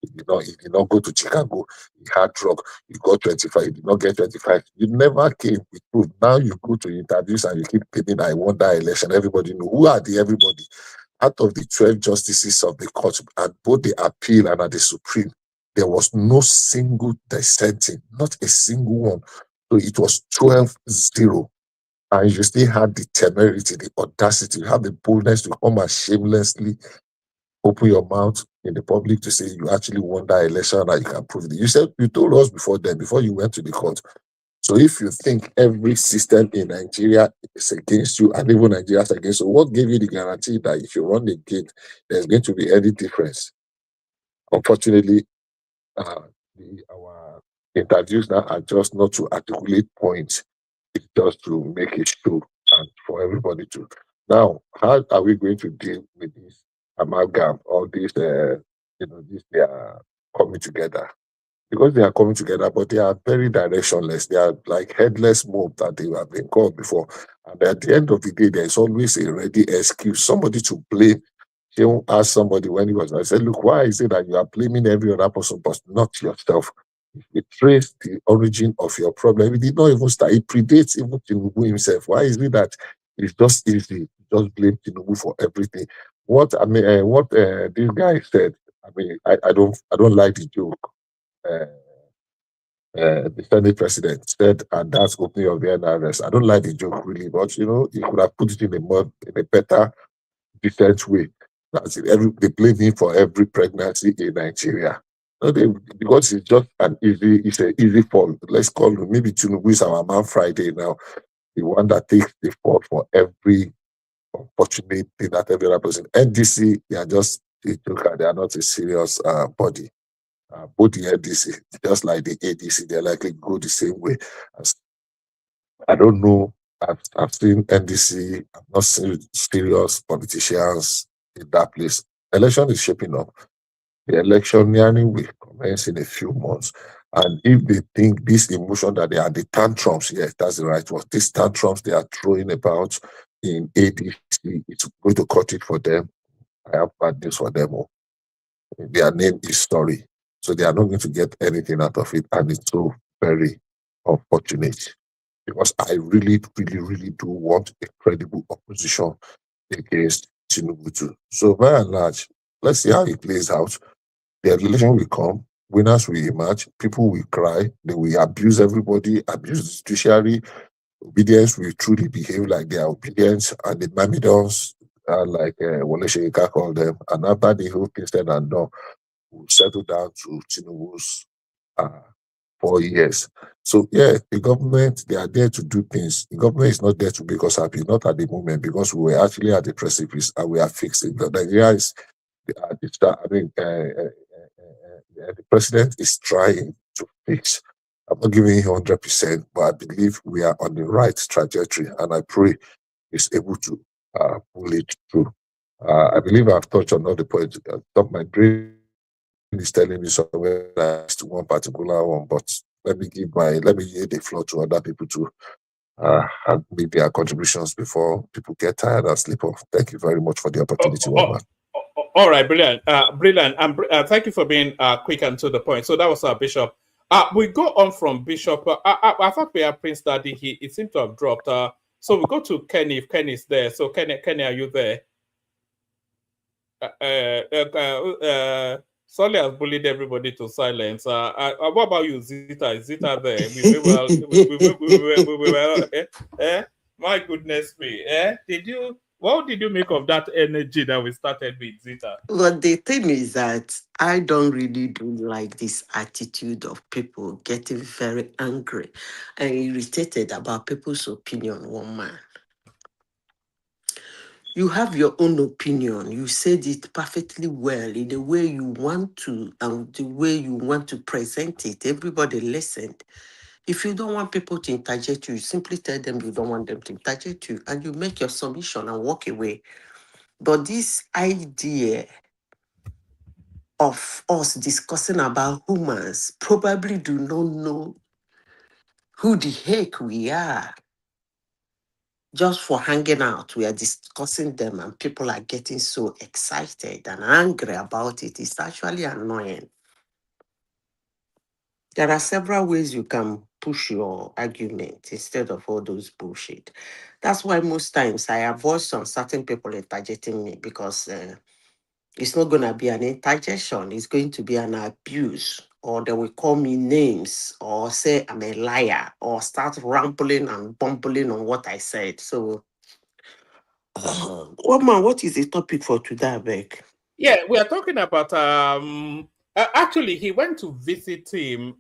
He did not go to Chicago. He had drug. He got 25. He did not get 25. You never came with proof. Now you go to interviews and you keep claiming I won that election. Everybody know. Who are the everybody? Out of the 12 justices of the court, at both the appeal and at the Supreme, there was no single dissenting, not a single one. So it was 12-0. And you still had the temerity, the audacity, you have the boldness to come and shamelessly open your mouth in the public to say you actually won that election and you can prove it. You told us before you went to the court. So if you think every system in Nigeria is against you and even Nigeria is against you, what gave you the guarantee that if you run again, there's going to be any difference? Unfortunately, our interviews now are just not to articulate points. It's just to make it show and for everybody to. Now, how are we going to deal with this amalgam, all these, they are coming together? Because they are coming together, but they are very directionless. They are like headless mob that they have been called before. And at the end of the day, there is always a ready excuse, somebody to blame. They won't ask somebody when he was. I said, look, why is it that you are blaming every other person, but not yourself? It trace the origin of your problem. It did not even start. It predates even Tinubu himself. Why is it that it's just easy to just blame Tinubu for everything? What this guy said. I don't like the joke. The Senate president said, and that's opening of the NRS. I don't like the joke really, but he could have put it in a better, decent way. That's it. They blame him for every pregnancy in Nigeria. Because it's just an easy fall. Let's call him, maybe Tinubu is our man Friday now, the one that takes the fall for every unfortunate thing that every other person. NDC, they are just a joker, they are not a serious body. Both the NDC, just like the ADC, they're likely go the same way. I don't know. I've seen NDC, I've not seen serious politicians in that place. Election is shaping up. The electioneering will commence in a few months. And if they think this emotion that they are the tantrums, yes, that's the right word. These tantrums they are throwing about in ADC, it's going to cut it for them. I have bad news for them. Their name is Story. So they are not going to get anything out of it. And it's so very unfortunate. Because I really, really, really do want a credible opposition against Tinubu too. So by and large, let's see how it plays out. The election will come, winners will emerge, people will cry, they will abuse everybody, abuse the judiciary, obedience will truly behave like they are obedience, and the Mamidons are like Wole Soyinka called them. And after the whole thing said and done, we'll settle down to Tinubu's 4 years. So yeah, the government, they are there to do things. The government is not there to make us happy, not at the moment, because we were actually at the precipice and we are fixing. Nigeria is the president is trying to fix. I'm not giving him 100%, but I believe we are on the right trajectory, and I pray he's able to pull it through. I believe I've touched on all the points. My brain is telling me somewhere to one particular one, but let me give the floor to other people to make their contributions before people get tired and sleep off. Thank you very much for the opportunity, one man. All right, brilliant, brilliant, and thank you for being quick and to the point. So that was our Bishop. We go on from Bishop. I thought we have Prince Daddy. He seemed to have dropped. So we go to Kenny. If Kenny's there, so Kenny, are you there? Solly has bullied everybody to silence. What about you, Zita? Is Zita there? My goodness me. What did you make of that energy that we started with, Zita? But the thing is that I don't really do like this attitude of people getting very angry and irritated about people's opinion, one man. You have your own opinion. You said it perfectly well in the way you want to and the way you want to present it. Everybody listened. If you don't want people to interject you, simply tell them you don't want them to interject you and you make your submission and walk away. But this idea of us discussing about humans probably do not know who the heck we are. Just for hanging out, we are discussing them and people are getting so excited and angry about it. It's actually annoying. There are several ways you can push your argument instead of all those bullshit. That's why most times I avoid some certain people interjecting me because it's not going to be an interjection. It's going to be an abuse, or they will call me names or say I'm a liar or start rambling and bumbling on what I said. So, what is the topic for today, Beck? Yeah, we are talking about actually he went to visit him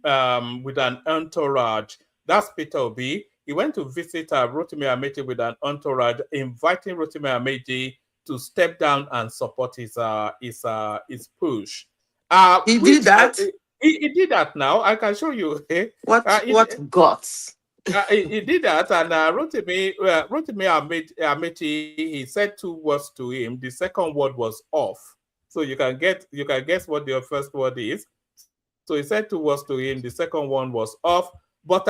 with an entourage. That's Peter Obi. He went to visit Rotimi Amechi with an entourage, inviting Rotimi Amechi to step down and support his push. He did that? He did that now. I can show you. What guts? He did that, and Rotimi Amechi, he said 2 words to him. The second word was off. So you can guess what the first word is. So he said 2 words to him. The second one was off. But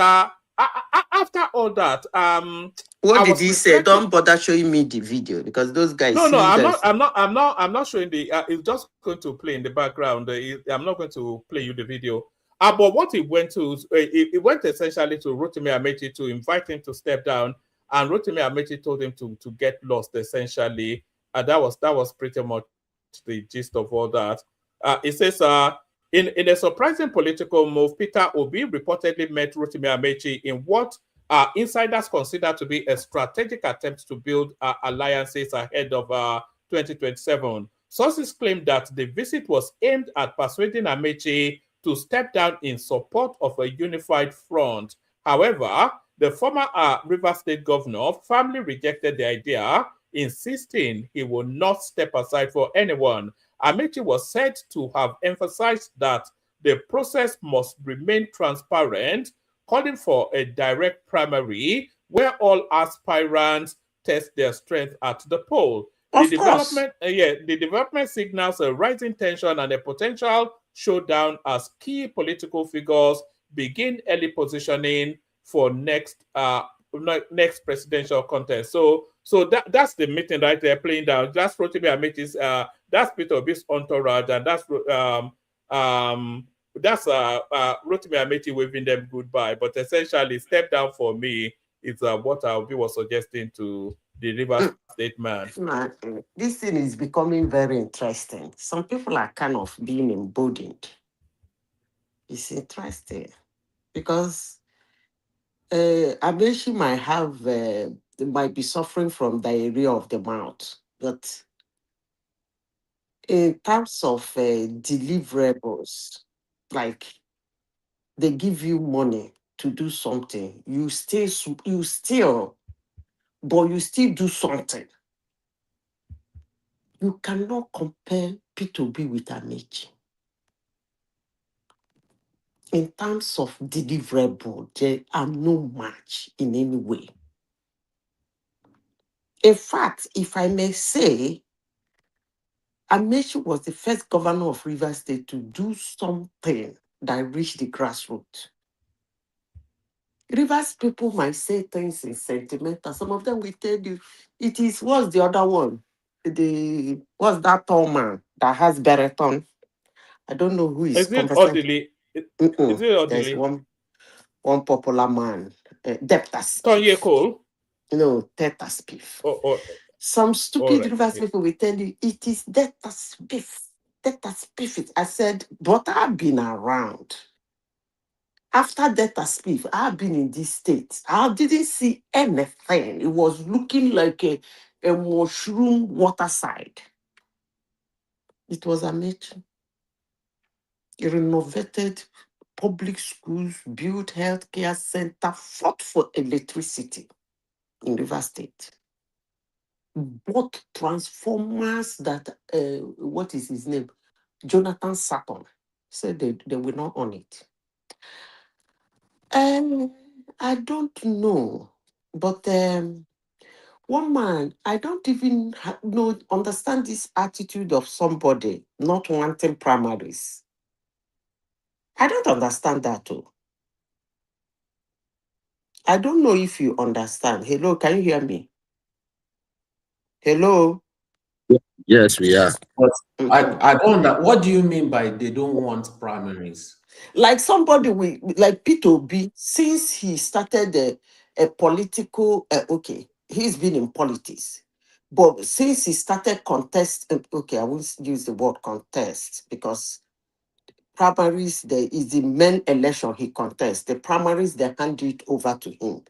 after all that, what did he say? Don't bother showing me the video because those guys. No, I'm not showing the. It's just going to play in the background. I'm not going to play you the video. But what he went to, it went essentially to Rotimi Amechi to invite him to step down, and Rotimi Amechi told him to get lost essentially. That was pretty much the gist of all that. It says, in a surprising political move, Peter Obi reportedly met Rotimi Amechi in what insiders consider to be a strategic attempt to build alliances ahead of 2027. Sources claim that the visit was aimed at persuading Amechi to step down in support of a unified front. However, the former Rivers State governor firmly rejected the idea, insisting he will not step aside for anyone. Amechi was said to have emphasized that the process must remain transparent, calling for a direct primary where all aspirants test their strength at the poll. The development signals a rising tension and a potential showdown as key political figures begin early positioning for next presidential contest. So that's the meeting right there playing down. That's Rotimi Amechi's that's Peter Obi's entourage, and that's Rotimi Amechi waving them goodbye. But essentially, step down for me is what Obi was suggesting to the Rivers State man. This thing is becoming very interesting. Some people are kind of being emboldened. It's interesting because Amechi might be suffering from diarrhea of the mouth, but in terms of deliverables, like they give you money to do something, you still do something. You cannot compare P2B with Amechi. In terms of deliverable, there are no match in any way. In fact, if I may say, Amechi was the first governor of Rivers State to do something that reached the grassroots. Rivers people might say things in sentimental. Some of them will tell you, what's the other one? What's that tall man that has Bereton? I don't know who is Orderly? Is it Orderly? There's one popular man, Deptas. Tonye Cole? No, Tetas Beef. Some stupid Rivers people will tell you it is Deptas Beef. Deptas Beef. I said, but I've been around. After Deptas Beef, I've been in this state. I didn't see anything. It was looking like a mushroom waterside. It was Amechi. He renovated public schools, built healthcare center, fought for electricity in Rivers State. Bought transformers that, what is his name? Jonathan Saturn said they will not own it. I don't know, but one man, I don't even understand this attitude of somebody not wanting primaries. I don't understand that too. I don't know if you understand. Hello, can you hear me? Hello? Yes, we are. But I don't know. What do you mean by they don't want primaries? Like somebody like P2B, since he started a political, he's been in politics. But since he started contest, I won't use the word contest because primaries, there is the main election he contests. The primaries, they hand it over to him.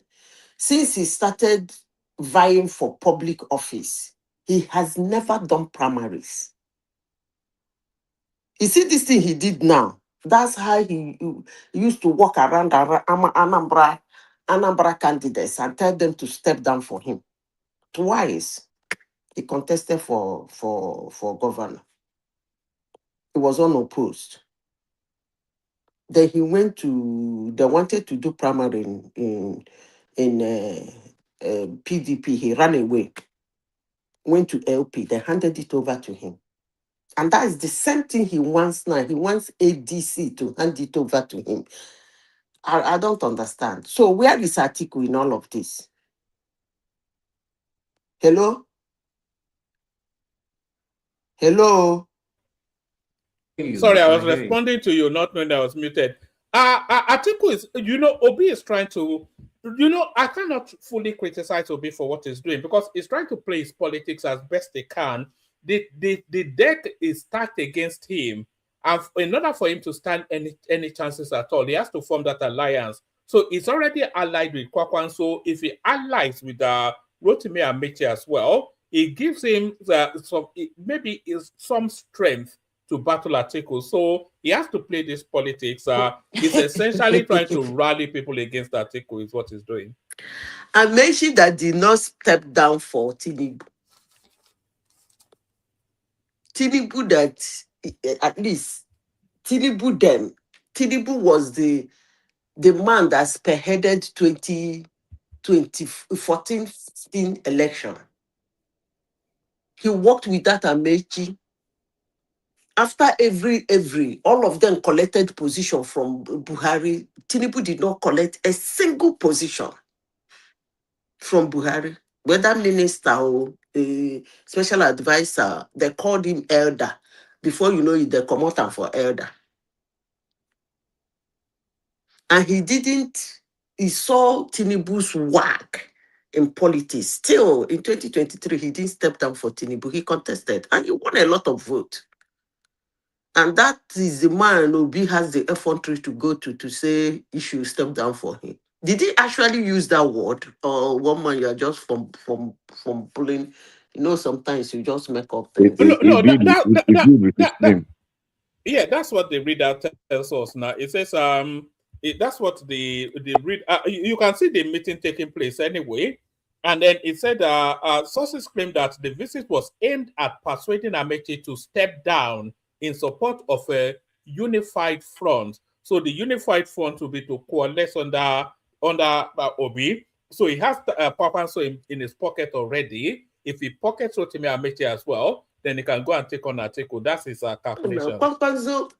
Since he started vying for public office, he has never done primaries. You see this thing he did now? That's how he used to walk around Anambra candidates and tell them to step down for him. Twice, he contested for governor. He was unopposed. Then he they wanted to do primary in PDP. He ran away, went to LP. They handed it over to him. And that is the same thing he wants now. He wants ADC to hand it over to him. I don't understand. So where is Atiku in all of this? Hello? Hello? Sorry, I was responding to you, not knowing I was muted. Atiku is, Obi is trying to, I cannot fully criticize Obi for what he's doing because he's trying to play his politics as best he can. The deck is stacked against him. And in order for him to stand any chances at all, he has to form that alliance. So he's already allied with Kwakwan. So if he allies with Rotimi Amechi as well, it gives him maybe some strength to battle Atiku. So he has to play this politics. He's essentially trying to rally people against Atiku is what he's doing. I mentioned that did not step down for Tinubu. Tinubu that at least Tinubu then Tinubu was the man that spearheaded 2014-15 election. He worked with that Amechi. After every, all of them collected position from Buhari. Tinubu did not collect a single position from Buhari, whether minister or special advisor. They called him elder. Before you know it, they come out for elder. And he saw Tinubu's work in politics. Still, in 2023, he didn't step down for Tinubu. He contested and he won a lot of votes. And that is the man Obi has the effrontery to go to say he should step down for him. Did he actually use that word? Or one man, you are just from pulling, sometimes you just make up things. Yeah, that's what the reader tells us now. It says that's what the read. You can see the meeting taking place anyway, and then it said sources claim that the visit was aimed at persuading Amechi to step down in support of a unified front. So the unified front will be to coalesce under Obi. So he has Papanso in his pocket already. If he pockets Rotimi Amechi as well, then he can go and take on Atiku. That's his calculation. Pankwanzo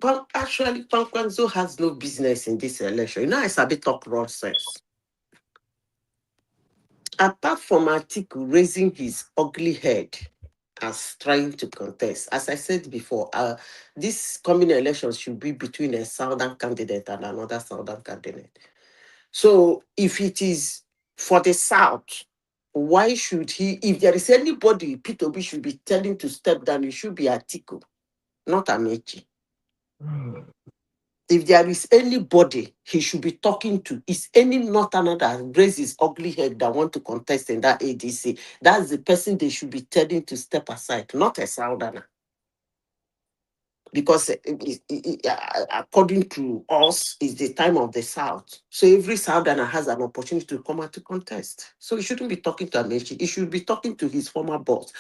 has no business in this election. It's a bit of process. Apart from Atiku raising his ugly head as trying to contest, as I said before, this coming election should be between a southern candidate and another southern candidate. So if it is for the South, why should he, if there is anybody Peter Obi should be telling to step down, it should be Atiku, not Amechi. If there is anybody he should be talking to, is any northerner that raised his ugly head that want to contest in that ADC, that's the person they should be telling to step aside, not a southerner. Because according to us, it's the time of the South. So every southerner has an opportunity to come out to contest. So he shouldn't be talking to Amechi. He should be talking to his former boss.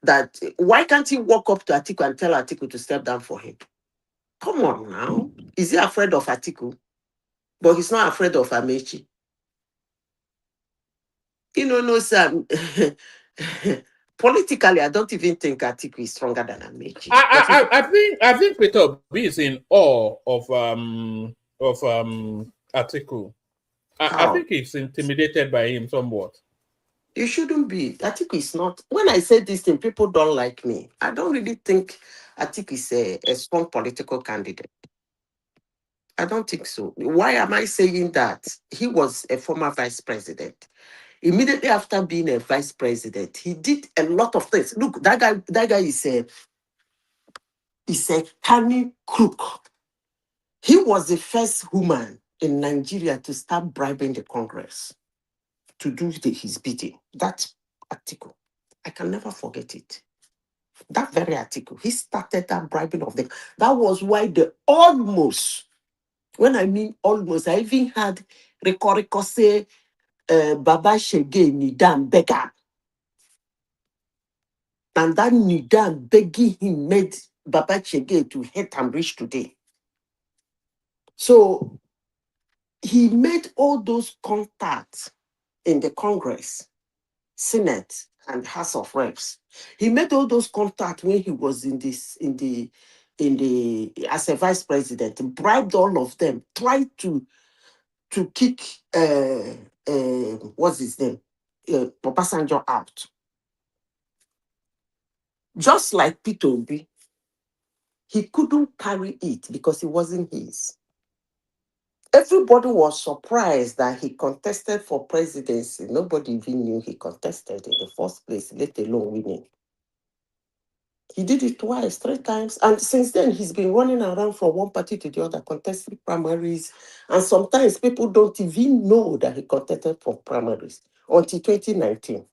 That why can't he walk up to Atiku and tell Atiku to step down for him? Come on now. Is he afraid of Atiku? But he's not afraid of Amechi. Sir. Politically, I don't even think Atiku is stronger than Amechi. I think Peter Obi is in awe of Atiku. I think he's intimidated by him somewhat. You shouldn't be. Atiku is not. When I say this thing, people don't like me. I don't really think Atiku is a strong political candidate. I don't think so. Why am I saying that? He was a former vice president. Immediately after being a vice president, he did a lot of things. Look, that guy is a canny crook. He was the first woman in Nigeria to start bribing the Congress to do his bidding. That article, I can never forget it. That very article, he started that bribing of them. That was why when I mean almost, I even had Rikoriko say, Baba Shege Nidan Beggar. And that Nidan begging him made Baba Shege to hate and reach today. So he made all those contacts in the Congress, Senate, and House of Reps. He made all those contacts when he was as a vice president, bribed all of them, tried to kick what's his name? Obasanjo out. Just like Peter Obi, he couldn't carry it because it wasn't his. Everybody was surprised that he contested for presidency. Nobody even knew he contested in the first place, let alone winning. He did it twice, 3 times. And since then, he's been running around from one party to the other, contesting primaries. And sometimes people don't even know that he contested for primaries until 2019.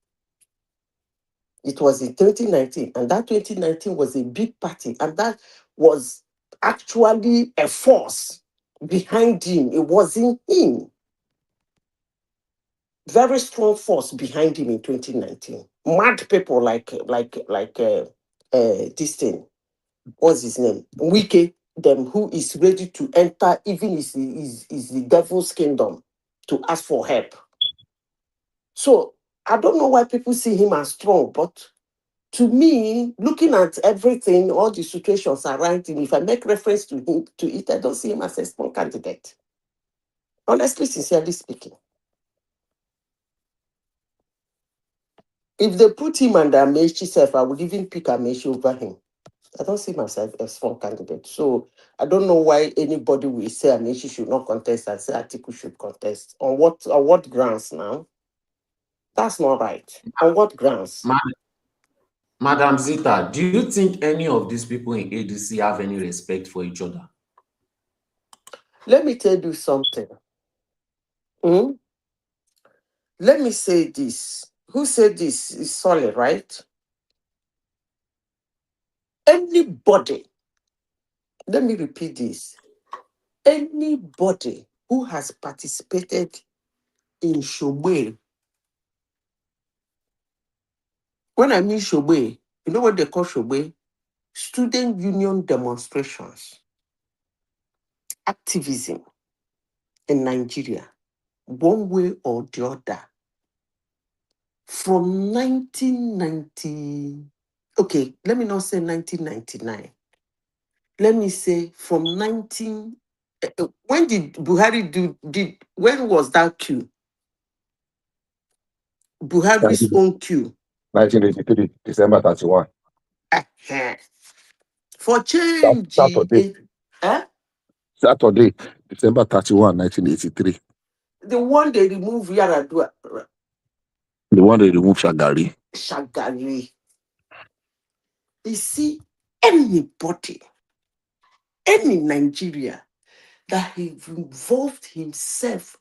It was in 2019, and that 2019 was a big party, and that was actually a force behind him. It wasn't him. Very strong force behind him in 2019. Mad people like this thing. What's his name? Wike, them who is ready to enter even is the devil's kingdom to ask for help. So I don't know why people see him as strong, but to me, looking at everything, all the situations around him, if I make reference to him to it, I don't see him as a strong candidate. Honestly, sincerely speaking. If they put him under Amechi self, I would even pick Amechi over him. I don't see myself as a strong candidate. So I don't know why anybody will say Amechi should not contest and say Atiku should contest. On what grounds now? That's not right. On what grounds? Madam Zita, do you think any of these people in ADC have any respect for each other? Let me tell you something. Let me say this. Who said this is solid, right? Anybody, let me repeat this. Anybody who has participated in Shogbe, when I mean Shogbe, you know what they call Shogbe? Student union demonstrations, activism in Nigeria, one way or the other, from 1990, okay, let me not say 1999. Let me say from when did Buhari when was that queue? Buhari's own queue. 1983, December 31. For change. Saturday. Saturday, December 31, 1983. The one they remove Yaradua. The one they removed Shagari. Shagari. You see, anybody, any Nigeria that have involved himself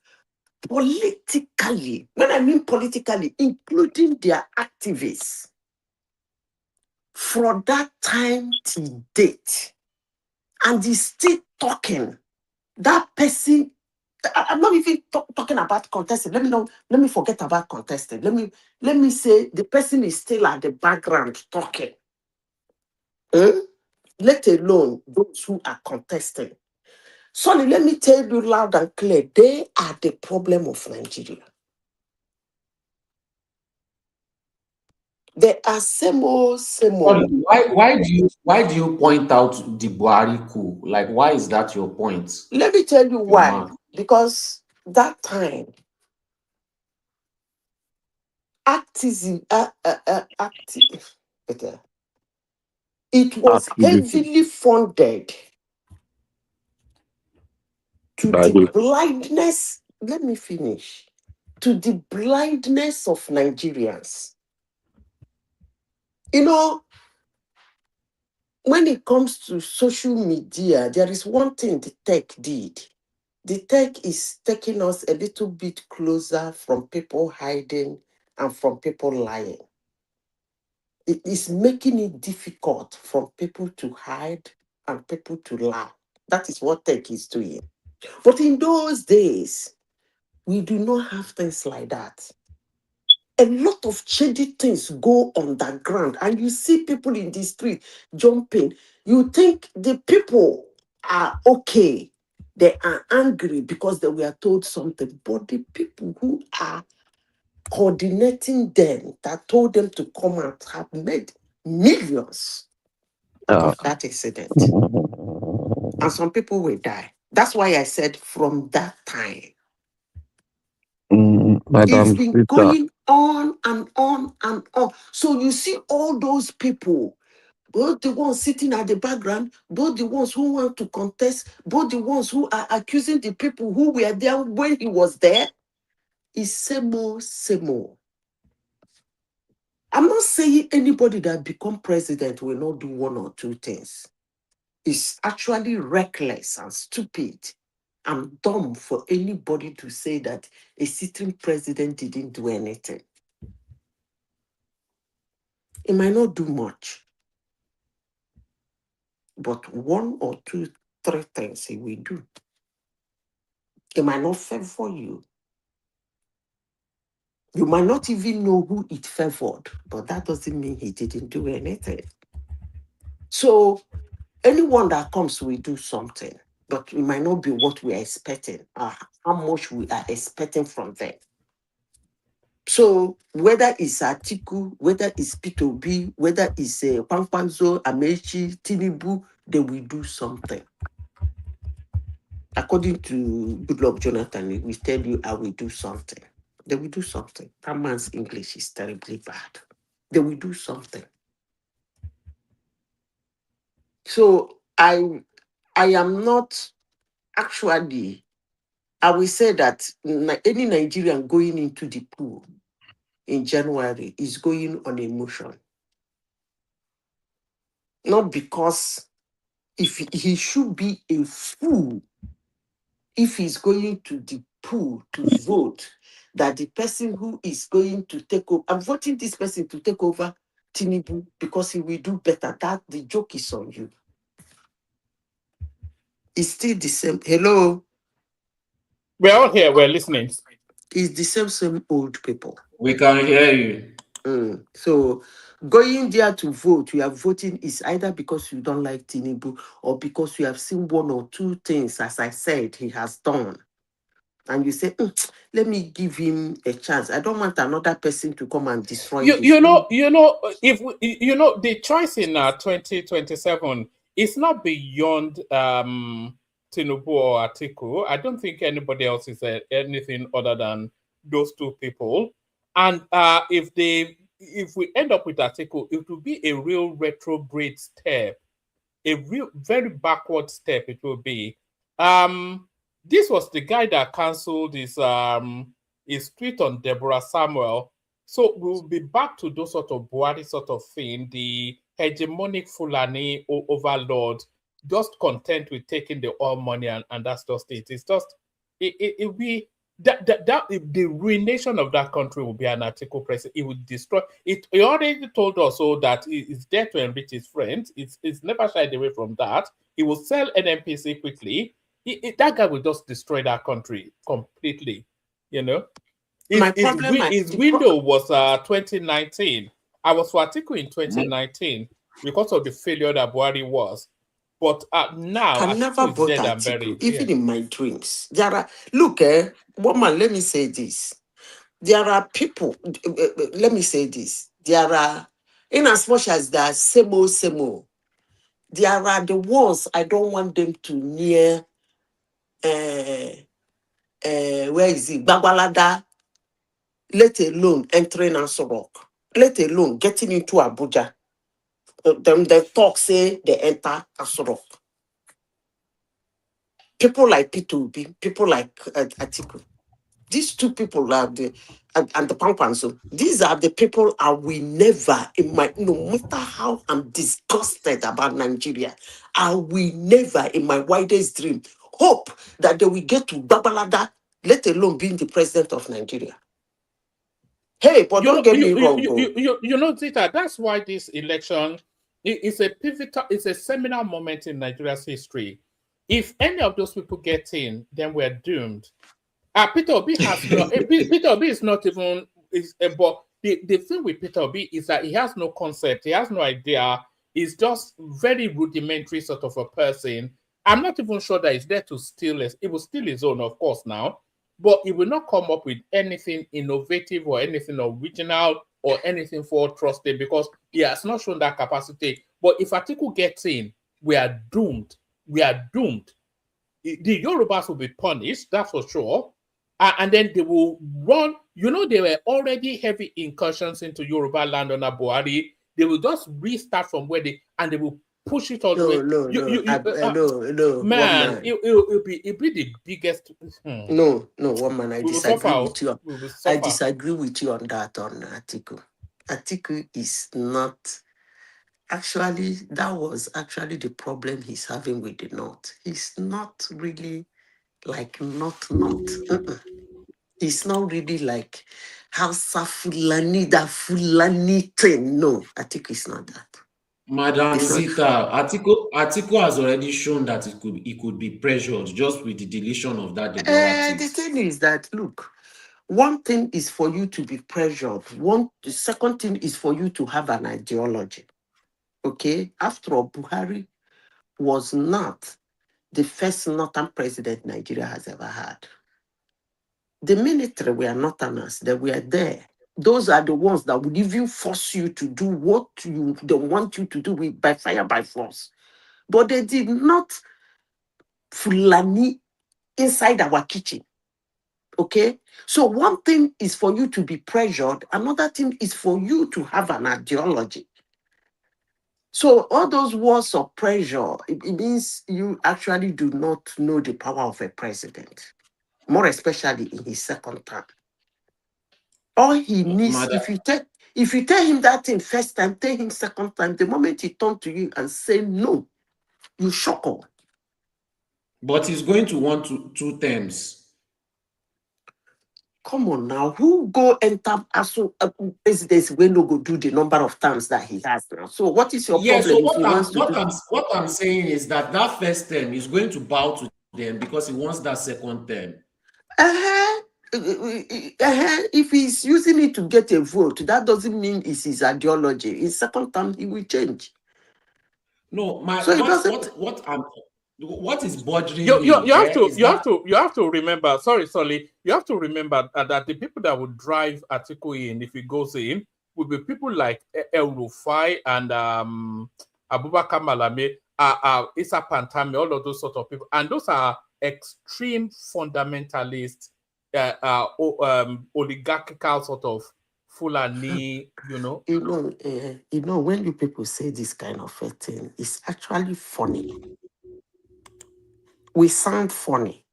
politically, when I mean politically, including their activists, from that time to date, and he's still talking, that person, I'm not even talking about contesting. Let me forget about contesting. Let me say the person is still at the background talking. Let alone those who are contesting. Sonny, let me tell you loud and clear, they are the problem of Nigeria. They are same old. Why do you point out the Buhari coup? Like, why is that your point? Let me tell you why. Because that time, it was heavily funded to the blindness. Let me finish. To the blindness of Nigerians. You know, when it comes to social media, there is one thing the tech did. The tech is taking us a little bit closer from people hiding and from people lying. It is making it difficult for people to hide and people to lie. That is what tech is doing. But in those days, we do not have things like that. A lot of shady things go underground, and you see people in the street jumping. You think the people are okay. They are angry because they were told something. But the people who are coordinating them, that told them to come out, have made millions out of that incident. And some people will die. That's why I said from that time. It's been going on and on and on. So you see all those people, both the ones sitting at the background, both the ones who want to contest, both the ones who are accusing the people who were there when he was there, is same old, same old. I'm not saying anybody that become president will not do one or two things. It's actually reckless and stupid and dumb for anybody to say that a sitting president didn't do anything. It might not do much, but 1 or 2, 3 things he will do. It might not favor you. You might not even know who it favored, but that doesn't mean he didn't do anything. So anyone that comes will do something, but it might not be what we are expecting, how much we are expecting from them. So whether it's Atiku, whether it's P2B, whether it's Kwankwanzo, Amechi, Tinubu, they will do something. According to Goodluck Jonathan, he will tell you, I will do something. They will do something. That man's English is terribly bad. They will do something. So I am not actually, I will say that any Nigerian going into the pool in January is going on emotion. Not because if he should be a fool if he's going to the pool to vote, that the person who is going to take over, I'm voting this person to take over Tinubu because he will do better. That the joke is on you. It's still the same. Hello? We're all here, we're listening. It's the same old people. We can hear you. So going there to vote, you are voting is either because you don't like Tinubu or because you have seen 1 or 2 things, as I said, he has done. And you say, let me give him a chance. I don't want another person to come and destroy this. You know, if the choice in 2027 is not beyond Tinubu or Atiku. I don't think anybody else is anything other than those 2 people. And if we end up with Atiku, it will be a real retrograde step, a real very backward step. It will be. This was the guy that cancelled his tweet on Deborah Samuel. So we'll be back to those sort of Buhari sort of thing, the hegemonic Fulani overlord, just content with taking the oil money and that's just it. It's just it will be the ruination of that country will be an article president. It will destroy it. He already told us so that it's there to enrich his friends. It's never shied away from that. He will sell NNPC quickly. That guy will just destroy that country completely, you know. His window was 2019. I was for Atiku in 2019 because of the failure that Buhari was. But now I never bought Atiku, even in my dreams. There are woman, let me say this. There are people, let me say this. There are, in as much as there are same old, there are the ones I don't want them to near where is it? Bagwalada, let alone entering Asorok, let alone getting into Abuja. Them they talk say they enter Asorok. People like P2B, people like Atiku. These 2 people are the and the Pampanso. These are the people I will never in my, no matter how I'm disgusted about Nigeria, I will never in my wildest dream hope that they will get to Babalada, let alone being the president of Nigeria. Hey, but don't get me wrong. You know, Zita, that's why this election is a pivotal, it's a seminal moment in Nigeria's history. If any of those people get in, then we're doomed. Peter Obi has no. Peter Obi is not even. But the thing with Peter Obi is that he has no concept. He has no idea. He's just very rudimentary sort of a person. I'm not even sure that he's there to steal it. He will steal his own, of course, now. But he will not come up with anything innovative or anything original or anything for trusted because he has not shown that capacity. But if Atiku gets in, we are doomed. We are doomed. The Yorubas will be punished, that's for sure. And then they will run. You know, there were already heavy incursions into Yoruba land under Buhari. They will just restart from where they will push it all the way. No, man, it'll be the biggest. No, one man, I disagree with you. I disagree with you on that on Atiku. Atiku is not. Actually, that was actually the problem he's having with the North. He's not really like not. It's not really like Hausa Fulani, that Fulani thing. No, I think it's not that. Madam It's not. Zita, Atiku has already shown that it could be pressured just with the deletion of that deploratives. The thing is that, look, one thing is for you to be pressured. The second thing is for you to have an ideology. Okay? After all, Buhari was not the first northern president Nigeria has ever had. The military were northerners. They were there. Those are the ones that would even force you to do what they want you to do with by fire, by force. But they did not Fulani inside our kitchen. Okay? So one thing is for you to be pressured. Another thing is for you to have an ideology. So all those words of pressure, it means you actually do not know the power of a president, more especially in his second term. All he needs, if you tell him that thing first time, tell him second time, the moment he turn to you and say no, you shock him. But he's going to want two terms. Come on now, who go enter presidency when no go do the number of terms that he has now? So what is your problem So if he wants to do? what I'm saying is that first term is going to bow to them because he wants that second term. If he's using it to get a vote, that doesn't mean it's his ideology. In second term, he will change. No, what is bothering me? You have to remember. Sorry, Solly. You have to remember that the people that would drive Atiku in, if he goes in, will be people like El Rufai and Abubakar Malame, Issa Pantami, all of those sort of people, and those are extreme fundamentalist, oligarchical sort of Fulani, You know, when you people say this kind of a thing, it's actually funny. We sound funny.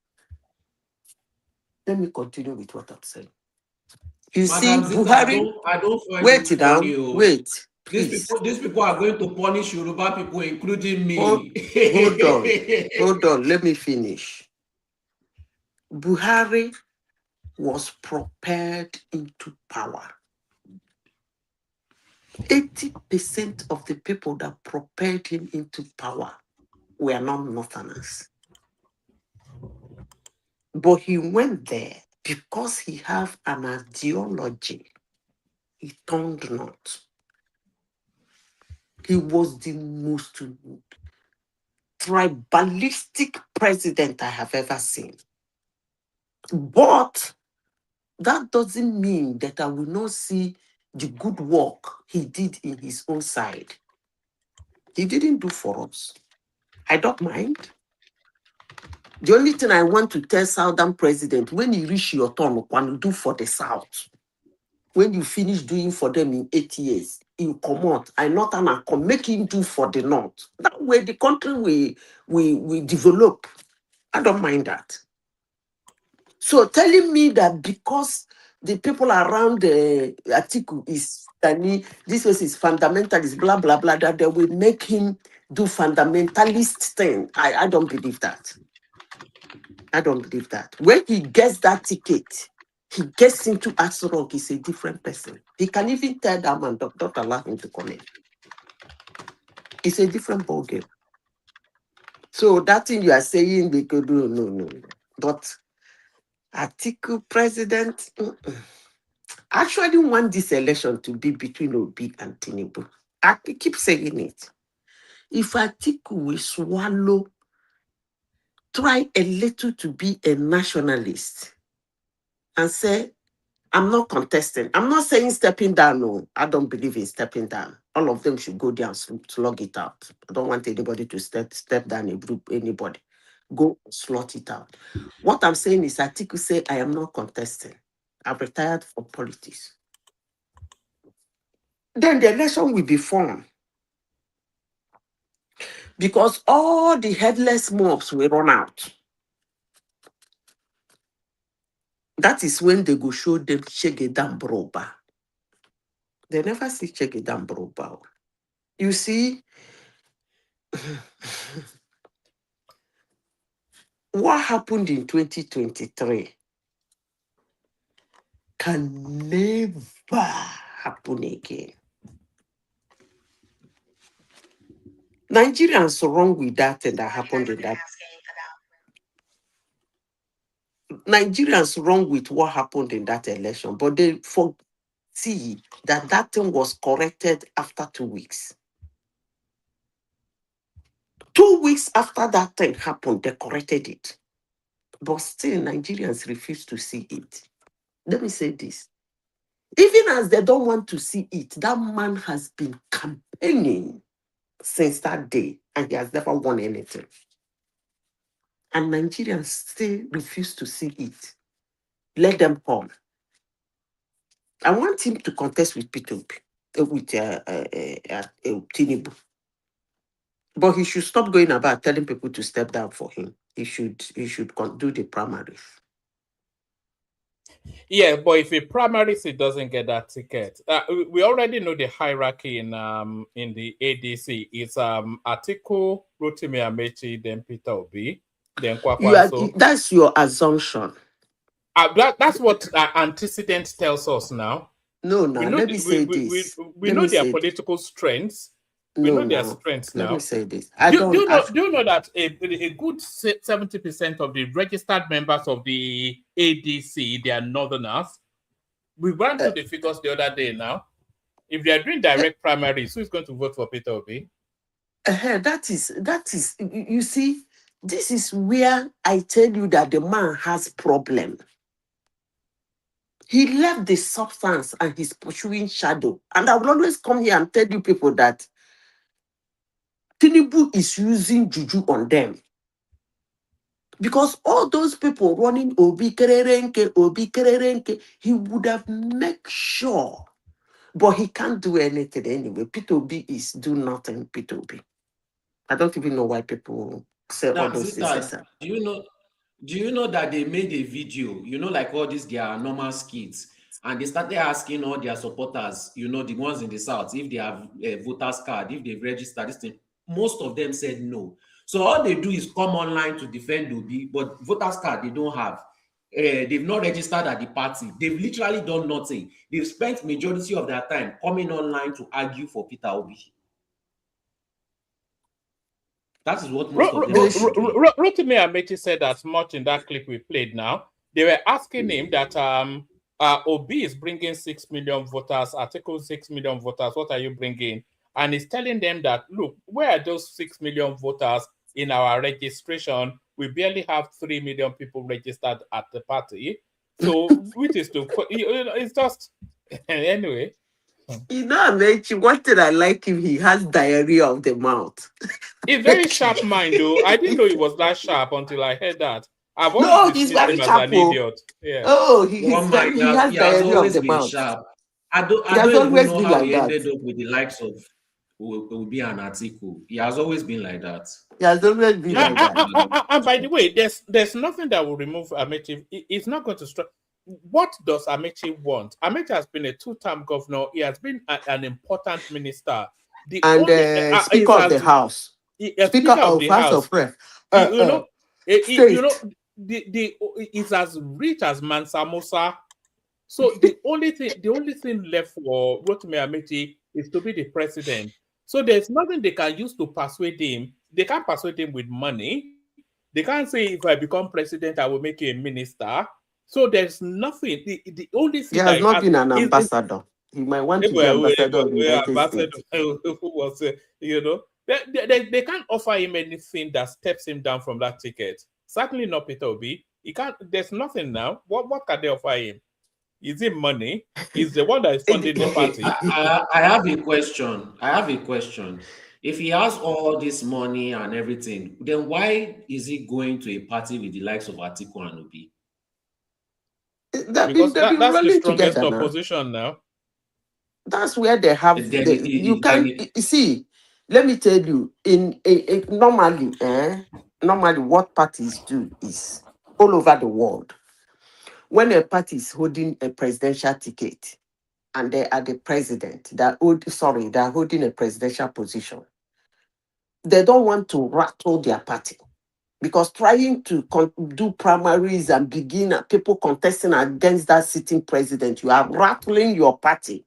Let me continue with what I'm saying. You see, Buhari. I don't find wait it down. funny. Wait, please. These people are going to punish Yoruba people, including me. Hold on. Let me finish. Buhari was propelled into power. 80% of the people that propelled him into power were not Northerners. But he went there because he have an ideology. He turned north. He was the most tribalistic president I have ever seen. But that doesn't mean that I will not see the good work he did in his own side. He didn't do for us. I don't mind. The only thing I want to tell Southern president, when you reach your turn, what you do for the South, when you finish doing for them in 8 years, you come out, and not come make him do for the North. That way the country will develop. I don't mind that. So telling me that because the people around the Atiku is this is fundamentalist, blah, blah, blah, that they will make him do fundamentalist thing. I don't believe that. I don't believe that. When he gets that ticket, he gets into Aso Rock, he's a different person. He can even tell that man, don't allow him to come in. It's a different ballgame. So that thing you are saying, they could do, no. But Atiku president, I actually want this election to be between Obi and Tinubu. I keep saying it. If Atiku will swallow, try a little to be a nationalist and say, I'm not contesting. I'm not saying stepping down. No, I don't believe in stepping down. All of them should go there and slug it out. I don't want anybody to step down a group, anybody. Go slot it out. What I'm saying is Atiku say, I am not contesting. I've retired from politics. Then the election will be fun. Because all the headless mobs will run out. That is when they go show them Shegedam Broba. They never see Shegedam Broba. You see, what happened in 2023 can never happen again. Nigerians are wrong with that thing that happened in that. Nigerians wrong with what happened in that election, but they see that that thing was corrected after 2 weeks. 2 weeks after that thing happened, they corrected it. But still, Nigerians refuse to see it. Let me say this. Even as they don't want to see it, that man has been campaigning since that day, and he has never won anything. And Nigerians still refuse to see it. Let them come. I want him to contest with P2P, with Tinubu. But he should stop going about telling people to step down for him. He should do the primaries. Yeah, but if a primary seat doesn't get that ticket, we already know the hierarchy in the ADC. It's Atiku, Rotimi Amechi, then Peter Obi, then Kwakwanso. That's your assumption. That's what antecedent tells us now. No, we now know let me say this. We know their political strengths. We know their strengths now. Let me say this. Do you know that a good 70% of the registered members of the ADC, they are northerners? We ran through the figures the other day now. If they are doing direct primaries, who is going to vote for Peter Obi? That is, you see, this is where I tell you that the man has problem. He left the substance and he's pursuing shadow. And I will always come here and tell you people that Tinubu is using juju on them. Because all those people running Obi Kererenke, he would have made sure. But he can't do anything anyway. P2B is do nothing, P2B. I don't even know why people say all those things. Do you know that they made a video, like all these their normal skits, and they started asking all their supporters, the ones in the South, if they have a voter's card, if they've registered this thing. Most of them said no. So all they do is come online to defend Obi, but voter's card they don't have. They've not registered at the party. They've literally done nothing. They've spent majority of their time coming online to argue for Peter Obi. That is what most of them are doing. Rotimi Amechi said as much in that clip we played now. They were asking him that Obi is bringing 6 million voters, Atiku 6 million voters. What are you bringing? And he's telling them that, look, where are those 6 million voters in our registration? We barely have 3 million people registered at the party. So, which is it's just, anyway. Amechi, one thing I like him, he has diarrhea of the mouth. He's very sharp mind, though. I didn't know he was that sharp until I heard that. I've always he's very sharp. Yeah. Oh, he has diarrhea of the mouth. Sharp. I don't even know how he ended up with the likes of Obi and Atiku. He has always been like that. He has always been like that. And by the way, there's nothing that will remove Amechi. It's not going to strike. What does Amechi want? Amechi has been a 2-term governor. He has been an important minister. Speaker of the House. Speaker of the House of Rep. It's as rich as Mansa Musa. So the only thing left for Rotimi Amechi is to be the president. So there's nothing they can use to persuade him. They can't persuade him with money. They can't say, if I become president, I will make you a minister. So there's nothing. The only thing he has not been an ambassador. He might want to be ambassador of the United States. They can't offer him anything that steps him down from that ticket. Certainly not Peter Obi. He can't. There's nothing now. What can they offer him? Is it money? He's the one that is funding the party. I have a question. If he has all this money and everything, then why is he going to a party with the likes of Atiku and Obi? Because that's the strongest opposition now. That's where they have. You can see. Let me tell you. Normally, what parties do is all over the world. When a party is holding a presidential ticket, and they are the president, they're holding a presidential position. They don't want to rattle their party. Because trying to do primaries and begin people contesting against that sitting president, you are rattling your party.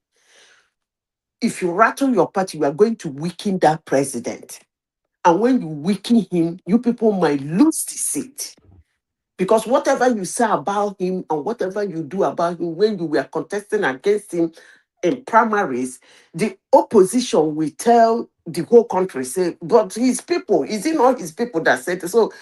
If you rattle your party, you are going to weaken that president. And when you weaken him, you people might lose the seat. Because whatever you say about him and whatever you do about him, when you were contesting against him in primaries, the opposition will tell the whole country, say, but his people, is it not his people that said it? So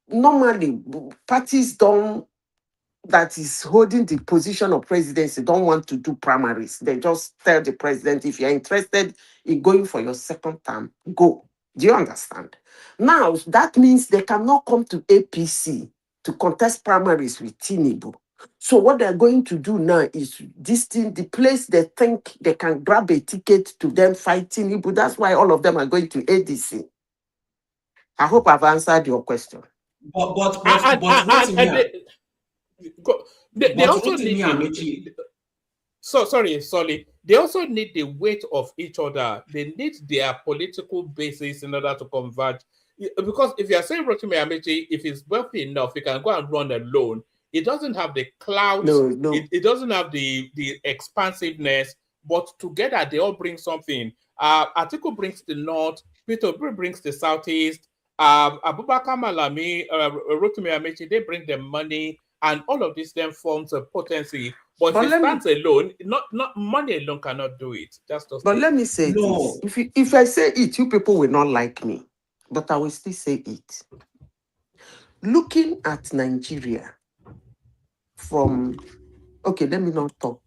normally, parties that is holding the position of presidency don't want to do primaries. They just tell the president, if you're interested in going for your second term, go. Do you understand? Now, that means they cannot come to APC to contest primaries with Tinubu. So what they're going to do now is this thing, the place they think they can grab a ticket to them fight Tinubu. That's why all of them are going to ADC. I hope I've answered your question. But they also need sorry. They also need the weight of each other. They need their political basis in order to converge. Because if you are saying Rotimi Amechi, if he's wealthy enough, he can go and run alone. It doesn't have the clout. No. It doesn't have the expansiveness. But together, they all bring something. Atiku brings the north. Peter Obi brings the southeast. Abubakar Malami, Rotimi Amechi, they bring the money, and all of this then forms a potency. But if it stands alone, not money alone cannot do it. But let me say this. If I say it, you people will not like me. But I will still say it. Looking at Nigeria from, okay, let me not talk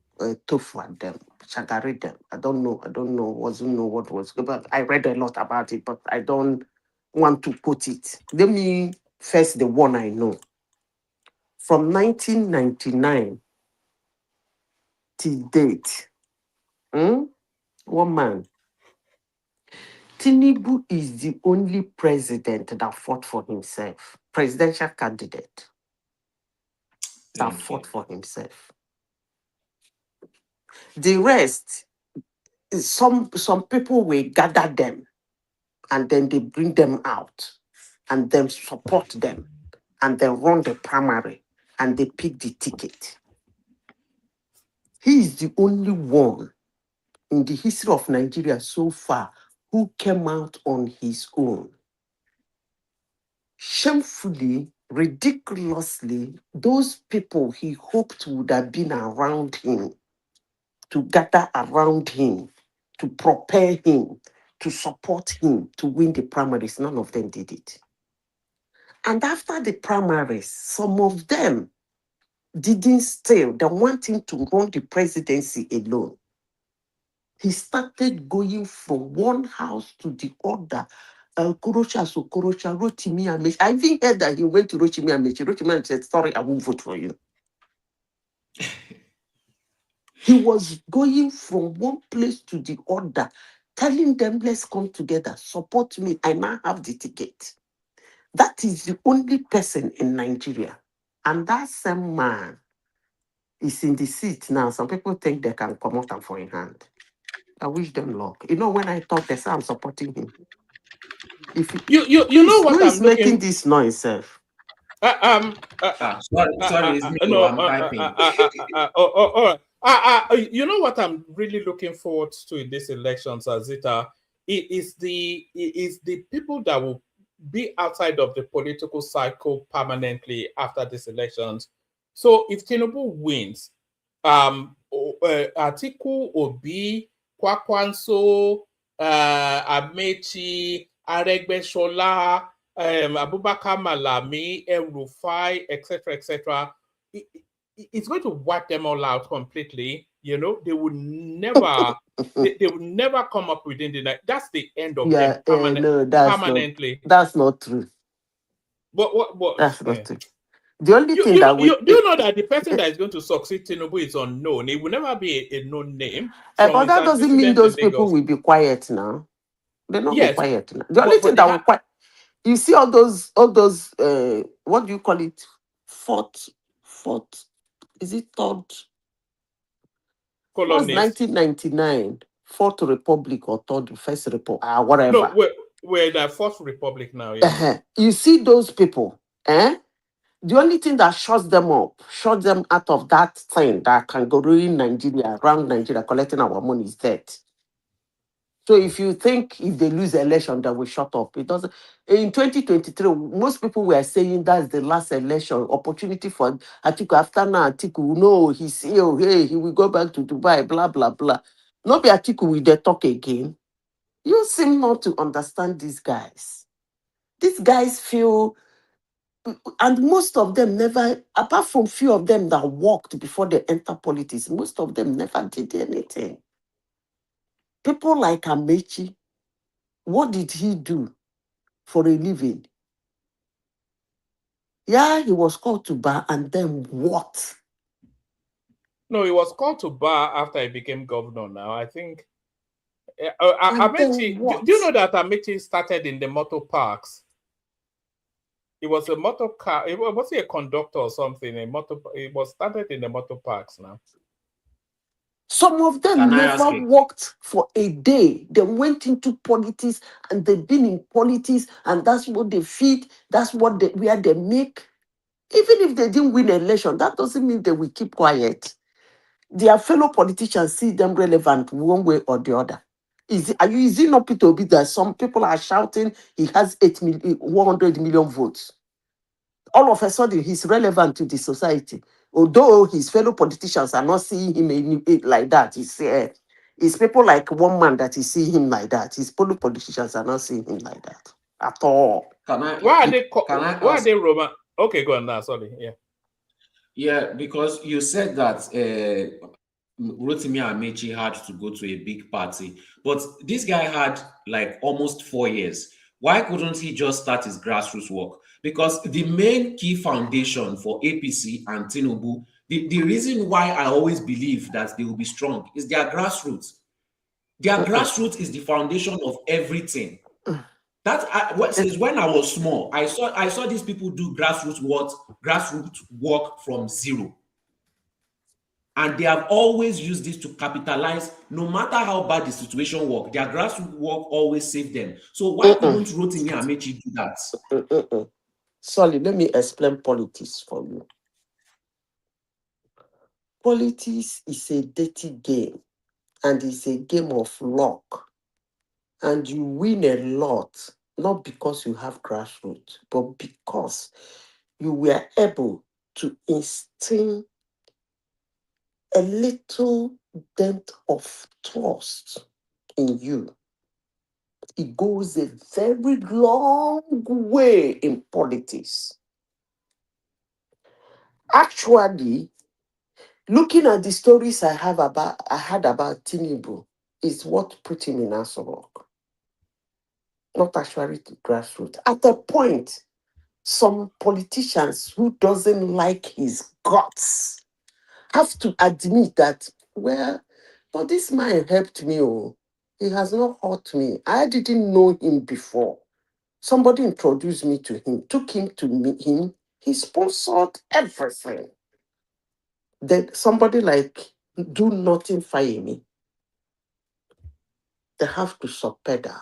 tofu at them, shagari them. I don't know, wasn't know what was, but I read a lot about it, but I don't want to put it. Let me first the one I know. From 1999 till date, one man, Tinubu is the only president that fought for himself, presidential candidate that fought for himself. The rest, some people will gather them and then they bring them out and then support them and then run the primary and they pick the ticket. He is the only one in the history of Nigeria so far who came out on his own. Shamefully, ridiculously, those people he hoped would have been around him, to gather around him, to prepare him, to support him, to win the primaries, none of them did it. And after the primaries, some of them didn't stay. They want him to run the presidency alone. He started going from one house to the other. Rotimi Amechi. I even heard that he went to Rotimi Amechi. Rotimi Amechi said, sorry, I won't vote for you. He was going from one place to the other, telling them, let's come together, support me. I now have the ticket. That is the only person in Nigeria. And that same man is in the seat now. Some people think they can come out and for in hand. I wish them luck. You know, when I talk, they say I'm supporting him. If you know what I'm making this noise, self. Sorry, it's me. No, I'm typing. You know what I'm really looking forward to in these elections, Azita? It is the people that will be outside of the political cycle permanently after these elections. So if Tinubu wins, Atiku, Obi, Kwakwanso, Amechi, Aregbesola, Abubakar Malami, El-Rufai, etc., it's going to wipe them all out completely. You know, they would never, they would never come up within the night. That's the end of them permanently. That's not true. But what? That's not true. The only thing that do you know that the person that is going to succeed Tinubu is unknown? It will never be a known name. But that doesn't mean those people will be quiet now. They're not be quiet now. The only thing that will quiet, you see all those what do you call it? Fourth, is it third? Was 1999 Fourth Republic or First Republic, whatever. No, We're in the Fourth Republic now, yes. You see those people, eh? The only thing that shuts them up, shuts them out of that thing that can go ruin Nigeria, around Nigeria, collecting our money is dead. So if you think if they lose the election, that will shut up. It doesn't. In 2023, most people were saying that's the last election opportunity for Atiku. After now, Atiku, no, he's ill. Hey, he will go back to Dubai, blah, blah, blah. Not be Atiku will they talk again. You seem not to understand these guys. These guys feel, and most of them never, apart from few of them that worked before they enter politics, most of them never did anything. People like Amechi, what did he do for a living? Yeah, he was called to bar, and then what? No, he was called to bar after he became governor. Now I think Amechi. Do you know that Amechi started in the motor parks? He was a motor car. Was he a conductor or something? It was started in the motor parks now. Some of them never worked for a day. They went into politics and they've been in politics, and that's what they feed. That's what where they make. Even if they didn't win an election, that doesn't mean they will keep quiet. Their fellow politicians see them relevant one way or the other. Is it not Peter Obi that some people are shouting he has 100 million votes? All of a sudden, he's relevant to the society. Although his fellow politicians are not seeing him like that. It's people like one man that is seeing him like that. His fellow politicians are not seeing him like that at all. Why are they Roman? Okay, go on now. Sorry. Yeah. Yeah, because you said that Rotimi Amechi had to go to a big party, but this guy had like almost 4 years. Why couldn't he just start his grassroots work? Because the main key foundation for APC and Tinubu, the reason why I always believe that they will be strong is their grassroots. Their grassroots is the foundation of everything. Since when I was small, I saw these people do grassroots work from zero. And they have always used this to capitalize. No matter how bad the situation work, their grassroots work always saved them. So why couldn't Rotimi Amechi do that? Sorry, let me explain politics for you. Politics is a dirty game, and it's a game of luck. And you win a lot, not because you have grassroots, but because you were able to instill a little dent of trust in you. It goes a very long way in politics. Actually, looking at the stories I had about Tinubu is what put him in Asorok. Not actually the grassroots. At a point, some politicians who doesn't like his guts have to admit that, well, but this man helped me. Oh, he has not hurt me. I didn't know him before. Somebody introduced me to him, took him to meet him. He sponsored everything. Then somebody like do nothing fire me. They have to subpedal.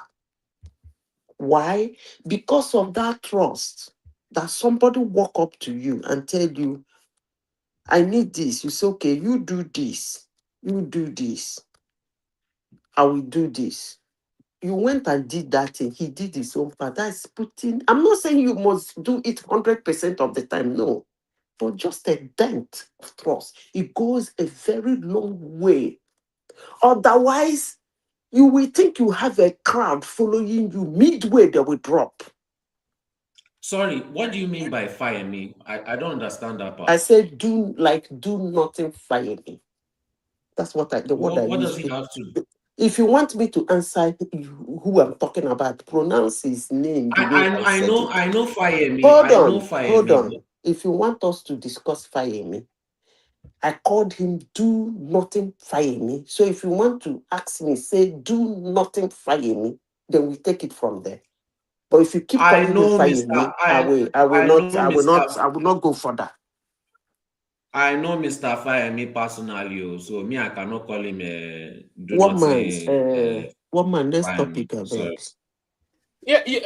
Why? Because of that trust that somebody walk up to you and tell you, I need this. You say, okay, you do this. You do this. I will do this. You went and did that thing. He did his own part. That's putting, I'm not saying you must do it 100% of the time. No. But just a dent of trust. It goes a very long way. Otherwise, you will think you have a crowd following you. Midway, they will drop. Sorry, what do you mean by fire me? I don't understand that part. I said, do nothing, fire me. That's what I What does he have to? If you want me to answer who I'm talking about, pronounce his name. I know fire me. Hold on. If you want us to discuss fire me, I called him do nothing fire me. So if you want to ask me, say do nothing fire me, then we take it from there. But if you keep calling me fire me, I will not go further. I know Mr. Fireme personally, so me, I cannot call him one man. Next topic, Yeah, the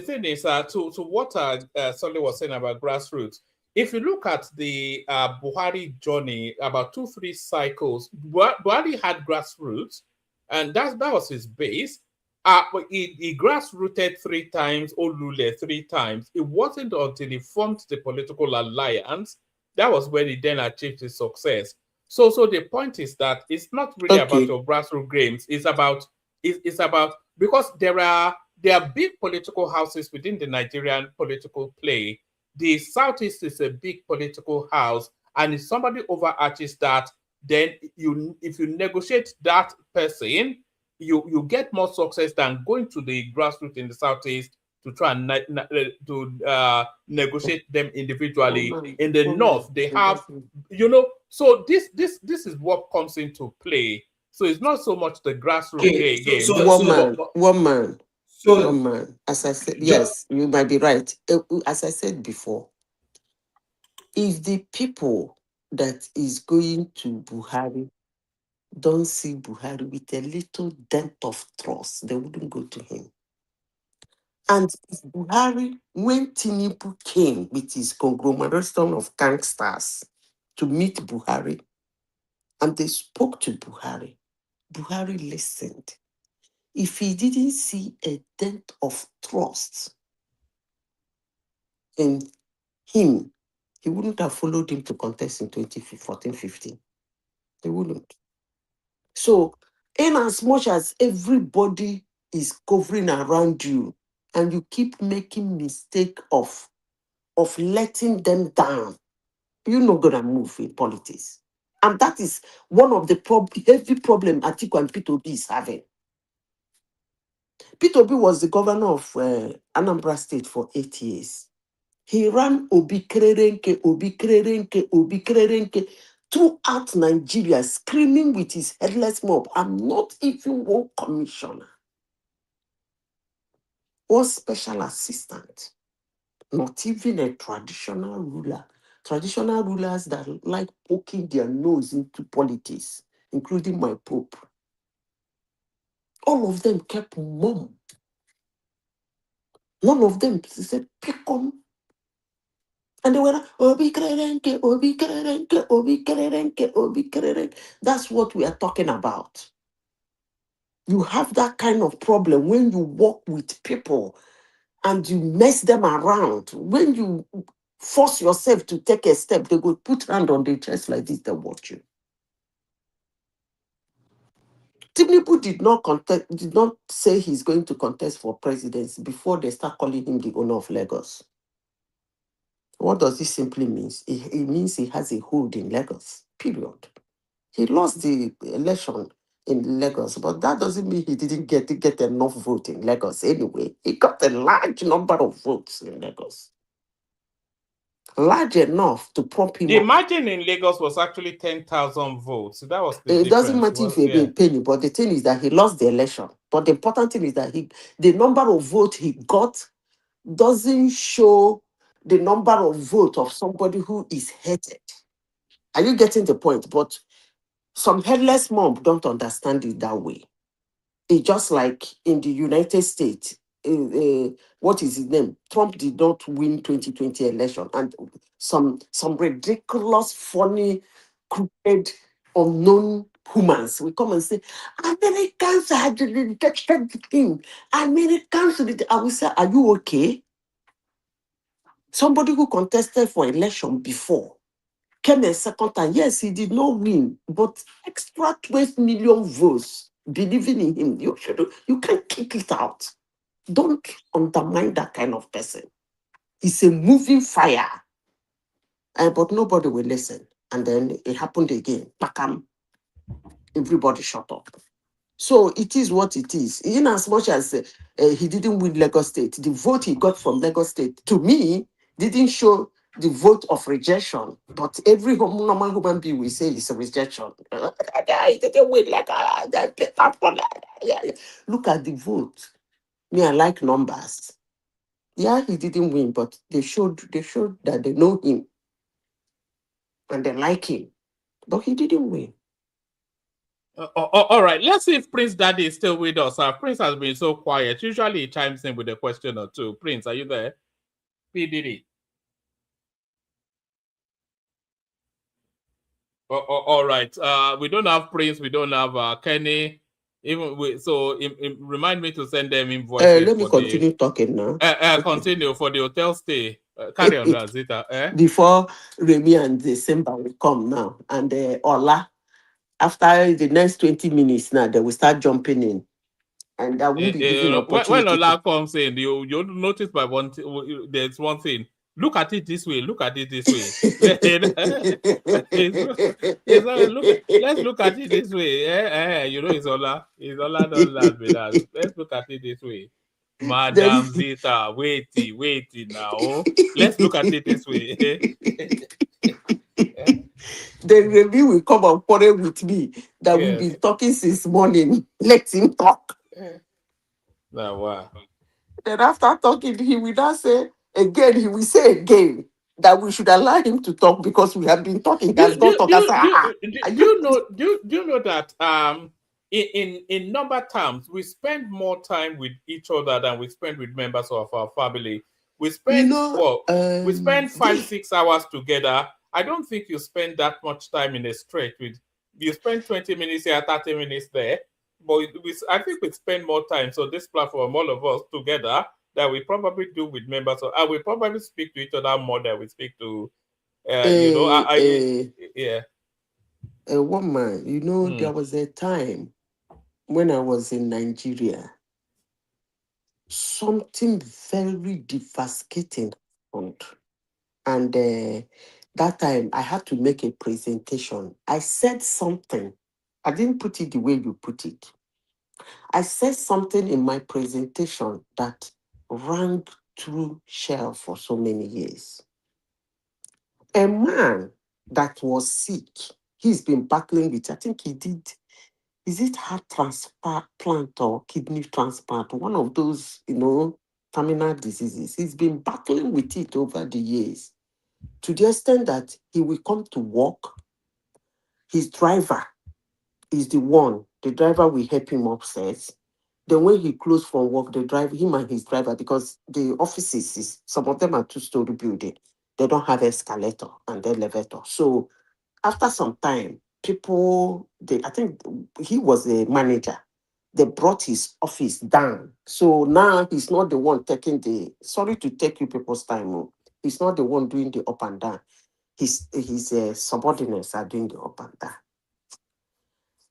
thing is, to what Solly was saying about grassroots. If you look at the Buhari journey, about 2-3 cycles, Buhari had grassroots, and that was his base. But he grassrooted 3 times, Olule 3 times. It wasn't until he formed the political alliance that was when he then achieved his success. So the point is that it's not really about your grassroots games. It's about because there are big political houses within the Nigerian political play. The Southeast is a big political house, and if somebody overarches that, then if you negotiate that person, you get more success than going to the grassroots in the Southeast to try and negotiate them individually. In the North, they have, so this is what comes into play. So it's not so much the grassroots game. One man. As I said, yes, you might be right. As I said before, if the people that is going to Buhari don't see Buhari with a little dent of trust, they wouldn't go to him. And if Buhari, when Tinubu came with his conglomeration of gangsters to meet Buhari, and they spoke to Buhari, Buhari listened. If he didn't see a dent of trust in him, he wouldn't have followed him to contest in 2014-15. He wouldn't. So, in as much as everybody is covering around you and you keep making mistake of letting them down, you're not gonna move in politics. And that is one of the heavy problem Atiku and P2B is having. P2B was the governor of Anambra State for 8 years. He ran Obi Krerenke throughout Nigeria, screaming with his headless mob, I'm not even one commissioner, one special assistant, not even a traditional ruler. Traditional rulers that like poking their nose into politics, including my Pope. All of them kept mum. None of them said, pick on. And they were like, Obi Krerenke, Obi Krerenke, Obi Krerenke, Obi Krerenke. That's what we are talking about. You have that kind of problem when you work with people and you mess them around. When you force yourself to take a step, they will put hand on the chest like this, they watch you. Tinubu did not say he's going to contest for presidency before they start calling him the owner of Lagos. What does this simply mean? It means he has a hold in Lagos, period. He lost the election in Lagos, but that doesn't mean he didn't get enough vote in Lagos anyway. He got a large number of votes in Lagos. Large enough to prompt him The up. margin in Lagos was actually 10,000 votes. So that was the It difference. doesn't matter if he penny, but the thing is that he lost the election. But the important thing is that the number of votes he got doesn't show the number of votes of somebody who is hated. Are you getting the point? But some headless mob don't understand it that way. It's just like in the United States, what is his name? Trump did not win 2020 election, and some ridiculous, funny, crooked, unknown humans will come and say, Americans had rejected him. Americans did. I will say, are you okay? Somebody who contested for election before came a second time. Yes, he did not win, but extra 12 million votes believing in him. You can't kick it out. Don't undermine that kind of person. He's a moving fire. But nobody will listen. And then it happened again. Pakam. Everybody shut up. So it is what it is. In as much as he didn't win Lagos State, the vote he got from Lagos State, to me, didn't show the vote of rejection. But every normal human being will say it's a rejection. He didn't win Look at the vote. Me, I like numbers. Yeah, he didn't win, but they showed that they know him and they like him. But he didn't win. All right, let's see if Prince Daddy is still with us. Prince has been so quiet. Usually he chimes in with a question or two. Prince, are you there? PDD. All right. We don't have Prince. We don't have Kenny. Remind me to send them invoices Let me for continue talking now. continue for the hotel stay. Carry on, Zita. Before Remy and December will come now, and Ola, after the next 20 minutes now, they will start jumping in. And I won't be given opportunity. When Ola comes in, you'll notice by there's one thing. Look at it this way. Look at it this way. Let's look at it this way. You know, it's Ola. It's Ola does that with us. Let's look at it this way. Madam Zita, wait now. Let's look at it this way. Then Remy will come and quarrel with me that we've been talking since morning. Let him talk. Now, wow. Then after talking, he will not say again, he will say again that we should allow him to talk because we have been talking. Do you know that in number terms, we spend more time with each other than we spend with members of our family. We spend we spend 5-6 hours together. I don't think you spend that much time in a stretch with. You spend 20 minutes here, 30 minutes there. But I think we spend more time. So this platform, all of us together, that we probably do with members. I will probably speak to each other more than we speak to. One man, there was a time when I was in Nigeria, something very devastating happened. And that time I had to make a presentation. I said something. I didn't put it the way you put it. I said something in my presentation that rang through shell for so many years. A man that was sick, he's been battling with, I think he did, is it heart transplant or kidney transplant? One of those, terminal diseases. He's been battling with it over the years to the extent that he will come to work. His driver is the driver will help him upstairs. Then when he closed from work, him and his driver, because the offices, some of them are 2-story building, they don't have escalator and elevator. So after some time, I think he was a manager. They brought his office down. So now he's not the one taking sorry to take you people's time. He's not the one doing the up and down. His subordinates are doing the up and down.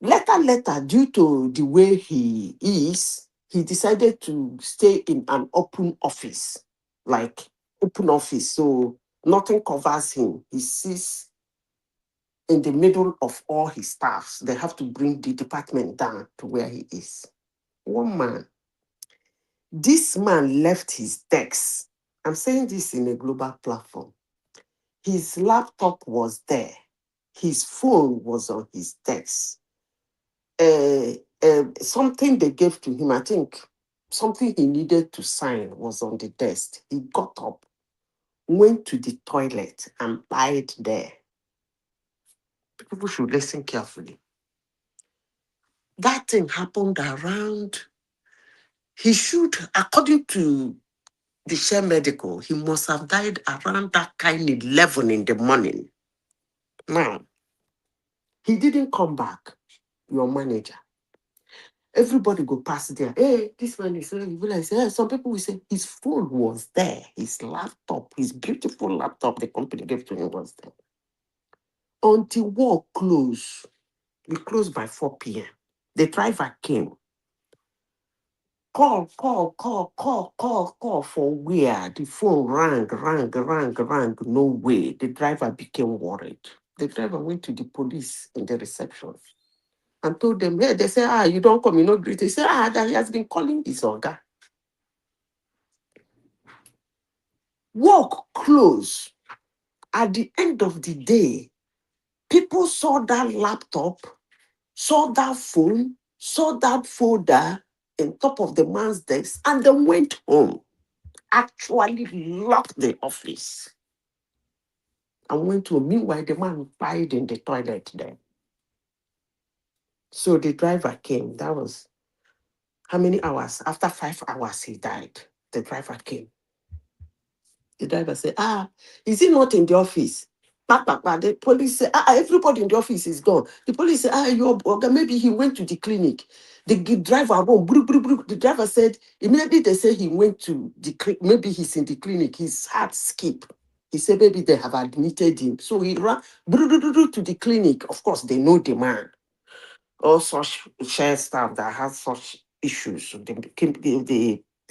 Later, due to the way he is, he decided to stay in an open office, like open office. So nothing covers him. He sits in the middle of all his staffs. They have to bring the department down to where he is. One man. This man left his desk. I'm saying this in a global platform. His laptop was there. His phone was on his desk. Something they gave to him, I think something he needed to sign was on the desk. He got up, went to the toilet and lied there. People should listen carefully. That thing happened around, he should, according to the Share Medical, he must have died around that kind 11 in the morning. Now, he didn't come back, your manager. Everybody go past there. Hey, this man is hey, some people will say his phone was there, his laptop, his beautiful laptop the company gave to him was there. Until work closed, we closed by 4 p.m. The driver came. Call for where? The phone rang. No way. The driver became worried. The driver went to the police in the reception and told them, hey, they say, you don't come, you know, greet. They say, that he has been calling his organ. Work closed. At the end of the day, people saw that laptop, saw that phone, saw that folder on top of the man's desk, and then went home. Actually locked the office and went to. Meanwhile, the man died in the toilet there. So the driver came. That was how many hours? After 5 hours, he died. The driver came. The driver said, is he not in the office? The police said, everybody in the office is gone. The police said, maybe he went to the clinic. The driver, the driver said, immediately they said he went to the clinic. Maybe he's in the clinic. His heart skipped. He said, maybe they have admitted him. So he ran to the clinic. Of course, they know the man. All such share staff that has such issues.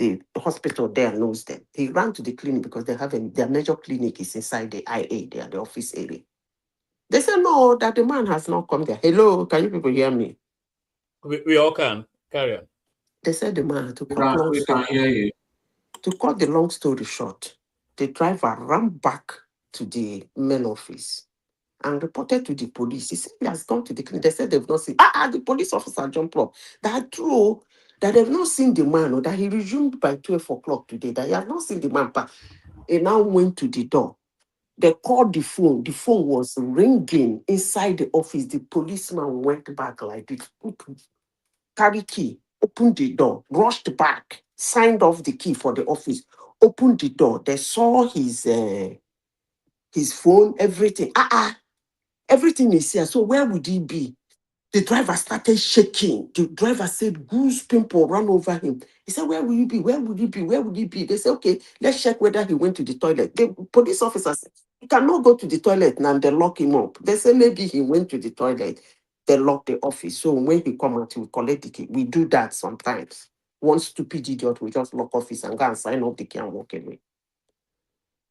The hospital there knows them. He ran to the clinic because they have their major clinic is inside the IA, they are the office area. They said, no, that the man has not come there. Hello, can you people hear me? We all can. Carry on. They said the man, to We can hear you. To cut the long story short, the driver ran back to the main office and reported to the police. He said he has gone to the clinic. They said they've not seen. The police officer jumped up. That true, that they've not seen the man, or that he resumed by 12 o'clock today, that he has not seen the man. But he now went to the door. They called the phone. The phone was ringing inside the office. The policeman went back like this, carry key, opened the door, rushed back, signed off the key for the office, opened the door. They saw his phone, everything. Everything is here. So where would he be? The driver started shaking. The driver said, goose pimple ran over him. He said, where will you be? Where would he be? Where would he be? They said, okay, let's check whether he went to the toilet. The police officer said, he cannot go to the toilet now, and they lock him up. They said, maybe he went to the toilet. They lock the office. So when he come out, he will collect the key. We do that sometimes. One stupid idiot will just lock office and go and sign up the key and walk away.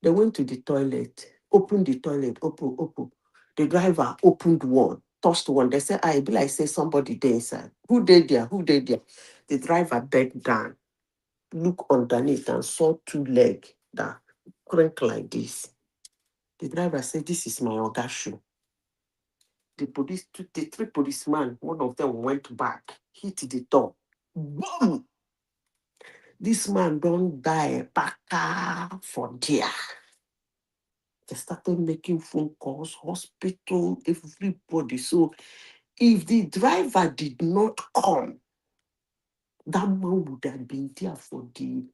They went to the toilet, opened the toilet, open. The driver opened one, touched one. They said, I be like, say somebody there inside. Who they there? The driver bent down, looked underneath and saw 2 legs that crank like this. The driver said, this is my Oga shoe. The 3 policemen, one of them went back, hit the door. Boom! This man don't die back for there. They started making phone calls, hospital, everybody. So if the driver did not come, that man would have been there for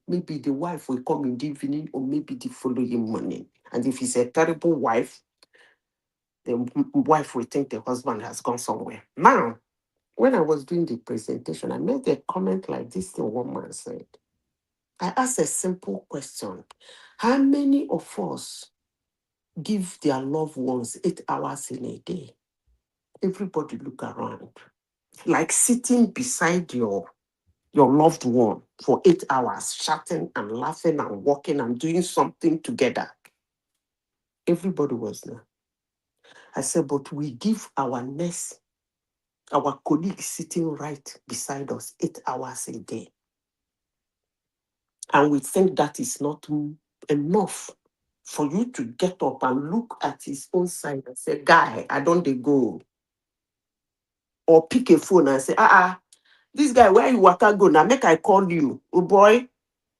maybe the wife will come in the evening or maybe the following morning. And if he's a terrible wife, the wife will think the husband has gone somewhere. Now, when I was doing the presentation, I made a comment like this thing one man said. I asked a simple question. How many of us give their loved ones 8 hours in a day? Everybody look around. Like sitting beside your loved one for 8 hours, chatting and laughing and walking and doing something together. Everybody was there. I said, but we give our nurse, our colleague sitting right beside us 8 hours a day. And we think that is not enough for you to get up and look at his own side and say, guy, I don't go. Or pick a phone and say, this guy, where you waka go now? Make I call you. Oh boy,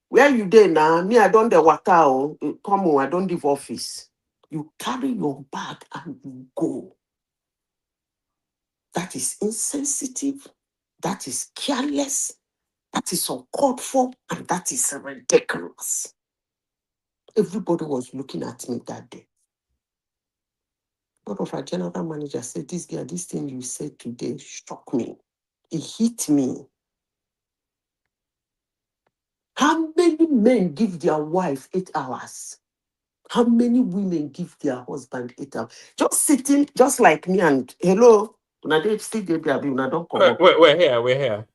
where you there now? Me, I don't waka. Come on, I don't leave office. You carry your bag and you go. That is insensitive. That is careless. That is uncalled for. And that is ridiculous. Everybody was looking at me that day. One of our general manager said, this guy, this thing you said today struck me. It hit me. How many men give their wife 8 hours? How many women give their husband 8 hours? Just sitting, just like me and, hello, when I don't come up. We're here.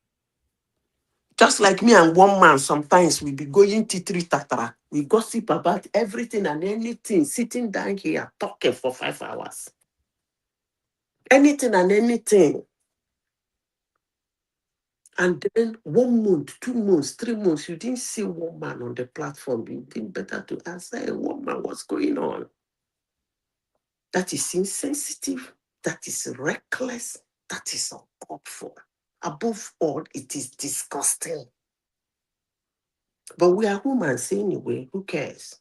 Just like me and one man, sometimes we be going titri tatara. We gossip about everything and anything, sitting down here talking for 5 hours. Anything and anything. And then 1 month, 2 months, 3 months, you didn't see one man on the platform. You think better to ask, hey, woman, what's going on? That is insensitive. That is reckless. That is uncalled for. Above all, it is disgusting. But we are humans anyway. Who cares?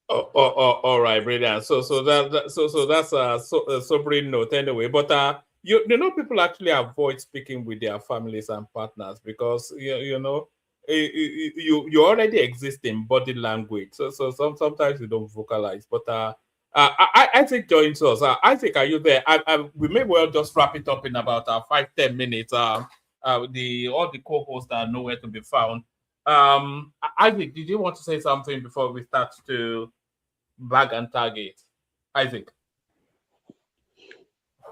All right, brilliant. So that's a sobering note anyway. But you know, people actually avoid speaking with their families and partners because you know, you already exist in body language. So sometimes you don't vocalize. But Isaac joins us. Isaac, are you there? We may well just wrap it up in about 5-10 minutes. All the co-hosts are nowhere to be found. Isaac, did you want to say something before we start to bag and target? Isaac.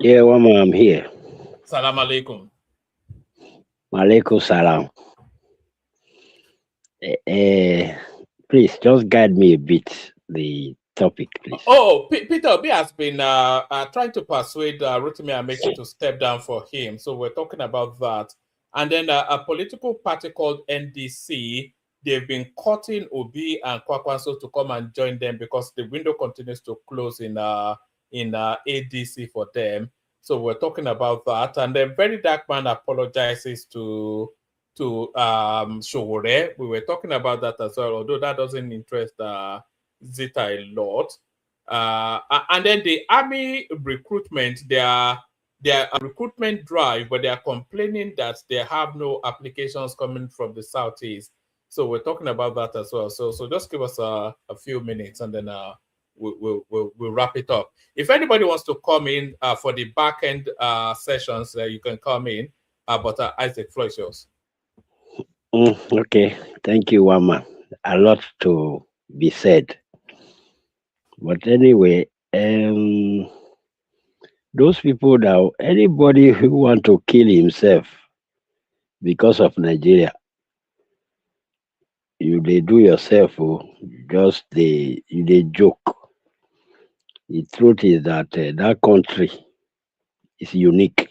Yeah, Wama, I'm here. Salam alaikum. Malaikum salam. Please just guide me a bit the topic, please. Oh, Peter Obi has been trying to persuade Rotimi Amechi to step down for him. So we're talking about that. And then a political party called NDC, they've been courting Obi and Kwakwanso to come and join them because the window continues to close in ADC for them. So we're talking about that. And then Very Dark Man apologizes to Showore. We were talking about that as well, although that doesn't interest Zita a lot. And then the army recruitment, their recruitment drive, but they are complaining that they have no applications coming from the southeast. So we're talking about that as well. So just give us a few minutes and then we'll wrap it up. If anybody wants to come in for the back end sessions, you can come in. But Isaac, floor is yours. Okay, thank you, Wama. A lot to be said. But anyway, those people now, anybody who want to kill himself because of Nigeria, they do yourself, just they joke. The truth is that that country is unique.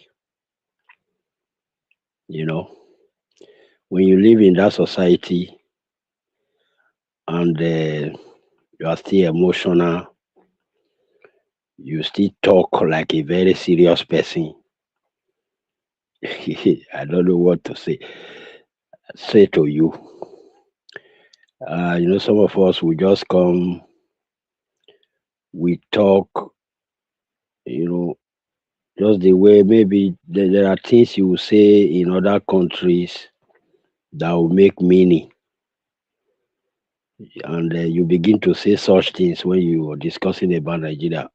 You know, when you live in that society and you are still emotional, you still talk like a very serious person. I don't know what to say to you. You know, some of us will just come, we talk, you know, just the way maybe there are things you will say in other countries that will make meaning. And you begin to say such things when you are discussing about Nigeria.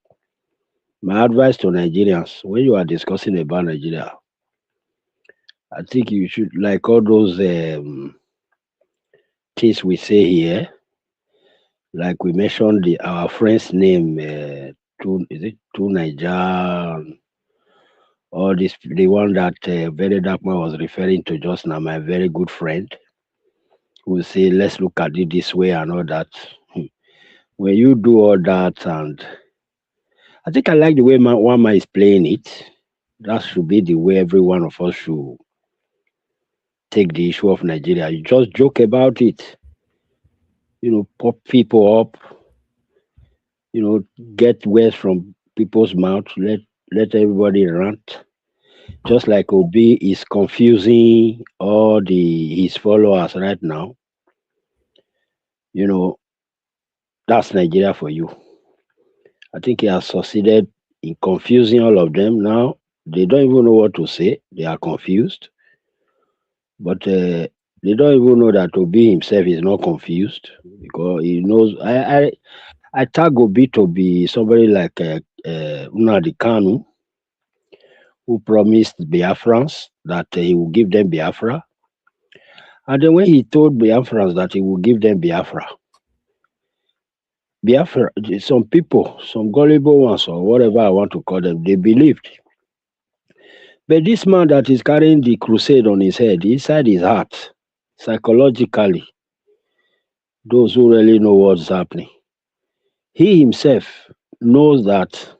My advice to Nigerians, when you are discussing about Nigeria, I think you should, like all those things we say here, like we mentioned our friend's name, Two Niger, all this, the one that Very Dark Man was referring to just now, my very good friend, who say, let's look at it this way and all that. When you do all that, and I think I like the way Wama is playing it. That should be the way every one of us should take the issue of Nigeria. You just joke about it, you know, pop people up, you know, get words from people's mouth, let everybody rant. Just like Obi is confusing all his followers right now. You know, that's Nigeria for you. I think he has succeeded in confusing all of them. Now they don't even know what to say. They are confused. But they don't even know that Obi himself is not confused because he knows. I tag Obi to be somebody like Nnamdi Kanu, who promised Biafrans that he will give them Biafra. And then when he told Biafrans that he will give them Biafra, some people, some gullible ones or whatever I want to call them, they believed. But this man that is carrying the crusade on his head, inside his heart, psychologically, those who really know what's happening, he himself knows that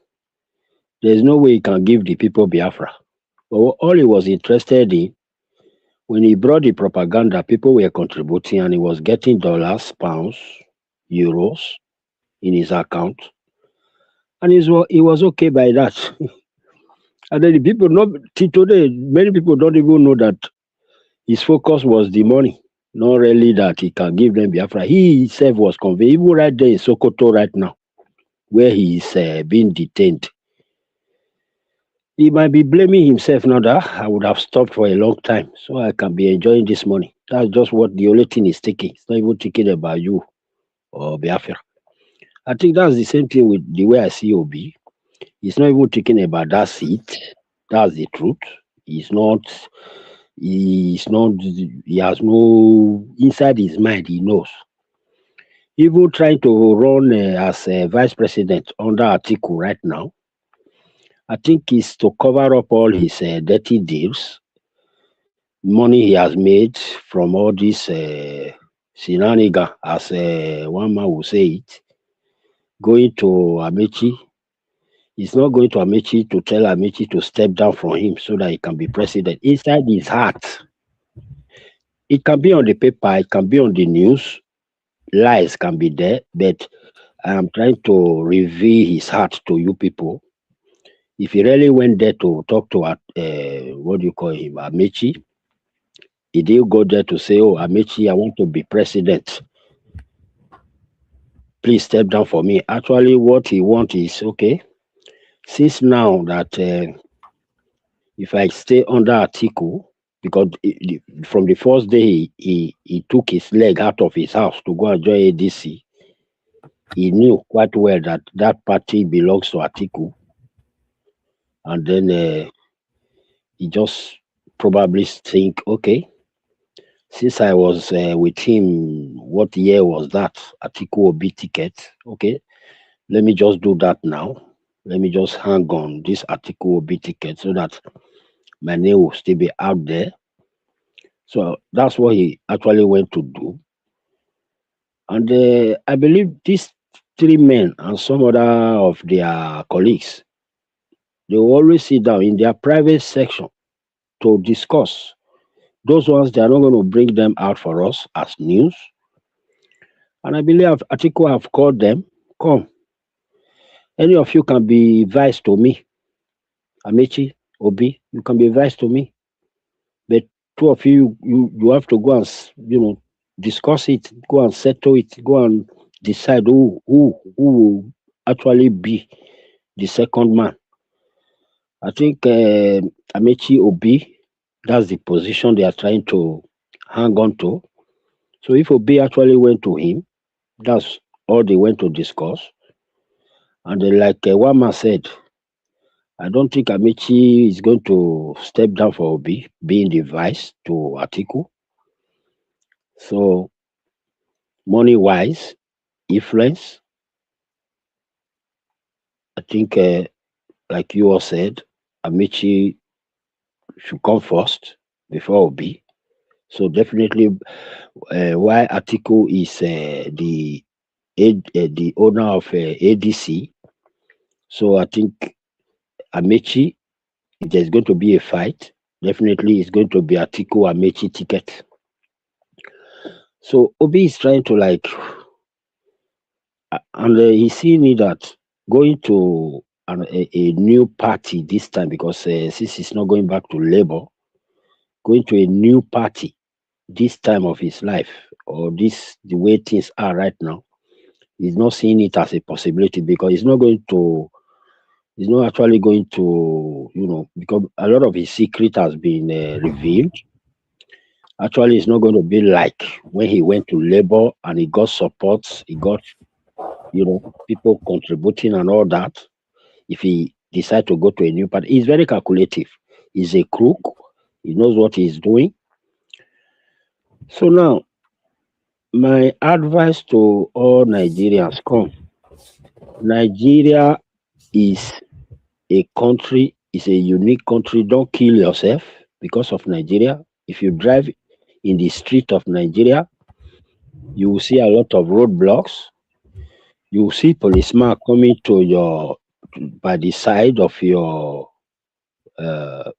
there's no way he can give the people Biafra. But all he was interested in, when he brought the propaganda, people were contributing and he was getting dollars, pounds, euros in his account. And he was okay by that. And then the people, today, many people don't even know that his focus was the money, not really that he can give them Biafra. He himself was convinced, even right there in Sokoto right now, where he is being detained. He might be blaming himself now that I would have stopped for a long time so I can be enjoying this money. That's just what the only thing is thinking. It's not even thinking about you or Biafra. I think that's the same thing with the way I see Obi. He's not even thinking about that seat. That's the truth. He's not, he has no, inside his mind, he knows. Even trying to run as a vice president under Atiku right now, I think is to cover up all his dirty deals, money he has made from all this shenanigan, as one man will say it, going to Amechi. He's not going to Amechi to tell Amechi to step down from him so that he can be president. Inside his heart, it can be on the paper, it can be on the news, lies can be there, but I'm trying to reveal his heart to you people. If he really went there to talk to what do you call him, Amechi, he didn't go there to say, "Oh, Amechi, I want to be president. Please step down for me." Actually, what he wants is, okay, since now that if I stay under Atiku, because from the first day he took his leg out of his house to go and join ADC, he knew quite well that that party belongs to Atiku. And then he just probably think, okay, since I was with him, what year was that? Atiku Obi ticket. Okay, let me just do that now. Let me just hang on this Atiku Obi ticket so that my name will still be out there. So that's what he actually went to do. And I believe these three men and some other of their colleagues, they will always sit down in their private section to discuss. Those ones, they are not going to bring them out for us as news. And I believe Atiku have called them, come, any of you can be vice to me. Amechi, Obi, you can be vice to me. But two of you have to go and discuss it, go and settle it, go and decide who will actually be the second man. I think Amechi Obi, that's the position they are trying to hang on to. So if Obi actually went to him, that's all they went to discuss. And then, like one man said, I don't think Amechi is going to step down for Obi, being the vice to Atiku. So, money-wise, influence, I think, like you all said, Amechi should come first before Obi. So definitely, why Atiku is the owner of ADC. So I think Amechi, if there's going to be a fight, definitely it's going to be Atiku Amechi ticket. So Obi is trying to and he's seeing it that going to a new party this time, because since he's not going back to Labour, going to a new party this time of his life, or the way things are right now, he's not seeing it as a possibility, because he's not actually going to, because a lot of his secret has been revealed. Actually, it's not going to be like when he went to Labour and he got support, he got, people contributing and all that. If he decide to go to a new party, he's very calculative. He's a crook. He knows what he's doing. So now, my advice to all Nigerians, come. Nigeria is a country, is a unique country. Don't kill yourself because of Nigeria. If you drive in the street of Nigeria, you will see a lot of roadblocks. You will see policemen coming to by the side of your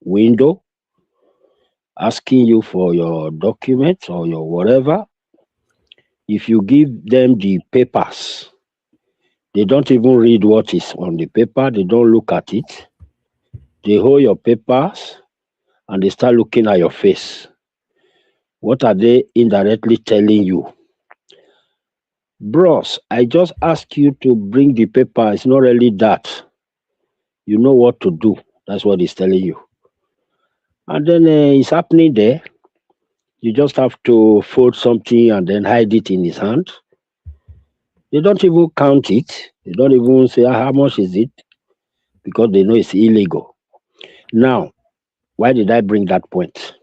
window, asking you for your documents or your whatever. If you give them the papers, they don't even read what is on the paper. They don't look at it. They hold your papers and they start looking at your face. What are they indirectly telling you? Bros, I just ask you to bring the paper. It's not really that. You know what to do. That's what he's telling you. And then it's happening there. You just have to fold something and then hide it in his hand. They don't even count it. They don't even say how much is it because they know it's illegal. Now, why did I bring that point?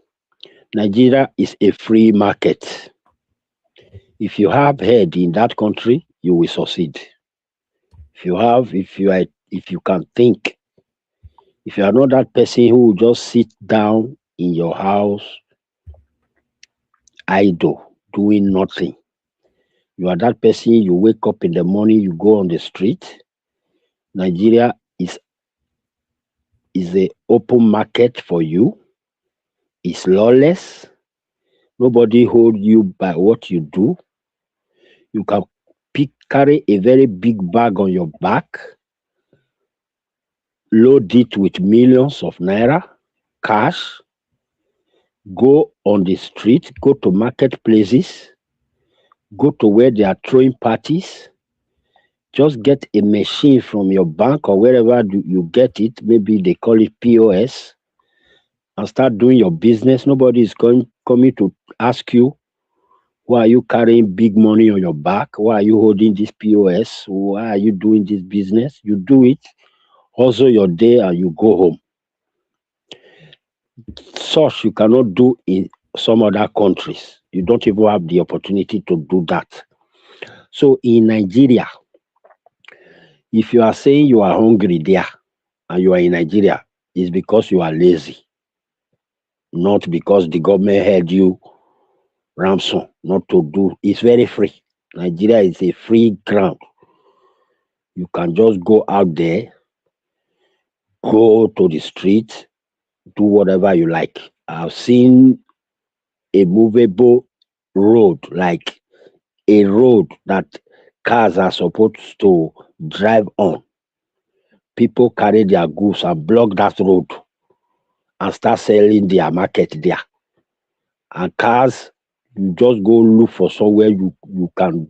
Nigeria is a free market. If you have head in that country, you will succeed. If you can think, if you are not that person who will just sit down in your house, idle, doing nothing. You are that person, you wake up in the morning, you go on the street. Nigeria is a open market for you. It's lawless. Nobody hold you by what you do. You can carry a very big bag on your back, load it with millions of naira, cash, go on the street, go to marketplaces, go to where they are throwing parties, just get a machine from your bank or wherever you get it, maybe they call it POS, and start doing your business. Nobody is coming to ask you, why are you carrying big money on your back? Why are you holding this POS? Why are you doing this business? You do it, hustle your day, and you go home. Such you cannot do in some other countries. You don't even have the opportunity to do that. So in Nigeria, if you are saying you are hungry there and you are in Nigeria, it's because you are lazy, not because the government held you ransom not to do. It's very free. Nigeria is a free ground. You can just go out there, go to the street, do whatever you like. I've seen a movable road, like a road that cars are supposed to drive on. People carry their goods and block that road and start selling their market there. And cars, you just go look for somewhere you can,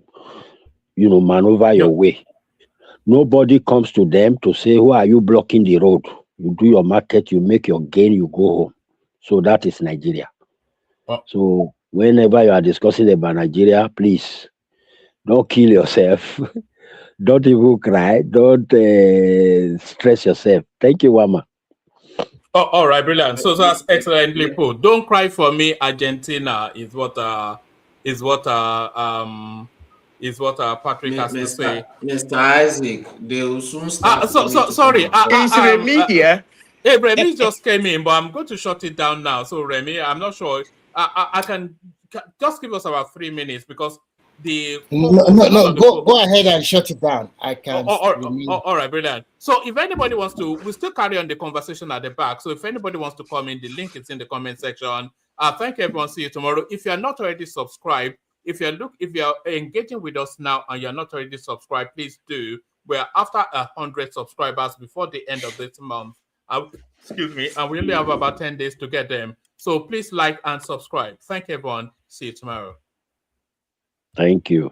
maneuver your way. Nobody comes to them to say, who are you blocking the road? You do your market, you make your gain, you go home. So that is Nigeria. So whenever you are discussing about Nigeria, please don't kill yourself. Don't even cry. Don't stress yourself. Thank you, Wama. Oh, all right, brilliant. So that's excellently put. Don't cry for me, Argentina is what Patrick has to say. Mr. Isaac, they will soon start. Sorry. Is Remy here? Hey, Remy just came in, but I'm going to shut it down now. So Remy, I'm not sure. I can just give us about 3 minutes because the go ahead and shut it down. I can. All right, brilliant. So if anybody wants to, we still carry on the conversation at the back. So if anybody wants to come in, the link is in the comment section. Thank you, everyone. See you tomorrow. If you are not already subscribed, if you're engaging with us now and you're not already subscribed, please do. We're after 100 subscribers before the end of this month. Excuse me, and we only have about 10 days to get them. So please like and subscribe. Thank you, everyone. See you tomorrow. Thank you.